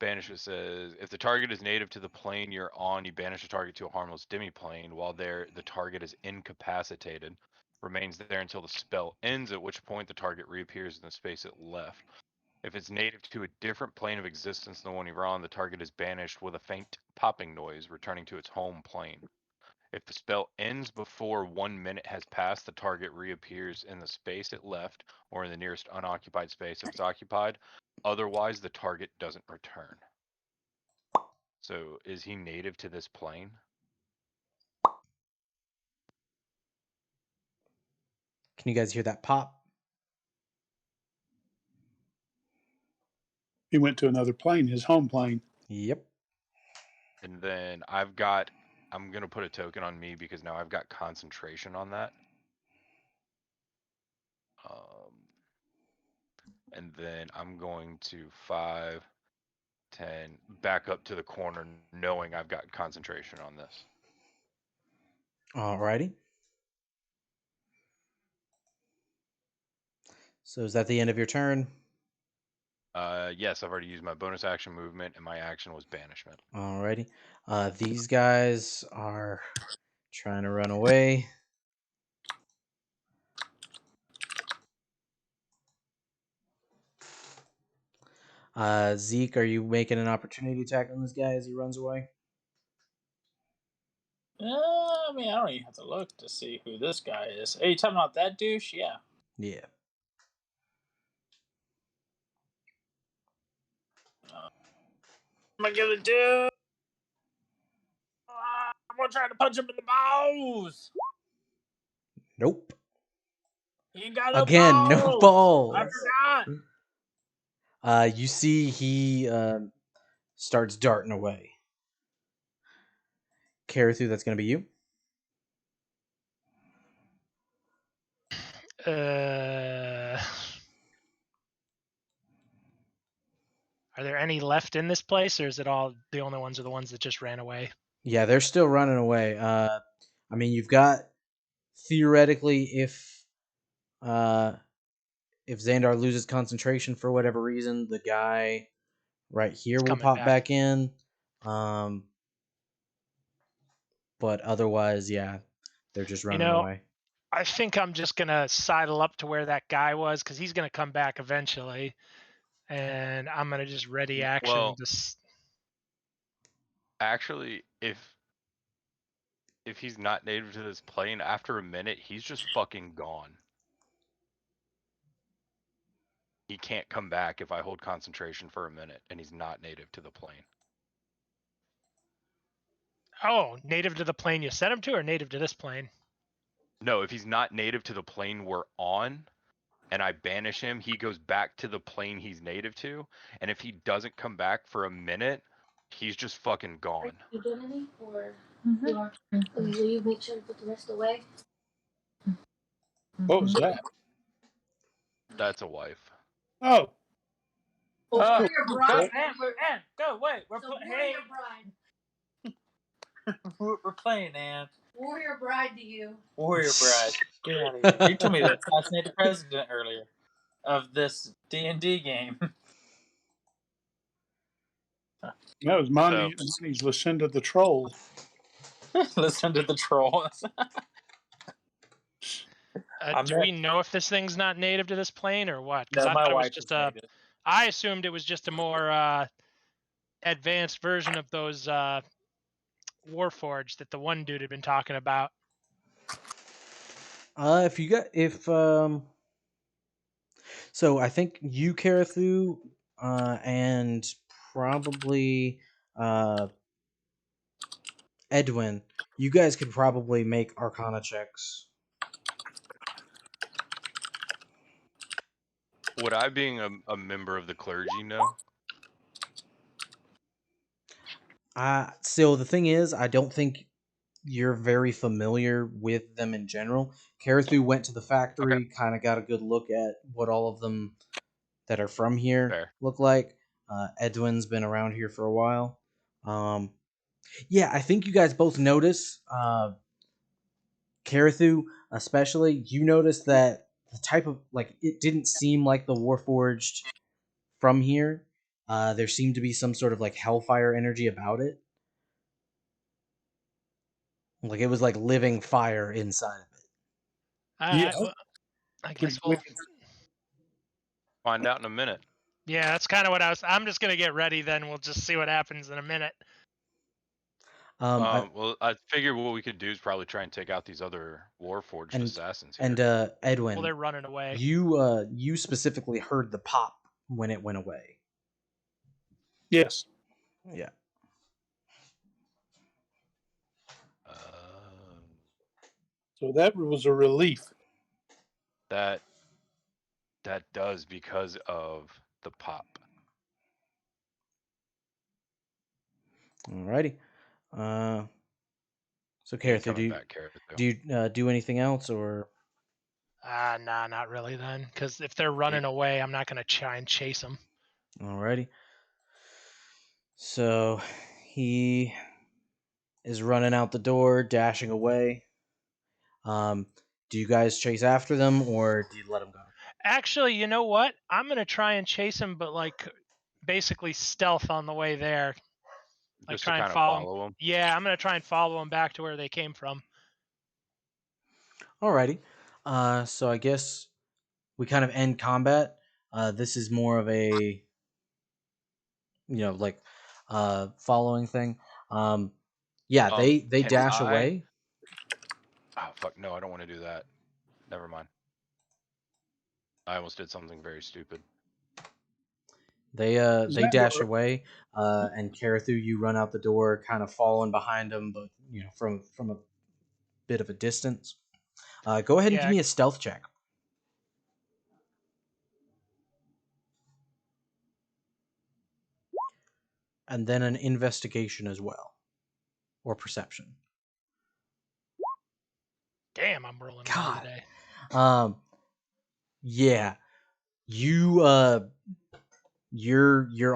banishment says if the target is native to the plane you're on, you banish the target to a harmless demiplane while the target is incapacitated. Remains there until the spell ends, at which point the target reappears in the space it left. If it's native to a different plane of existence than the one you're on, the target is banished with a faint popping noise, returning to its home plane. If the spell ends before 1 minute has passed, the target reappears in the space it left or in the nearest unoccupied space if it's occupied. Otherwise, the target doesn't return. So, is he native to this plane? Can you guys hear that pop? He went to another plane, his home plane. Yep. And then I'm going to put a token on me because now I've got concentration on that. And then I'm going to 5, 10, back up to the corner knowing I've got concentration on this. Alrighty. So is that the end of your turn? Yes, I've already used my bonus action movement, and my action was banishment. Alrighty. These guys are trying to run away. Zeke, are you making an opportunity attack on this guy as he runs away? I mean, I don't even have to look to see who this guy is. Are you talking about that douche? Yeah. Yeah. I'm gonna gonna do. I'm gonna try to punch him in the balls. Nope. He ain't got no Again, no balls. I balls. forgot. You see he starts darting away. Karathu, that's going to be you. Uh, are there any left in this place, or is it all the only ones are the ones that just ran away? Yeah, they're still running away. I mean, you've got theoretically if Xandar loses concentration for whatever reason, the guy right here It's will coming pop back. back in. But otherwise, yeah, they're just running away. I think I'm just gonna sidle up to where that guy was because he's gonna come back eventually, and I'm gonna just ready action. Well, actually, if he's not native to this plane, after a minute, he's just fucking gone. He can't come back if I hold concentration for a minute, and he's not native to the plane. Oh, native to the plane you sent him to, or native to this plane? No, if he's not native to the plane we're on, and I banish him, he goes back to the plane he's native to. And if he doesn't come back for a minute, he's just fucking gone. You done any? Or Mhm. you are? Will you make sure to put the rest away? What was that? That's a wife. Oh, Oh, That's Warrior cool. Bride. Ann, go, wait. So Warrior Bride. We're playing, Ann. Warrior Bride to you. Warrior Bride. Get out of here. You told me to assassinate the president earlier of this D&D game. that was Monty's Lucinda the Troll. Listen to the trolls. Do we know if this thing's not native to this plane or what? Because No, I my thought it was wife just is a. native. I assumed it was just a more advanced version of those Warforged that the one dude had been talking about. So I think you, Karathu, and probably Edwin, you guys could probably make Arcana checks. Would I, being a member of the clergy, know? So the thing is, I don't think you're very familiar with them in general. Karathu went to the factory, kind of got a good look at what all of them that are from here Fair. look like. Edwin's been around here for a while. Yeah, I think you guys both notice, Karathu especially, you notice that the type of, like, it didn't seem like the Warforged from here. There seemed to be some sort of, like, hellfire energy about it. Like, it was like living fire inside of it. Yeah, I pretty guess we'll. wicked. Find out in a minute. Yeah, that's kind of what I was. I'm just gonna get ready. Then we'll just see what happens in a minute. Well, I figured what we could do is probably try and take out these other Warforged assassins here. And Edwin, Well, they're running away. you specifically heard the pop when it went away. Yes. Yeah. So that was a relief. That does, because of the pop. Alrighty. So He ain't Karathu, coming back, Karathu. do you do anything else, or? Nah, not really then. Because if they're running away, I'm not gonna try and chase them. Alrighty. So he is running out the door, dashing away. Do you guys chase after them, or do you let them go? Actually, you know what? I'm gonna try and chase him, but like basically stealth on the way there. Like Just to try and kind of follow follow them. Yeah, I'm gonna try and follow them back to where they came from. Alrighty. So I guess we kind of end combat. This is more of a, like, following thing. Yeah, they Can dash I? away. Oh fuck! No, I don't want to do that. Never mind. I almost did something very stupid. They Does they that dash work? away. And Karathu, you run out the door, kind of following behind them, but from a bit of a distance. Go ahead and give Yeah, me a stealth check. And then an investigation as well, or perception. damn, I'm rolling well God. today. Yeah, you're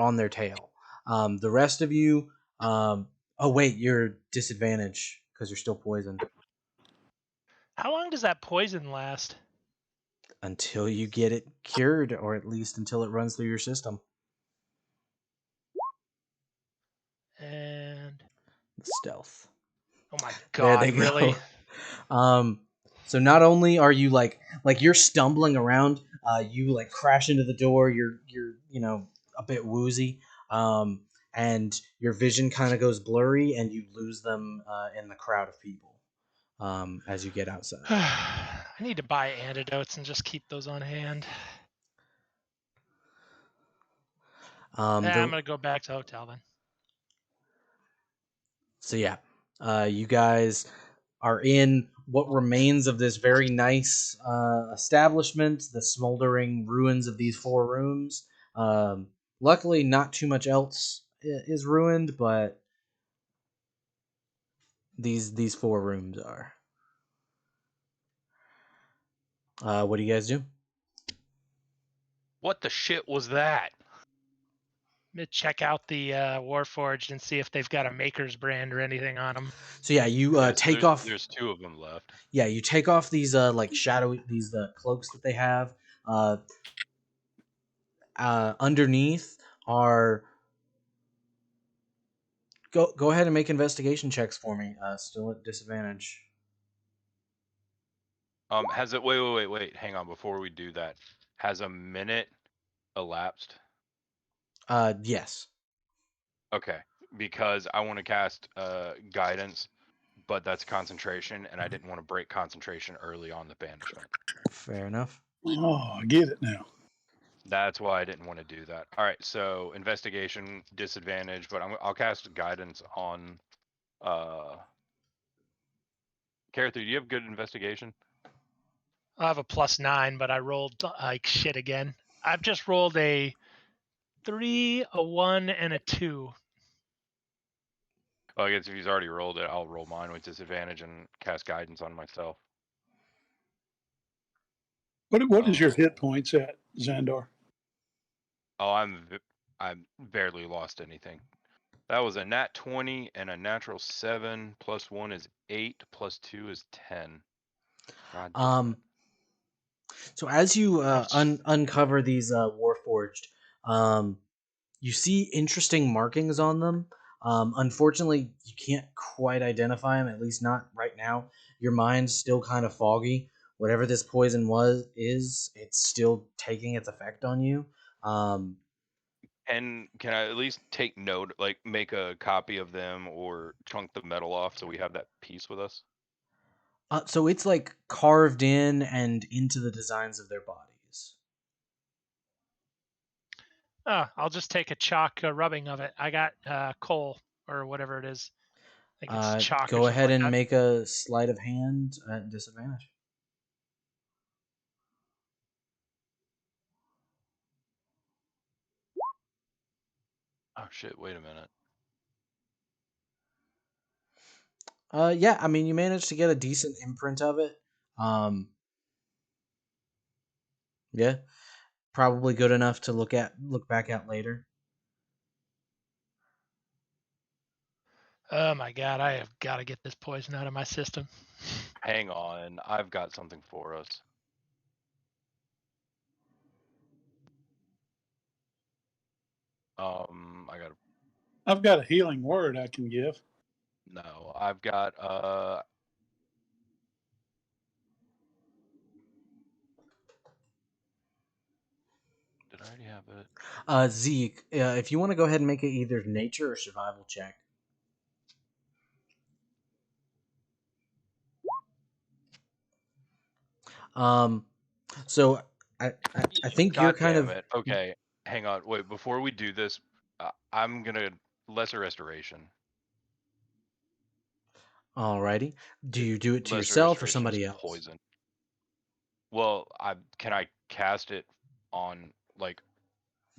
on their tail. The rest of you, oh wait, you're disadvantaged because you're still poisoned How long does that poison last? until you get it cured, or at least until it runs through your system. And Stealth. oh my There they god, go. really? So not only are you like you're stumbling around, you like crash into the door. You're a bit woozy, and your vision kind of goes blurry, and you lose them in the crowd of people as you get outside. I need to buy antidotes and just keep those on hand. Um, Yeah, the, I'm gonna go back to the hotel then. so yeah, You guys are in what remains of this very nice establishment, the smoldering ruins of these 4 rooms. Luckily, not too much else is ruined, but these 4 rooms are. What do you guys do? What the shit was that? I'm gonna check out the Warforged and see if they've got a Maker's brand or anything on them. So yeah, you Okay, so take off. there's 2 of them left. Yeah, you take off these like shadowy these cloaks that they have. Uh, Underneath are go ahead and make investigation checks for me. Still at disadvantage. Has it? Wait. Hang on. Before we do that, has a minute elapsed? Yes. Okay, because I want to cast guidance, but that's concentration, and I didn't want to break concentration early on the banishment. Fair enough. Oh, I get it now. That's why I didn't want to do that. All right, so investigation disadvantage, but I'll cast guidance on. Carather, do you have good investigation? I have a +9, but I rolled like shit again. I've just rolled a 3, a 1, and a 2. Well, I guess if he's already rolled it, I'll roll mine with disadvantage and cast guidance on myself. What is your hit points at, Xandar? Oh, I'm barely lost anything. That was a nat 20 and a natural 7. Plus 1 is 8. Plus 2 is 10. God damn it. So as you uncover these Warforged, you see interesting markings on them. Unfortunately, you can't quite identify them, at least not right now. Your mind's still kind of foggy. Whatever this poison it's still taking its effect on you. And can I at least take note, like make a copy of them or chunk the metal off so we have that piece with us? So it's like carved in and into the designs of their bodies. I'll just take a chalk rubbing of it. I got coal or whatever it is. I think it's chalk or Go something ahead like and that. make a sleight of hand at disadvantage. Oh shit, wait a minute. Yeah, I mean, you managed to get a decent imprint of it. Um, yeah, probably good enough to look back at later. Oh my god, I have got to get this poison out of my system. Hang on, I've got something for us. I got I've got a healing word I can give. no. I've got Did I already have it? Zeke, if you want to go ahead and make it either nature or survival check. Um, so I think you're God kind damn of it. Okay, hang on. Wait, before we do this, I'm gonna lesser restoration. alrighty. Do you do it to Lesser yourself or restoration is somebody else? poison. Well, can I cast it on like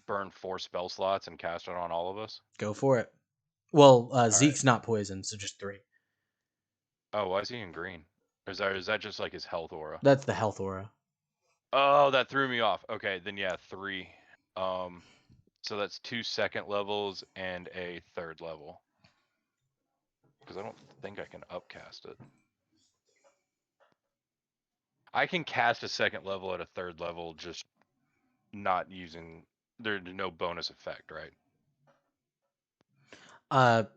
burn 4 spell slots and cast it on all of us? Go for it. Well, All right. Zeke's not poisoned, so just 3. Oh, why is he in green? Or is that just like his health aura? That's the health aura. Oh, that threw me off. Okay, then yeah, 3. So that's 2 second levels and a 3rd level. Because I don't think I can upcast it. I can cast a 2nd level at a 3rd level, just not using. There's no bonus effect, right?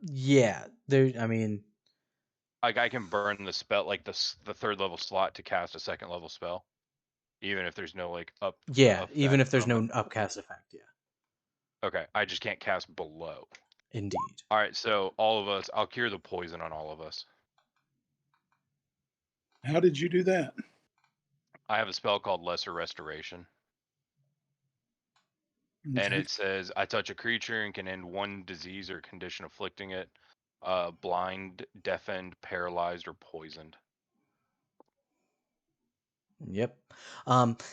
Yeah. There. I mean, Like I can burn the spell, like the 3rd level slot to cast a 2nd level spell, even if there's no like up yeah. Even effect if there's from no it. upcast effect, yeah. Okay, I just can't cast below. Indeed. All right, so all of us, I'll cure the poison on all of us. How did you do that? I have a spell called Lesser Restoration. And Okay. it says, I touch a creature and can end 1 disease or condition afflicting it. Blind, deafened, paralyzed, or poisoned. Yep.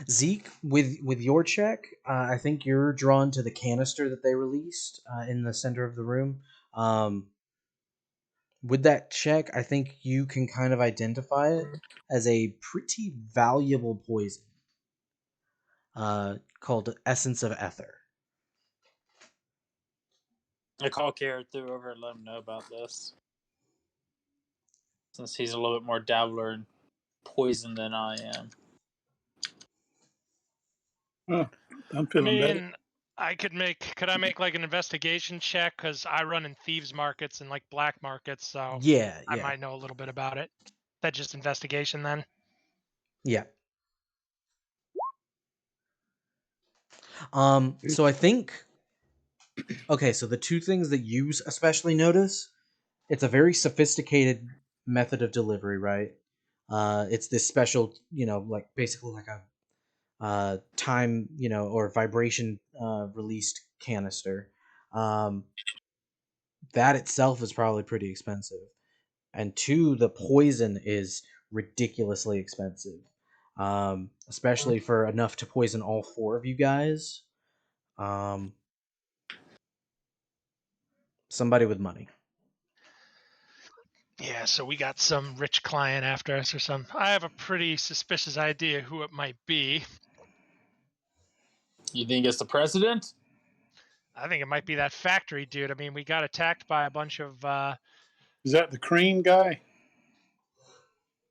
Zeke, with your check, I think you're drawn to the canister that they released in the center of the room. With that check, I think you can kind of identify it as a pretty valuable poison called Essence of Ether. I call Carrot through over and let him know about this, since he's a little bit more dabbler in poison than I am. Oh, I'm I feeling better. mean, could I make like an investigation check? Because I run in thieves markets and like black markets, so Yeah, I yeah, might know a little bit about it. That just investigation then? yeah. So I think okay, so the two things that you especially notice, it's a very sophisticated method of delivery, right? It's this special, like basically like a time, or vibration released canister. Um, that itself is probably pretty expensive. And two, the poison is ridiculously expensive, especially for enough to poison all four of you guys. Um, somebody with money. Yeah, so we got some rich client after us or something. I have a pretty suspicious idea who it might be. You think it's the president? I think it might be that factory dude. I mean, we got attacked by a bunch of Is that the cream guy?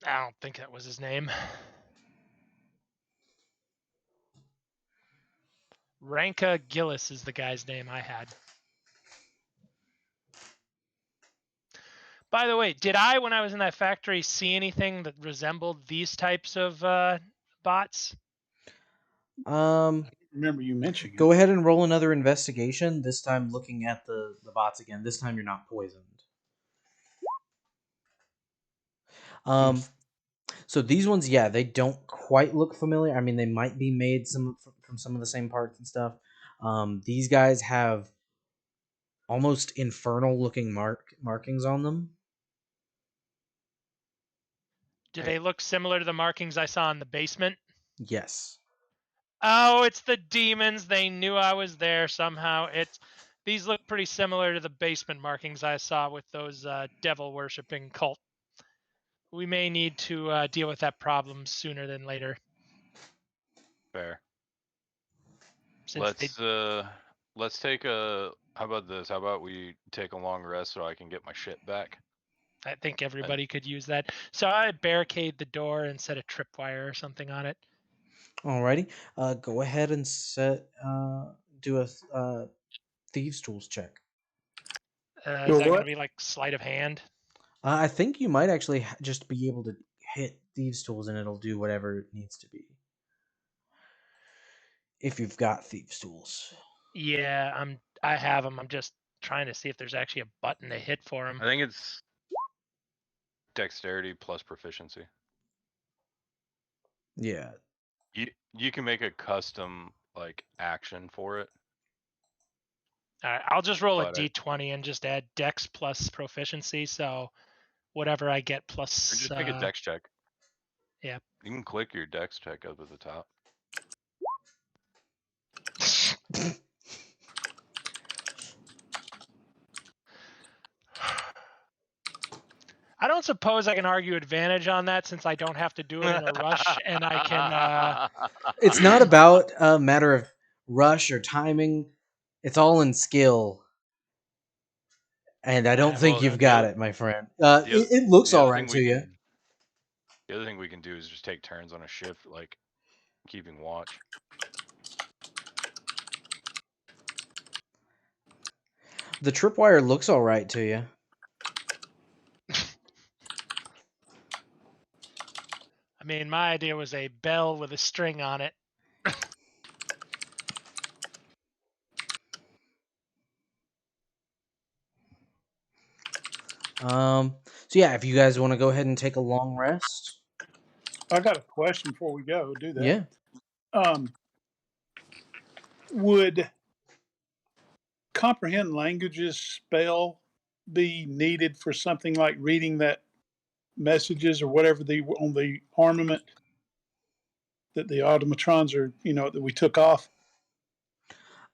I don't think that was his name. Ranka Gillis is the guy's name I had. By the way, did I, when I was in that factory, see anything that resembled these types of bots? Remember you mentioning Go it. ahead and roll another investigation. This time, looking at the bots again. This time, you're not poisoned. Um, so these ones, yeah, they don't quite look familiar. I mean, they might be made from some of the same parts and stuff. These guys have almost infernal looking markings on them. Do they look similar to the markings I saw in the basement? Yes. Oh, it's the demons. They knew I was there somehow. These look pretty similar to the basement markings I saw with those devil worshipping cult. We may need to deal with that problem sooner than later. Fair. Since they, Let's take a. How about this? How about we take a long rest so I can get my shit back? I think everybody could use that. So I barricade the door and set a tripwire or something on it. Alrighty. Go ahead and do a thieves tools check. Is Do that going to what? be like sleight of hand? I think you might actually just be able to hit thieves tools and it'll do whatever it needs to be. If you've got thieves tools. Yeah, I have them. I'm just trying to see if there's actually a button to hit for them. I think it's dexterity plus proficiency. Yeah. You can make a custom like action for it. All right, I'll just roll a But d20 and just add dex plus proficiency. So whatever I get or plus. just make a dex check. Yeah. You can click your dex check up at the top. I don't suppose I can argue advantage on that since I don't have to do it in a rush and I can. It's not about a matter of rush or timing. It's all in skill. And I don't think Well, you've got it, my friend. The It looks the all other right thing to we you. can the other thing we can do is just take turns on a shift, like keeping watch. The tripwire looks all right to you. I mean, my idea was a bell with a string on it. So yeah, if you guys want to go ahead and take a long rest. I got a question before we go. Do that. Yeah. Would comprehend languages spell be needed for something like reading that messages or whatever the on the armament that the automatrons are, that we took off?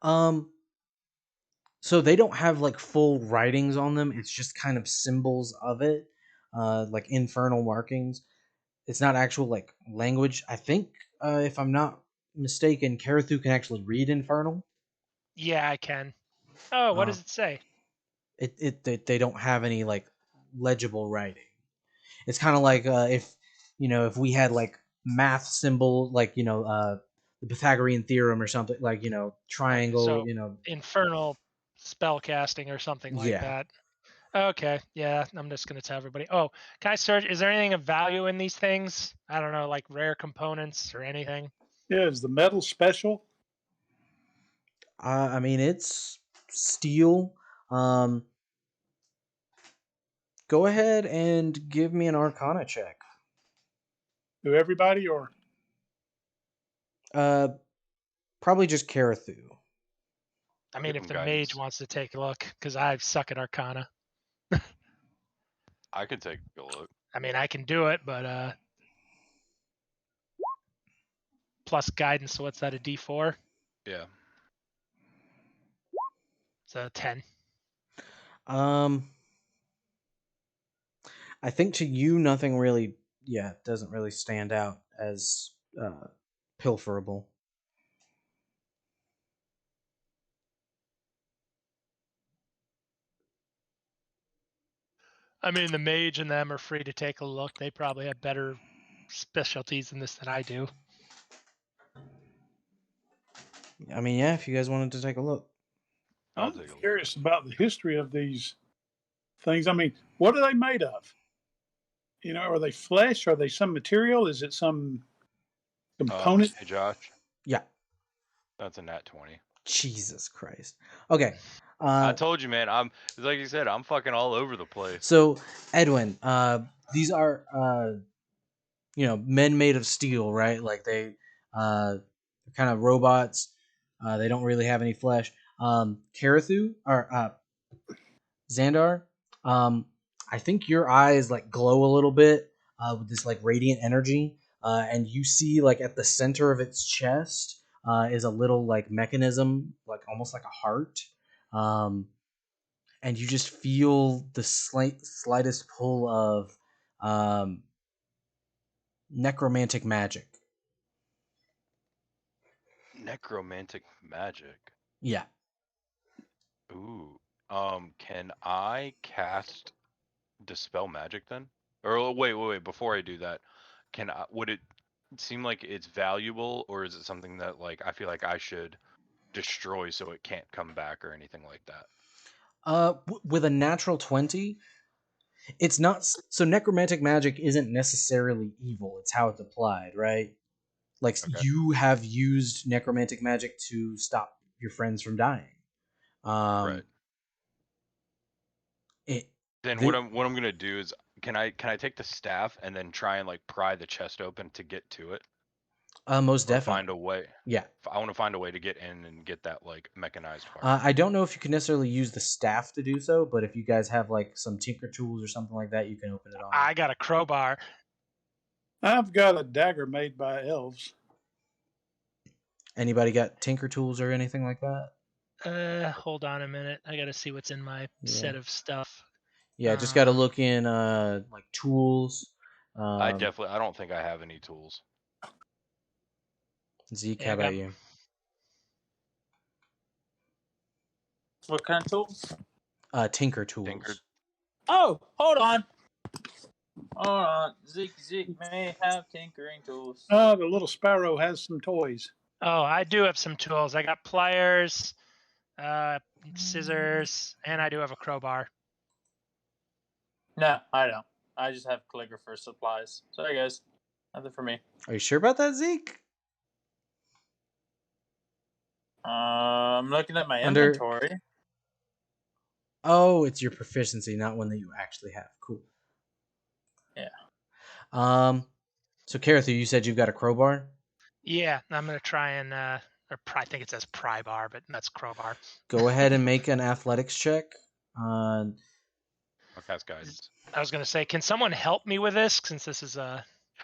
Um, so they don't have like full writings on them. It's just kind of symbols of it, like infernal markings. It's not actual like language. I think, if I'm not mistaken, Karathu can actually read infernal. Yeah, I can. Oh, what Uh, does it say? they don't have any like legible writing. It's kind of like, if we had like math symbol, like the Pythagorean theorem or something, like Okay, triangle, so infernal spell casting or something like yeah. that. Okay, yeah, I'm just gonna tell everybody. Oh, can I search? Is there anything of value in these things? I don't know, like rare components or anything. Yeah, is the metal special? I mean, it's steel. Um, Go ahead and give me an Arcana check. To everybody, or Uh, Probably just Karathu. I mean, Give if him the mage guidance. wants to take a look, because I suck at Arcana. I could take a look. I mean, I can do it, but plus guidance. So what's that? A D4? Yeah. So 10. Um, I think to you, nothing really, doesn't really stand out as pilferable. I mean, the mage and them are free to take a look. They probably have better specialties in this than I do. I mean, yeah, if you guys wanted to take a look. I'll I'm take a look. curious about the history of these things. I mean, what are they made of? Are they flesh? Are they some material? Is it some component? Hey Josh, Yeah. that's a nat 20. Jesus Christ. Okay. I Uh, told you, man. It's like you said, I'm fucking all over the place. so Edwin, these are men made of steel, right? Like they kind of robots. They don't really have any flesh. Karathu or Xandar, I think your eyes like glow a little bit with this like radiant energy, and you see like at the center of its chest is a little like mechanism, like almost like a heart, and you just feel the slightest pull of um, necromantic magic. Necromantic magic. Yeah. Ooh. Can I cast dispel magic then? Or wait. Before I do that, would it seem like it's valuable, or is it something that like I feel like I should destroy so it can't come back or anything like that? With a natural 20, it's not so necromantic magic isn't necessarily evil. It's how it's applied, right? Like Okay. you have used necromantic magic to stop your friends from dying. Right. Um, it Then the what I'm gonna do is can I take the staff and then try and like pry the chest open to get to it, Most or find definitely, a way? yeah. I want to find a way to get in and get that like mechanized part. I don't know if you can necessarily use the staff to do so, but if you guys have like some tinker tools or something like that, you can open it on I got a crowbar. I've got a dagger made by elves. Anybody got tinker tools or anything like that? Hold on a minute. I got to see what's in my Yeah. set of stuff. Yeah, just got to Um, look in like tools. I Um, don't think I have any tools. Zeke, yeah, how I got about you? What kind of tools? Tinker tools. Tinker. Oh, hold on. Hold on. Zeke may have tinkering tools. The little sparrow has some toys. Oh, I do have some tools. I got pliers, scissors, and I do have a crowbar. No, I don't. I just have calligrapher supplies. Sorry, guys. Nothing for me. Are you sure about that, Zeke? I'm looking at my Under- inventory. Oh, it's your proficiency, not one that you actually have. Cool. Yeah. So Karathu, you said you've got a crowbar. Yeah, I'm gonna try and I think it says pry bar, but that's crowbar. Go ahead and make an athletics check. I'll cast guidance. I was gonna say, can someone help me with this since this is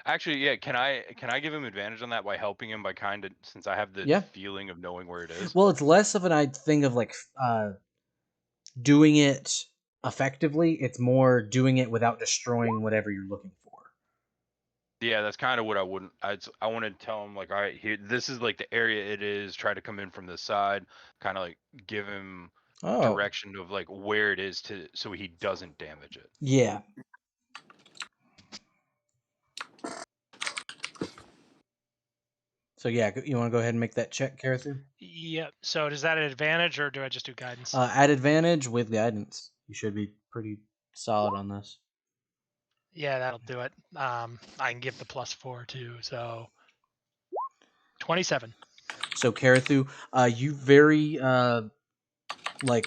Actually, yeah. Can I give him advantage on that by helping him by since I have the Yeah. feeling of knowing where it is? Well, it's less of an thing of like doing it effectively. It's more doing it without destroying whatever you're looking for. Yeah, that's kind of what I wouldn't. I want to tell him like, all right, here, this is like the area it is. Try to come in from the side, kind of like give him Oh, direction of like where it is so he doesn't damage it. yeah. So yeah, you want to go ahead and make that check, Karathu? Yep. So does that an advantage, or do I just do guidance? At advantage with guidance. You should be pretty solid on this. Yeah, that'll do it. I can give the +4 too, so 27. So Karathu, you very like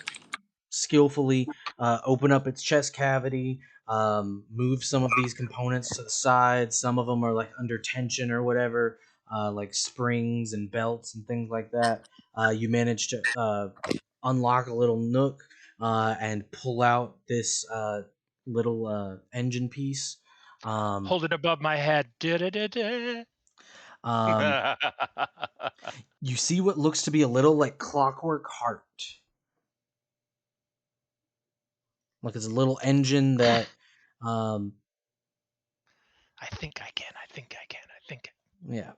skillfully open up its chest cavity, move some of these components to the side. Some of them are like under tension or whatever, like springs and belts and things like that. You manage to unlock a little nook and pull out this little engine piece. Hold it above my head. Da-da-da-da. Um, you see what looks to be a little like clockwork heart. Like it's a little engine that um, I think I can. I think I can. I think. yeah.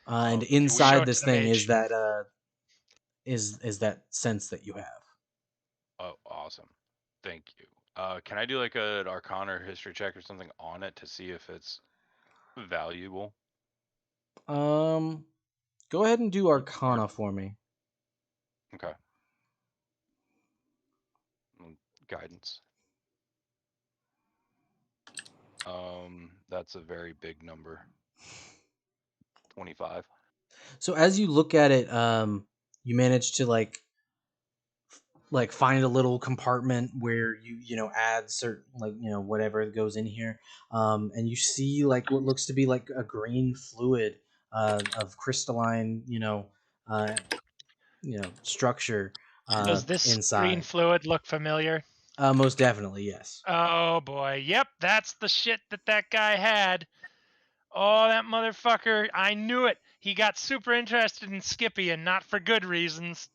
And Oh, can we Show inside it to this the thing mage. is that sense that you have. Oh, awesome. Thank you. Can I do like an Arcana or history check or something on it to see if it's valuable? Um, go ahead and do Arcana for me. Okay. Guidance. That's a very big number. 25. So as you look at it, you manage to like find a little compartment where you know add certain like whatever goes in here, and you see like what looks to be like a green fluid of crystalline uh, structure Does this green inside. fluid look familiar? Most definitely, yes. Oh boy. Yep, that's the shit that guy had. Oh, that motherfucker. I knew it. He got super interested in Skippy and not for good reasons.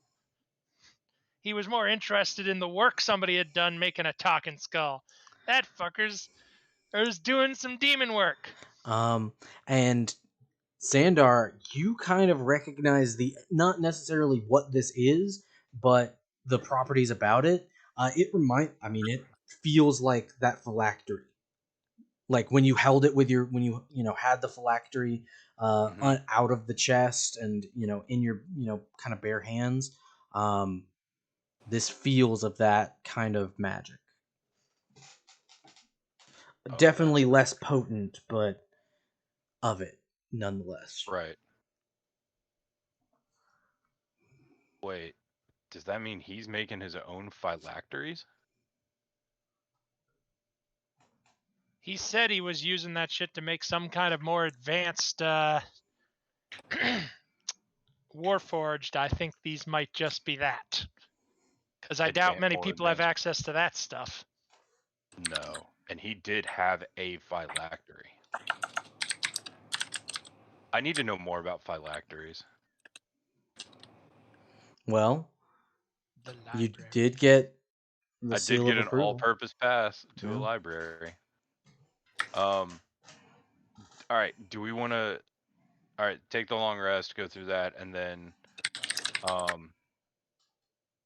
He was more interested in the work somebody had done making a talking skull. That fucker's was doing some demon work. And Sandar, you kind of recognize the not necessarily what this is, but the properties about it. It feels like that phylactery. Like when you held it with when you had the phylactery Mm-hmm. out of the chest and in your kind of bare hands. This feels of that kind of magic. Oh, that's Definitely less potent, but of it nonetheless. right. Wait, does that mean he's making his own phylacteries? He said he was using that shit to make some kind of more advanced Warforged. I think these might just be that. Because I doubt many More people have advanced? access to that stuff. No. And he did have a phylactery. I need to know more about phylacteries. Well, The you library. did get the I did seal get of an approval. all-purpose pass to a Yeah. library. All right. Do we want to? All right. Take the long rest, go through that, and then,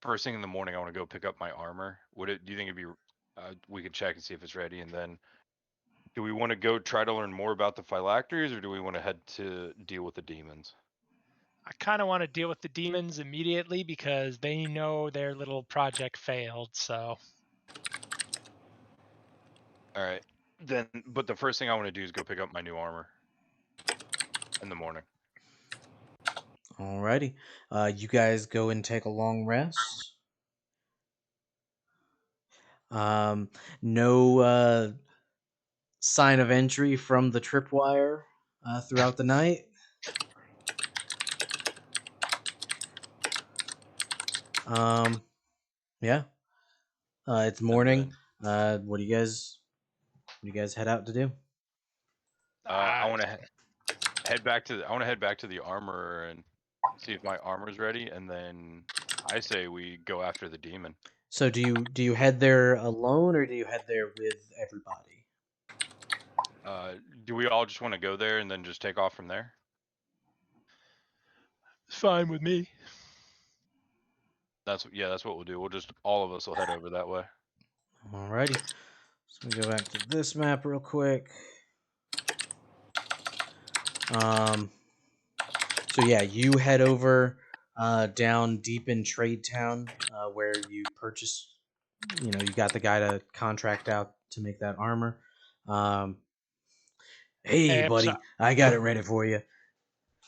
first thing in the morning, I want to go pick up my armor. Do you think it'd be? We could check and see if it's ready, and then, do we want to go try to learn more about the phylacteries, or do we want to head to deal with the demons? I kind of want to deal with the demons immediately because they know their little project failed. So. All right. Then, but the first thing I want to do is go pick up my new armor in the morning. Alrighty. You guys go and take a long rest. No sign of entry from the tripwire throughout the night. Yeah. It's morning. What do you guys head out to do? I want to head back to the armorer and see if my armor's ready, and then I say we go after the demon. So do you head there alone or do you head there with everybody? Do we all just want to go there and then just take off from there? It's fine with me. That's what we'll do. All of us will head over that way. Alrighty. So we go back to this map real quick. So yeah, you head over down deep in Trade Town where you purchase. You got the guy to contract out to make that armor. Hey, Hey, buddy, I got it ready for you.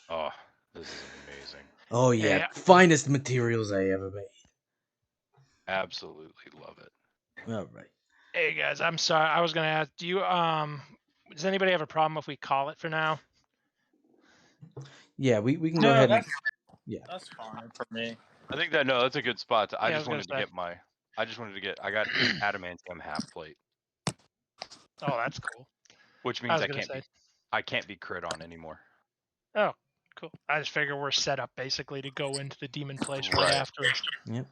Oh, this is amazing. Oh yeah, Hey, finest materials I ever made. Absolutely love it. All right. Hey guys, I'm sorry. I was gonna ask, does anybody have a problem if we call it for now? Yeah, we can go No, ahead and that's fine for me. I think that's a good spot. I Yeah, I just was wanted to gonna get I got an adamantium half plate, Oh, that's cool. which I means was gonna say. I can't be crit on anymore. Oh, cool. I just figure we're set up basically to go into the demon place right Right. afterwards. Yep.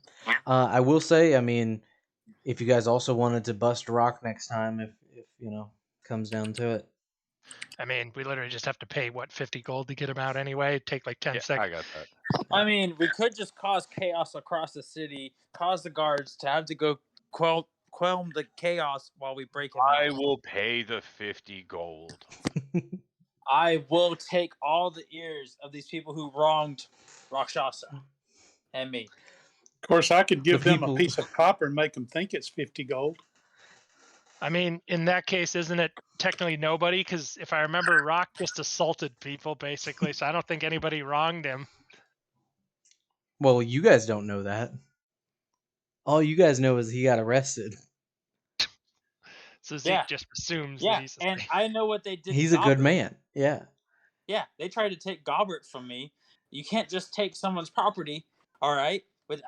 I will say, I mean, if you guys also wanted to bust rock next time, if comes down to it. I mean, we literally just have to pay 50 gold to get him out anyway. It'd take like 10 Yeah, seconds. I got that. I mean, we could just cause chaos across the city, cause the guards to have to go quell the chaos while we break him I out. will pay the 50 gold. I will take all the ears of these people who wronged Rakshasa and me. Of course, I could give them a people- piece of copper and make them think it's 50 gold. I mean, in that case, isn't it technically nobody? Because if I remember, Rock just assaulted people basically, so I don't think anybody wronged him. Well, you guys don't know that. All you guys know is he got arrested. So Zeke Yeah. just assumes that Yeah, he's the and same. I know what they did. He's to a good Gobert. man. Yeah. Yeah, they tried to take Gobert from me. You can't just take someone's property, all right, without